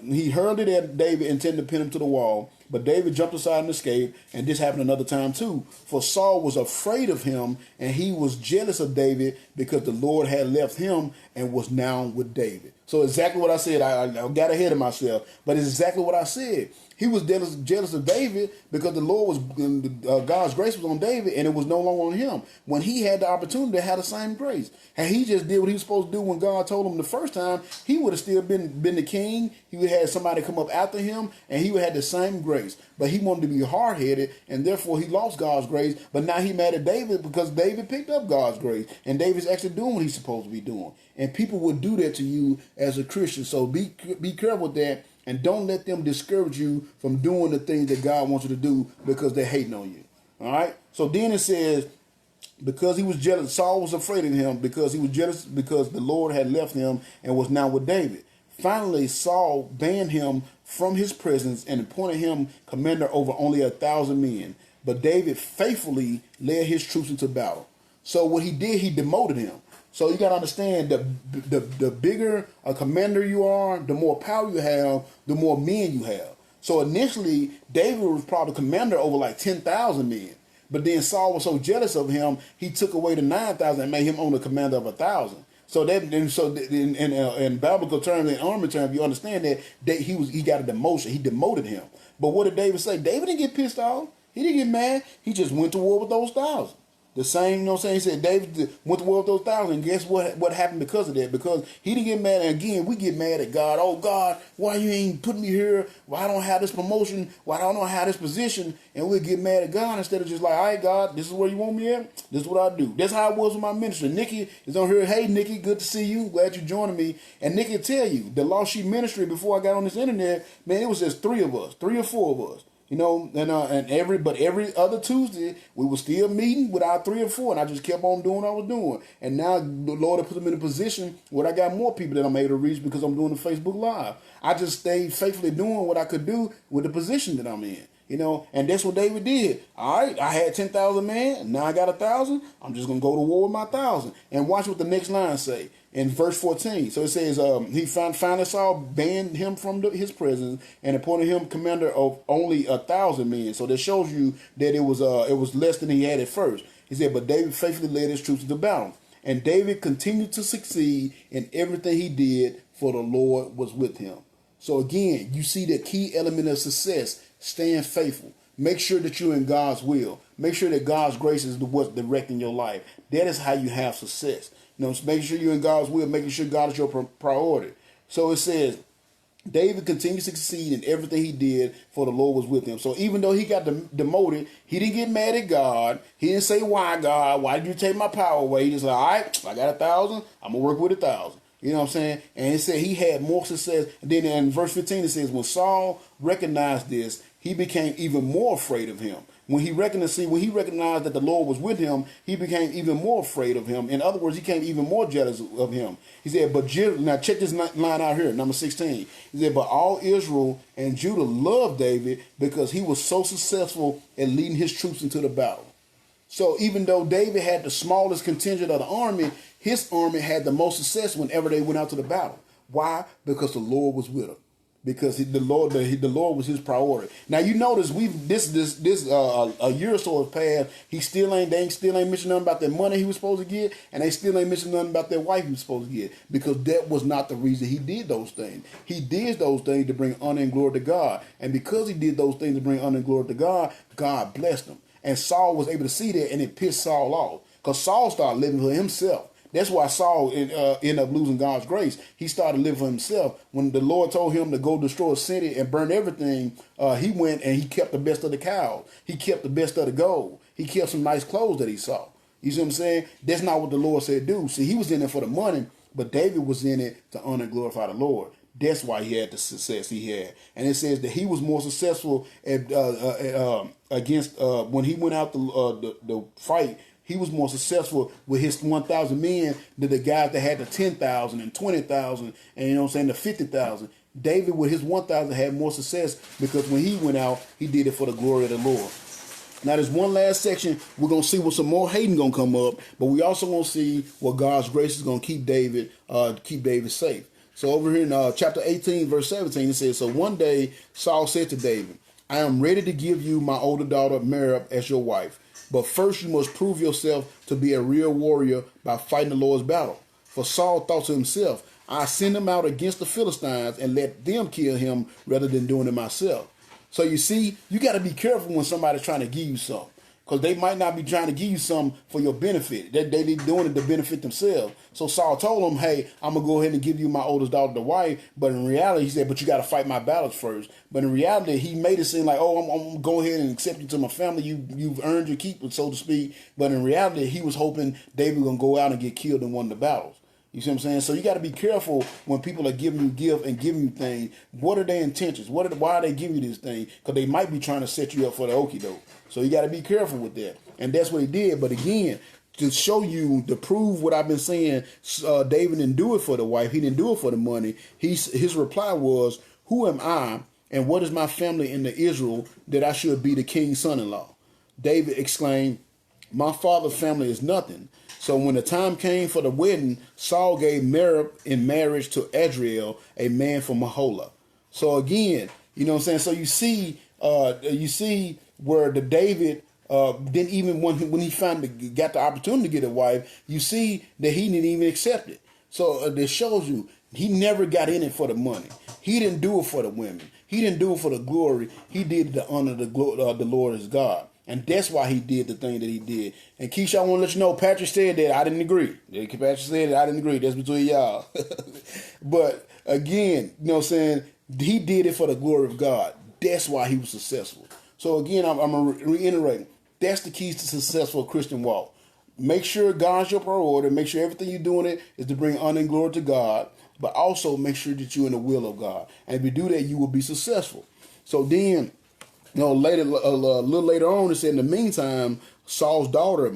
he hurled it at David, intending to pin him to the wall. But David jumped aside and escaped. And this happened another time too. For Saul was afraid of him, and he was jealous of David because the Lord had left him and was now with David. So exactly what I said. I got ahead of myself. But it's exactly what I said. He was jealous of David because the Lord was God's grace was on David, and it was no longer on him. When he had the opportunity to have the same grace, and he just did what he was supposed to do when God told him the first time, he would have still been the king. He would have had somebody come up after him, and he would have had the same grace. But he wanted to be hard headed, and therefore he lost God's grace. But now he mad at David because David picked up God's grace, and David's actually doing what he's supposed to be doing. And people would do that to you as a Christian. So be careful with that. And don't let them discourage you from doing the things that God wants you to do because they're hating on you. All right? So then it says, because he was jealous, Saul was afraid of him because he was jealous because the Lord had left him and was now with David. Finally, Saul banned him from his presence and appointed him commander over only 1,000 men. But David faithfully led his troops into battle. So what he did, he demoted him. So you got to understand, the bigger a commander you are, the more power you have, the more men you have. So initially, David was probably commander over like 10,000 men. But then Saul was so jealous of him, he took away the 9,000 and made him only commander of 1,000. So that, in biblical terms, in army terms, you understand that he got a demotion. He demoted him. But what did David say? David didn't get pissed off. He didn't get mad. He just went to war with those 1,000. The same, you know what I'm saying? He said David went to war with those 1,000. And guess what happened because of that? Because he didn't get mad. And again, we get mad at God. Oh, God, why you ain't put me here? Why I don't have this promotion? Why I don't have this position? And we get mad at God instead of just like, all right, God, this is where you want me at. This is what I do. That's how it was with my ministry. Nikki is on here. Hey, Nikki, good to see you. Glad you're joining me. And Nikki will tell you, the Lost Sheep ministry, before I got on this internet, man, it was just 3 of us, 3 or 4 of us. You know, and every other Tuesday we were still meeting with our 3 or 4, and I just kept on doing what I was doing. And now the Lord has put them in a position where I got more people that I'm able to reach because I'm doing the Facebook Live. I just stayed faithfully doing what I could do with the position that I'm in. You know, and that's what David did. All right, I had 10,000 men. Now I got 1,000. I'm just gonna go to war with my 1,000. And watch what the next line say in verse 14. So it says, he finally Saul banned him from his presence and appointed him commander of only 1,000 men. So that shows you that it was less than he had at first. He said, but David faithfully led his troops into battle, and David continued to succeed in everything he did, for the Lord was with him. So again, you see the key element of success: staying faithful. Make sure that you're in God's will. Make sure that God's grace is what's directing your life. That is how you have success. You know, making sure you're in God's will, making sure God is your priority. So it says, David continued to succeed in everything he did, for the Lord was with him. So even though he got demoted, he didn't get mad at God. He didn't say, why, God? Why did you take my power away? He just like, all right, I got 1,000. I'm going to work with 1,000. You know what I'm saying? And it said he had more success. And then in verse 15 it says, when Saul recognized this, he became even more afraid of him. When he recognized that the Lord was with him, he became even more afraid of him. In other words, he became even more jealous of him. He said, now check this line out here, number 16. He said, but all Israel and Judah loved David because he was so successful in leading his troops into the battle. So even though David had the smallest contingent of the army, his army had the most success whenever they went out to the battle. Why? Because the Lord was with him. Because the Lord was his priority. Now you notice a year or so has passed. They still ain't mentioning nothing about the money he was supposed to get, and they still ain't mentioning nothing about that wife he was supposed to get. Because that was not the reason he did those things. He did those things to bring honor and glory to God, and because he did those things to bring honor and glory to God, God blessed him. And Saul was able to see that, and it pissed Saul off because Saul started living for himself. That's why Saul ended up losing God's grace. He started living for himself. When the Lord told him to go destroy a city and burn everything, he went and he kept the best of the cows. He kept the best of the gold. He kept some nice clothes that he saw. You see what I'm saying? That's not what the Lord said do. See, he was in it for the money, but David was in it to honor and glorify the Lord. That's why he had the success he had. And it says that he was more successful against when he went out the fight. He was more successful with his 1,000 men than the guys that had the 10,000 and 20,000 and, you know what I'm saying, the 50,000. David with his 1,000 had more success because when he went out, he did it for the glory of the Lord. Now, there's one last section. We're going to see what some more hating going to come up, but we also going to see what God's grace is going to keep David safe. So over here in chapter 18, verse 17, it says, so one day Saul said to David, I am ready to give you my older daughter Merab as your wife. But first you must prove yourself to be a real warrior by fighting the Lord's battle. For Saul thought to himself, I send him out against the Philistines and let them kill him rather than doing it myself. So you see, you got to be careful when somebody's trying to give you something. Because they might not be trying to give you something for your benefit. They be doing it to benefit themselves. So Saul told him, hey, I'm going to go ahead and give you my oldest daughter to wife. But in reality, he said, but you got to fight my battles first. But in reality, he made it seem like, oh, I'm going to go ahead and accept you to my family. You've earned your keep, so to speak. But in reality, he was hoping David was going to go out and get killed in one of the battles. You see what I'm saying? So you got to be careful when people are giving you gift and giving you things. What are their intentions? Why are they giving you this thing? Because they might be trying to set you up for the okie doke. So you got to be careful with that. And that's what he did. But again, to show you, to prove what I've been saying, David didn't do it for the wife. He didn't do it for the money. His reply was, who am I and what is my family in the Israel that I should be the king's son-in-law? David exclaimed, my father's family is nothing. So when the time came for the wedding, Saul gave Merab in marriage to Adriel, a man from Mahola. So again, you know what I'm saying? So you see where the David didn't even when he finally got the opportunity to get a wife, you see that he didn't even accept it. So this shows you he never got in it for the money. He didn't do it for the women. He didn't do it for the glory. He did it to honor the Lord as God. And that's why he did the thing that he did. And Keisha, I want to let you know, Patrick said that I didn't agree. Patrick said that I didn't agree. That's between y'all. But again, you know what I'm saying? He did it for the glory of God. That's why he was successful. So again, I'm reiterating. That's the keys to successful Christian walk. Make sure God's your priority. Make sure everything you're doing it is to bring honor and glory to God. But also make sure that you're in the will of God. And if you do that, you will be successful. So then, you know, a little later on, it said, in the meantime, Saul's daughter,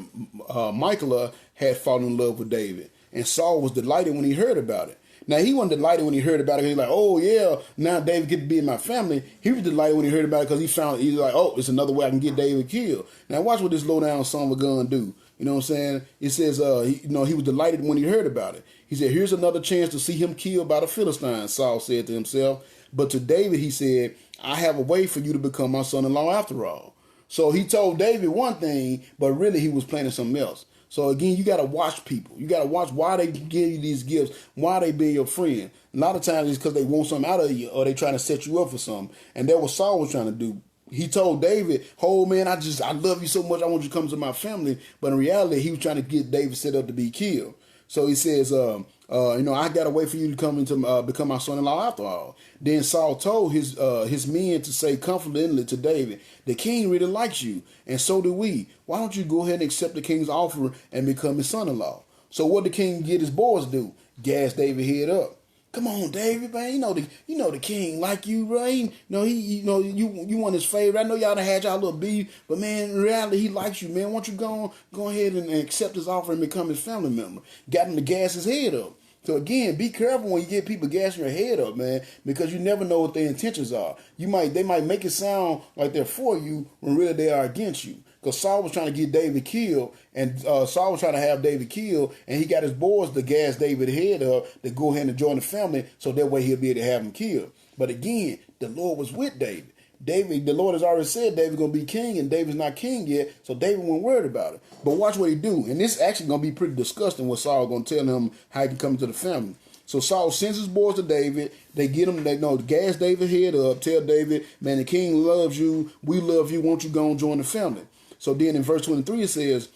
Michal, had fallen in love with David. And Saul was delighted when he heard about it. Now, he wasn't delighted when he heard about it. He was like, oh, yeah, now David get to be in my family. He was delighted when he heard about it because he was like, oh, it's another way I can get David killed. Now, watch what this low-down son of a gun do. You know what I'm saying? It says, he was delighted when he heard about it. He said, here's another chance to see him killed by the Philistines, Saul said to himself. But to David, he said, I have a way for you to become my son-in-law after all. So he told David one thing, but really he was planning something else. So again, you got to watch people. You got to watch why they give you these gifts, why they be your friend. A lot of times it's because they want something out of you or they trying to set you up for something. And that's what Saul was trying to do. He told David, oh man, I love you so much. I want you to come to my family. But in reality, he was trying to get David set up to be killed. So he says, I got to wait for you to come into become my son-in-law after all. Then Saul told his men to say confidently to David, the king really likes you, and so do we. Why don't you go ahead and accept the king's offer and become his son-in-law? So what the king get his boys do? Gas David head up. Come on, David, man. You know the king like you, right? You want his favor. I know y'all done had y'all little beef, but man, in reality, he likes you, man. Why don't you go ahead and accept his offer and become his family member? Got him to gas his head up. So again, be careful when you get people gassing your head up, man, because you never know what their intentions are. They might make it sound like they're for you when really they are against you. Because Saul was trying to get David killed, and Saul was trying to have David killed, and he got his boys to gas David's head up to go ahead and join the family, so that way he'll be able to have him killed. But again, the Lord was with David. The Lord has already said David's going to be king, and David's not king yet, so David wasn't worried about it. But watch what he do, and this actually going to be pretty disgusting what Saul going to tell him how he can come into the family. So Saul sends his boys to David. They get him, gas David's head up, tell David, man, the king loves you, we love you, won't you go and join the family? So then in verse 23 it says,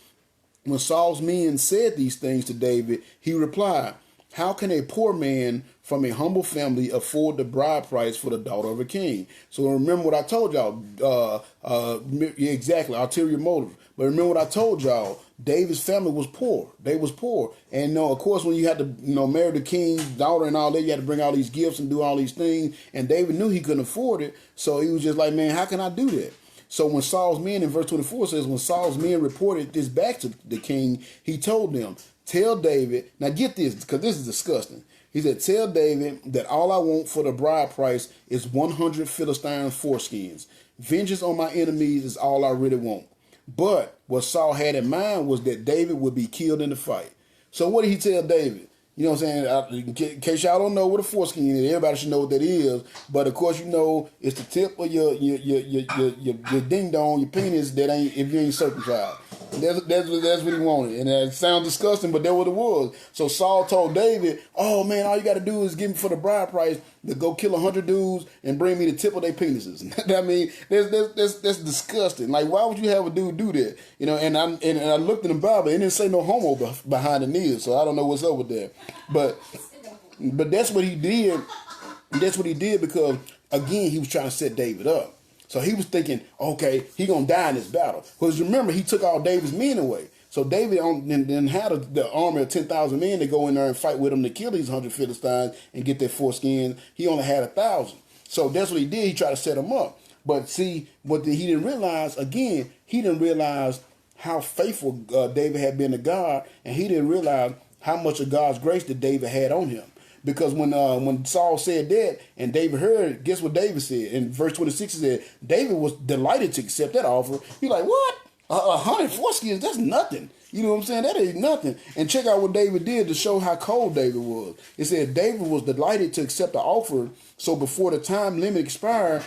when Saul's men said these things to David, he replied, how can a poor man from a humble family afford the bride price for the daughter of a king? So remember what I told y'all. Yeah, exactly, ulterior motive. But remember what I told y'all. David's family was poor. They was poor. And of course, when you had to marry the king's daughter and all that, you had to bring all these gifts and do all these things. And David knew he couldn't afford it. So he was just like, man, how can I do that? So when Saul's men, in verse 24 says, when Saul's men reported this back to the king, he told them, tell David, now get this, because this is disgusting. He said, tell David that all I want for the bride price is 100 Philistine foreskins. Vengeance on my enemies is all I really want. But what Saul had in mind was that David would be killed in the fight. So what did he tell David? You know what I'm saying? In case y'all don't know what a foreskin is, everybody should know what that is. But of course, it's the tip of your ding dong, your penis that ain't, if you ain't circumcised. That's what he wanted, and it sounds disgusting, but that's what it was. So Saul told David, "Oh man, all you got to do is give me for the bride price to go kill 100 dudes and bring me the tip of their penises." I mean, that's disgusting. Like, why would you have a dude do that? And I looked in the Bible, and it didn't say no homo behind the knees, so I don't know what's up with that. But that's what he did. That's what he did because again, he was trying to set David up. So he was thinking, okay, he gonna die in this battle. Because remember, he took all David's men away. So David then had the army of 10,000 men to go in there and fight with him to kill these 100 Philistines and get their foreskins. He only had 1,000. So that's what he did. He tried to set them up. But see, what he didn't realize, again, he didn't realize how faithful David had been to God, and he didn't realize how much of God's grace that David had on him. Because when Saul said that and David heard, guess what David said? In verse 26 it said, David was delighted to accept that offer. He's like, what? 100 foreskins, that's nothing. You know what I'm saying? That ain't nothing. And check out what David did to show how cold David was. It said David was delighted to accept the offer. So before the time limit expired,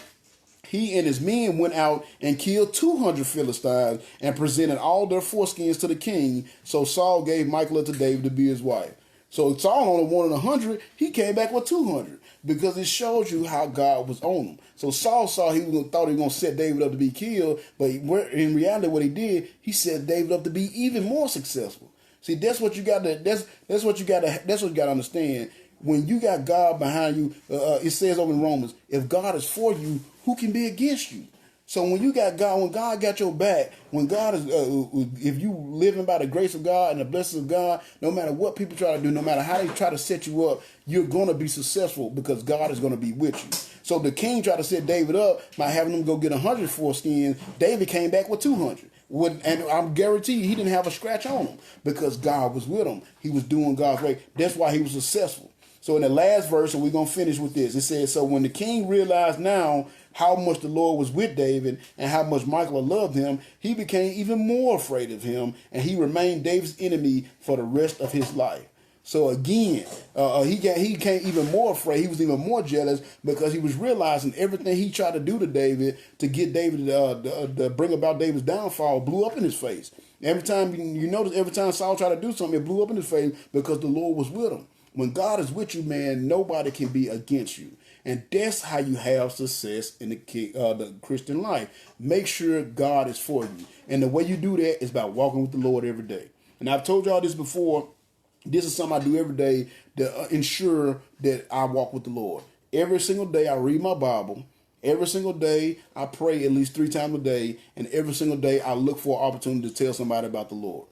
he and his men went out and killed 200 Philistines and presented all their foreskins to the king. So Saul gave Michal to David to be his wife. So Saul only wanted 100. He came back with 200 because it shows you how God was on him. So Saul thought he was going to set David up to be killed, but in reality, what he did, he set David up to be even more successful. See, that's what you got to. That's what you got to understand. When you got God behind you, it says over in Romans, if God is for you, who can be against you? So when you got God, when God got your back, when God is, if you living by the grace of God and the blessings of God, no matter what people try to do, no matter how they try to set you up, you're going to be successful because God is going to be with you. So the king tried to set David up by having him go get 100 foreskins. David came back with 200. And I'm guaranteed he didn't have a scratch on him because God was with him. He was doing God's way. That's why he was successful. So in the last verse, and we're going to finish with this, it says, so when the king realized now how much the Lord was with David and how much Michal loved him, he became even more afraid of him, and he remained David's enemy for the rest of his life. So again, he became even more afraid. He was even more jealous because he was realizing everything he tried to do to David to get David to bring about David's downfall blew up in his face. Every time you notice, every time Saul tried to do something, it blew up in his face because the Lord was with him. When God is with you, man, nobody can be against you. And that's how you have success in the Christian life. Make sure God is for you. And the way you do that is by walking with the Lord every day. And I've told y'all this before. This is something I do every day to ensure that I walk with the Lord. Every single day I read my Bible. Every single day I pray at least 3 times a day. And every single day I look for an opportunity to tell somebody about the Lord.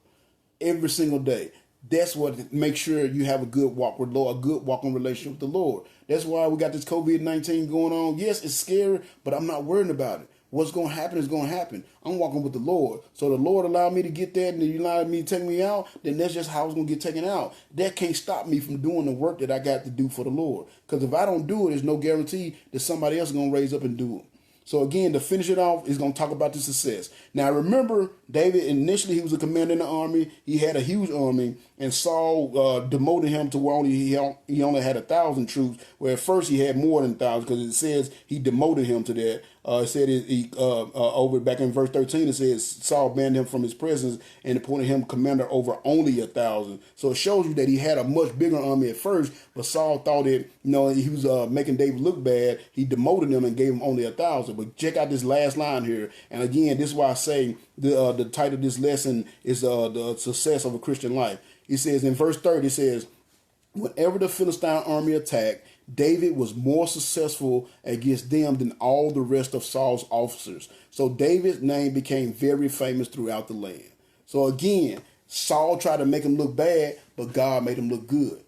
Every single day. That's what makes sure you have a good walk with the Lord, a good walking relationship with the Lord. That's why we got this COVID-19 going on. Yes, it's scary, but I'm not worried about it. What's going to happen is going to happen. I'm walking with the Lord. So the Lord allowed me to get that, and He allowed me to take me out, then that's just how it's going to get taken out. That can't stop me from doing the work that I got to do for the Lord. Because if I don't do it, there's no guarantee that somebody else is going to raise up and do it. So again, to finish it off, is going to talk about the success. Now remember, David, initially he was a commander in the army. He had a huge army, and Saul demoted him to where he only had 1,000 troops, where at first he had more than 1,000, because it says he demoted him to that. It said over back in verse 13, it says Saul banned him from his presence and appointed him commander over only 1,000. So it shows you that he had a much bigger army at first, but Saul thought that he was making David look bad. He demoted him and gave him only 1,000. But check out this last line here, and again, this is why I say the title of this lesson is the success of a Christian life. It says in verse 30, it says, whenever the Philistine army attacked, David was more successful against them than all the rest of Saul's officers. So David's name became very famous throughout the land. So again, Saul tried to make him look bad, but God made him look good.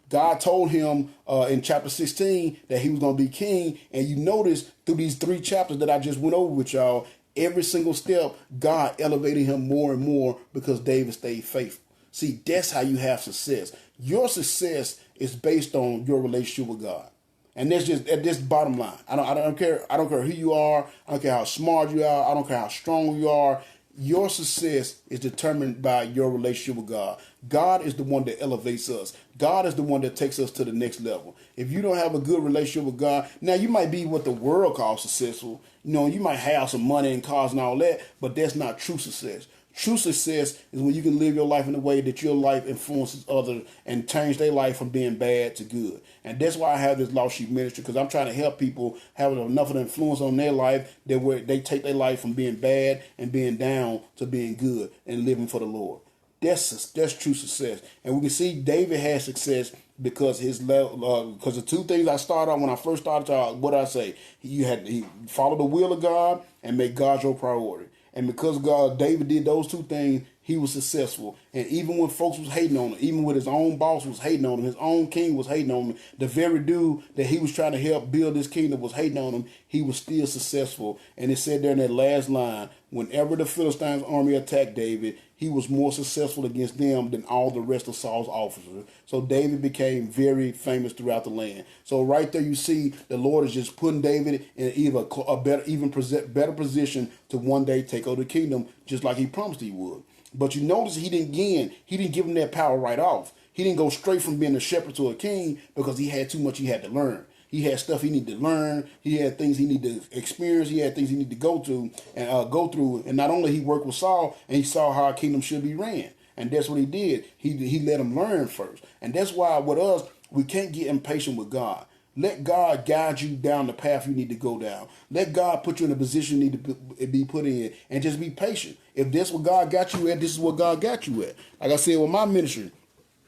God told him in chapter 16 that he was going to be king. And you notice through these 3 chapters that I just went over with y'all, every single step, God elevated him more and more because David stayed faithful. See, that's how you have success. Your success is based on your relationship with God. And that's just at this bottom line. I don't care who you are. I don't care how smart you are. I don't care how strong you are. Your success is determined by your relationship with God. God is the one that elevates us. God is the one that takes us to the next level. If you don't have a good relationship with God, now you might be what the world calls successful. You might have some money and cars and all that, but that's not true success. True success is when you can live your life in a way that your life influences others and change their life from being bad to good. And that's why I have this Lost Sheep ministry, because I'm trying to help people have enough of an influence on their life that where they take their life from being bad and being down to being good and living for the Lord. That's true success. And we can see David had success because because the 2 things I started on when I first started, what I say, he followed the will of God and make God your priority. And because David did those 2 things, he was successful. And even when folks was hating on him, even when his own boss was hating on him, his own king was hating on him, the very dude that he was trying to help build his kingdom was hating on him, he was still successful. And it said there in that last line, whenever the Philistines' army attacked David, he was more successful against them than all the rest of Saul's officers. So David became very famous throughout the land. So right there you see the Lord is just putting David in a better position to one day take over the kingdom, just like he promised he would. But you notice he didn't give him that power right off. He didn't go straight from being a shepherd to a king because he had too much he had to learn. He had stuff he needed to learn. He had things he needed to experience. He had things he needed to go through. And not only he worked with Saul, and he saw how a kingdom should be ran. And that's what he did. He let him learn first. And that's why with us, we can't get impatient with God. Let God guide you down the path you need to go down. Let God put you in a position you need to be put in, and just be patient. If that's what God got you at, this is what God got you at. Like I said with my ministry,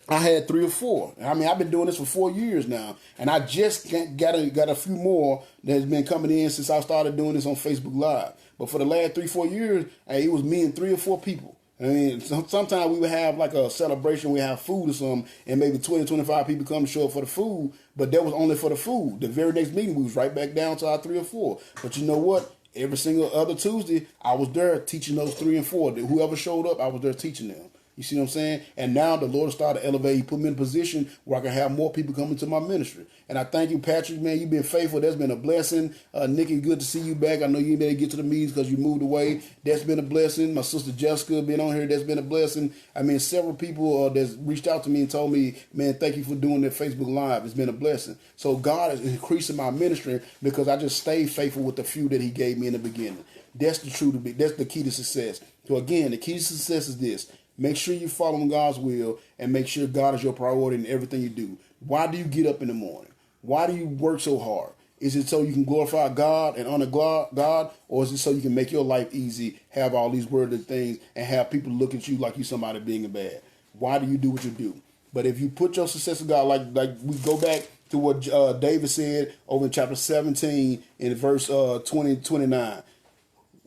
I had 3 or 4. I mean, I've been doing this for 4 years now, and I just got a few more that's been coming in since I started doing this on Facebook Live. But for the last 3, 4 years, it was me and 3 or 4 people. I mean, sometimes we would have like a celebration, we have food or something, and maybe 20, 25 people come to show up for the food, but that was only for the food. The very next meeting, we was right back down to our 3 or 4. But you know what? Every single other Tuesday, I was there teaching those 3 and 4. Whoever showed up, I was there teaching them. You see what I'm saying? And now the Lord started to elevate. He put me in a position where I can have more people coming to my ministry. And I thank you, Patrick, man. You've been faithful. That's been a blessing. Nikki, good to see you back. I know you didn't get to the meetings because you moved away. That's been a blessing. My sister Jessica been on here. That's been a blessing. I mean, several people that's reached out to me and told me, man, thank you for doing that Facebook Live. It's been a blessing. So God is increasing my ministry because I just stayed faithful with the few that he gave me in the beginning. That's the key to success. So again, the key to success is this. Make sure you're following God's will and make sure God is your priority in everything you do. Why do you get up in the morning? Why do you work so hard? Is it so you can glorify God and honor God, or is it so you can make your life easy, have all these worldly things, and have people look at you like you somebody being bad? Why do you do what you do? But if you put your success in God, like we go back to what David said over in chapter 17 in verse 29.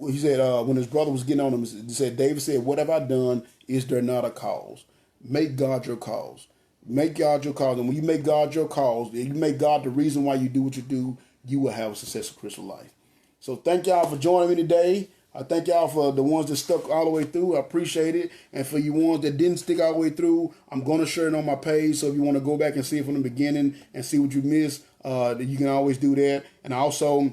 He said when his brother was getting on him, he said, David said, what have I done? Is there not a cause? Make God your cause. Make God your cause. And when you make God your cause, and you make God the reason why you do what you do, you will have a successful Christian life. So thank y'all for joining me today. I thank y'all for the ones that stuck all the way through. I appreciate it. And for you ones that didn't stick all the way through, I'm going to share it on my page. So if you want to go back and see it from the beginning and see what you missed, you can always do that. And also,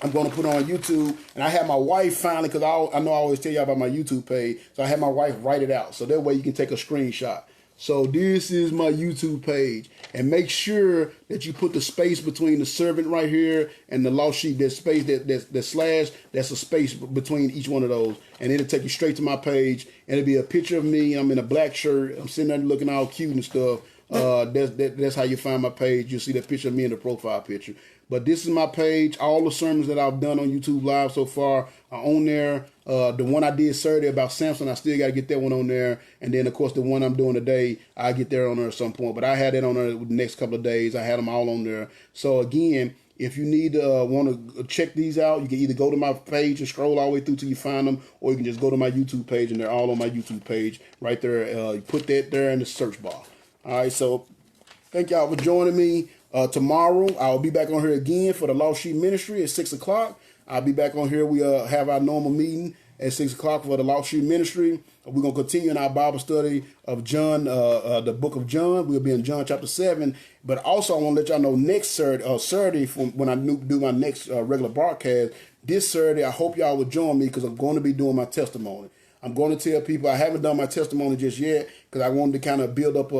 I'm going to put it on YouTube. And I have my wife finally, because I know I always tell y'all about my YouTube page. So I have my wife write it out. So that way you can take a screenshot. So this is my YouTube page. And make sure that you put the space between the servant right here and the lost sheep. That space, that slash, that's a space between each one of those. And it'll take you straight to my page. And it'll be a picture of me. I'm in a black shirt. I'm sitting there looking all cute and stuff. That's how you find my page. You'll see that picture of me in the profile picture. But this is my page. All the sermons that I've done on YouTube Live so far are on there. The one I did Saturday about Samson, I still got to get that one on there. And then, of course, the one I'm doing today, I'll get there on there at some point. But I had it on there the next couple of days. I had them all on there. So, again, if you need want to check these out, you can either go to my page and scroll all the way through till you find them, or you can just go to my YouTube page, and they're all on my YouTube page right there. You put that there in the search bar. All right, so thank y'all for joining me. Tomorrow, I'll be back on here again for the Lost Sheep Ministry at 6 o'clock. I'll be back on here. We have our normal meeting at 6 o'clock for the Lost Sheep Ministry. We're going to continue in our Bible study of John, the book of John. We'll be in John chapter 7. But also, I want to let y'all know next Saturday when I do my next regular broadcast, this Saturday, I hope y'all will join me because I'm going to be doing my testimony. I'm going to tell people I haven't done my testimony just yet because I wanted to kind of build up a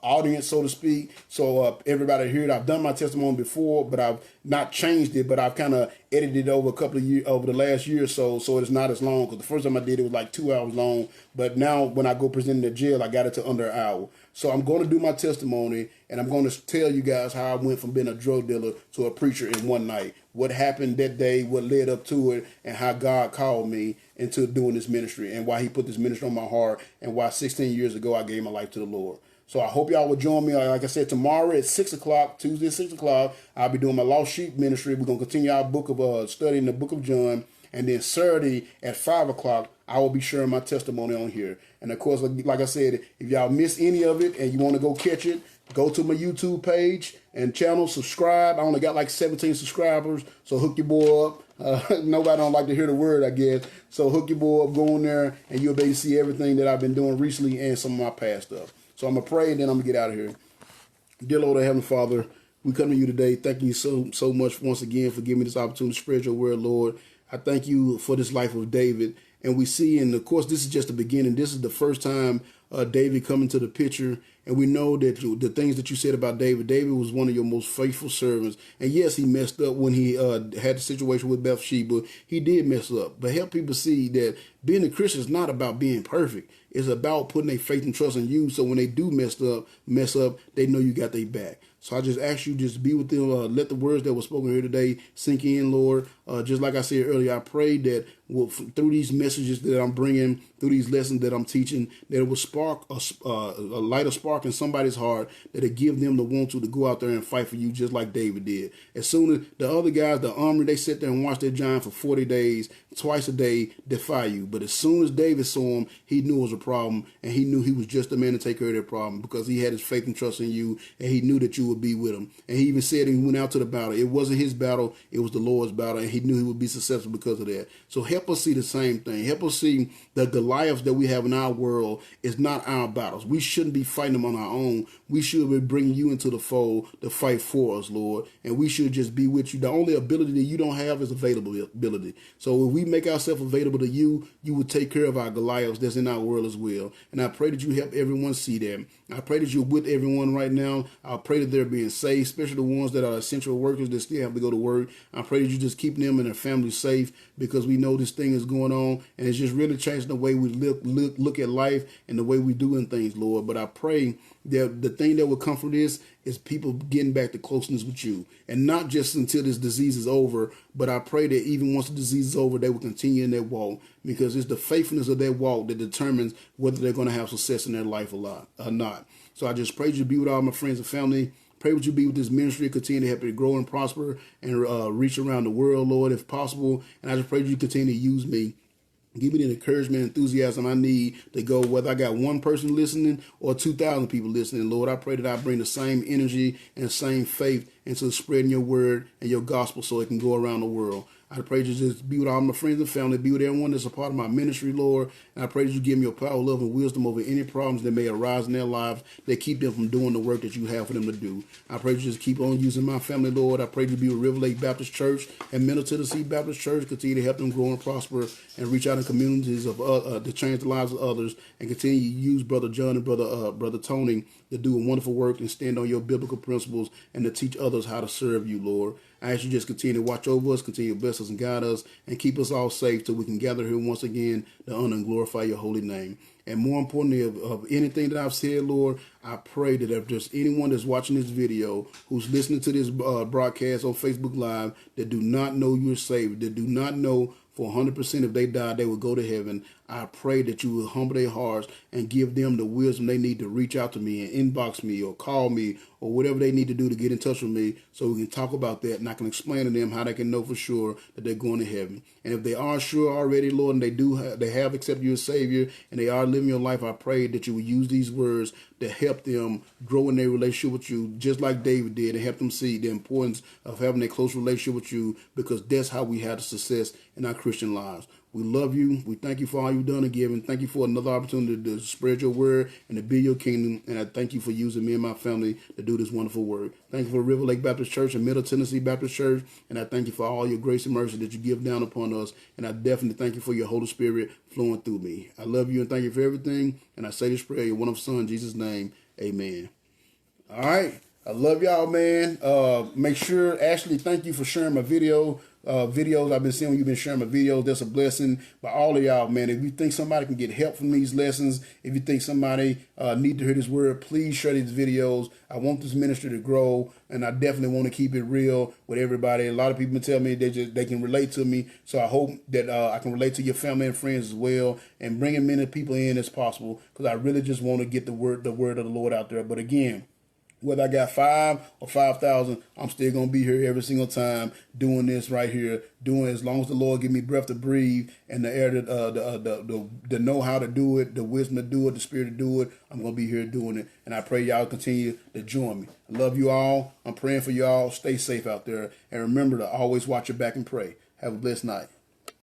audience, so to speak, so everybody hear it. I've done my testimony before, but I've not changed it, but I've kind of edited it over a couple of years, over the last year or so it's not as long, because the first time I did it was like 2 hours long, but now when I go present in the jail, I got it to under an hour. So I'm going to do my testimony, and I'm going to tell you guys how I went from being a drug dealer to a preacher in one night. What happened that day, what led up to it, and how God called me into doing this ministry, and why he put this ministry on my heart, and why 16 years ago I gave my life to the Lord. So I hope y'all will join me. Like I said, tomorrow at 6 o'clock, Tuesday at 6 o'clock, I'll be doing my Lost Sheep ministry. We're going to continue our book of studying the book of John. And then Saturday at 5 o'clock, I will be sharing my testimony on here. And of course, like I said, if y'all miss any of it and you want to go catch it, go to my YouTube page and channel, subscribe. I only got like 17 subscribers, so hook your boy up. Nobody don't like to hear the word, I guess. So hook your boy up, go in there, and you'll be able to see everything that I've been doing recently and some of my past stuff. So I'm going to pray, and then I'm going to get out of here. Dear Lord, Heavenly Father, we come to you today. Thank you so much once again for giving me this opportunity to spread your word, Lord. I thank you for this life of David. And we see, and of course, this is just the beginning. This is the first time David come into the picture. And we know that the things that you said about David, David was one of your most faithful servants. And yes, he messed up when he had the situation with Bathsheba. He did mess up. But help people see that being a Christian is not about being perfect. It's about putting their faith and trust in you. So when they do mess up, they know you got their back. So I just ask you just be with them. Let the words that were spoken here today sink in, Lord. Just like I said earlier, I pray that through these messages that I'm bringing, through these lessons that I'm teaching, that it will spark light a spark in somebody's heart, that it give them the want to go out there and fight for you just like David did. As soon as the other guys, the army, they sit there and watch their giant for 40 days, twice a day, defy you. But as soon as David saw him, he knew it was a problem, and he knew he was just the man to take care of that problem because he had his faith and trust in you, and he knew that you would be with him. And he even said he went out to the battle. It wasn't his battle, it was the Lord's battle, and he knew he would be successful because of that. So help us see the same thing. Help us see the Goliaths that we have in our world is not our battles. We shouldn't be fighting them on our own. We should be bringing you into the fold to fight for us, Lord. And we should just be with you. The only ability that you don't have is availability. So if we make ourselves available to you, you will take care of our Goliaths that's in our world as well. And I pray that you help everyone see that. I pray that you're with everyone right now. I pray that they're being safe, especially the ones that are essential workers that still have to go to work. I pray that you just keep them and their families safe because we know this thing is going on and it's just really changing the way we look at life and the way we doing things, Lord. But I pray that the thing that will come from this is people getting back to closeness with you, and not just until this disease is over, but I pray that even once the disease is over, they will continue in their walk, because it's the faithfulness of their walk that determines whether they're going to have success in their life or not. So I just pray you to be with all my friends and family. Pray would you be with this ministry, continue to help it grow and prosper and reach around the world, Lord, if possible. And I just pray you continue to use me Give me the encouragement and enthusiasm I need to go, whether I got one person listening or 2,000 people listening. Lord, I pray that I bring the same energy and same faith into spreading your word and your gospel so it can go around the world. I pray that you just be with all my friends and family, be with everyone that's a part of my ministry, Lord. And I pray that you give me your power, love, and wisdom over any problems that may arise in their lives that keep them from doing the work that you have for them to do. I pray that you just keep on using my family, Lord. I pray that you be with River Lake Baptist Church and Middle Tennessee Baptist Church. Continue to help them grow and prosper and reach out in communities of to change the lives of others, and continue to use Brother John and Brother Tony to do a wonderful work and stand on your biblical principles and to teach others how to serve you, Lord. I ask you just continue to watch over us, continue to bless us and guide us, and keep us all safe till we can gather here once again to honor and glorify your holy name. And more importantly, of anything that I've said, Lord, I pray that if there's anyone that's watching this video, who's listening to this broadcast on Facebook Live, that do not know you're Savior, that do not know for 100% if they die, they will go to heaven, I pray that you will humble their hearts and give them the wisdom they need to reach out to me and inbox me or call me or whatever they need to do to get in touch with me so we can talk about that and I can explain to them how they can know for sure that they're going to heaven. And if they are sure already, Lord, and they have accepted you as Savior and they are living your life, I pray that you will use these words to help them grow in their relationship with you, just like David did, and help them see the importance of having a close relationship with you, because that's how we have the success in our Christian lives. We love you. We thank you for all you've done and given. Thank you for another opportunity to spread your word and to build your kingdom. And I thank you for using me and my family to do this wonderful work. Thank you for River Lake Baptist Church and Middle Tennessee Baptist Church. And I thank you for all your grace and mercy that you give down upon us. And I definitely thank you for your Holy Spirit flowing through me. I love you and thank you for everything. And I say this prayer in one of Son, Jesus' name. Amen. All right. I love y'all, man. Make sure, Ashley, thank you for sharing my videos I've been seeing when you've been sharing my videos. That's a blessing by all of y'all, man. If you think somebody can get help from these lessons, if you think somebody need to hear this word, please share these videos. I want this ministry to grow, and I definitely want to keep it real with everybody. A lot of people tell me they can relate to me, so I hope that I can relate to your family and friends as well, and bring as many people in as possible, because I really just want to get the word of the Lord out there. But again, whether I got 5 or 5,000, I'm still going to be here every single time doing this right here, doing as long as the Lord give me breath to breathe and the air to know how to do it, the wisdom to do it, the spirit to do it. I'm going to be here doing it. And I pray y'all continue to join me. I love you all. I'm praying for y'all. Stay safe out there. And remember to always watch your back and pray. Have a blessed night.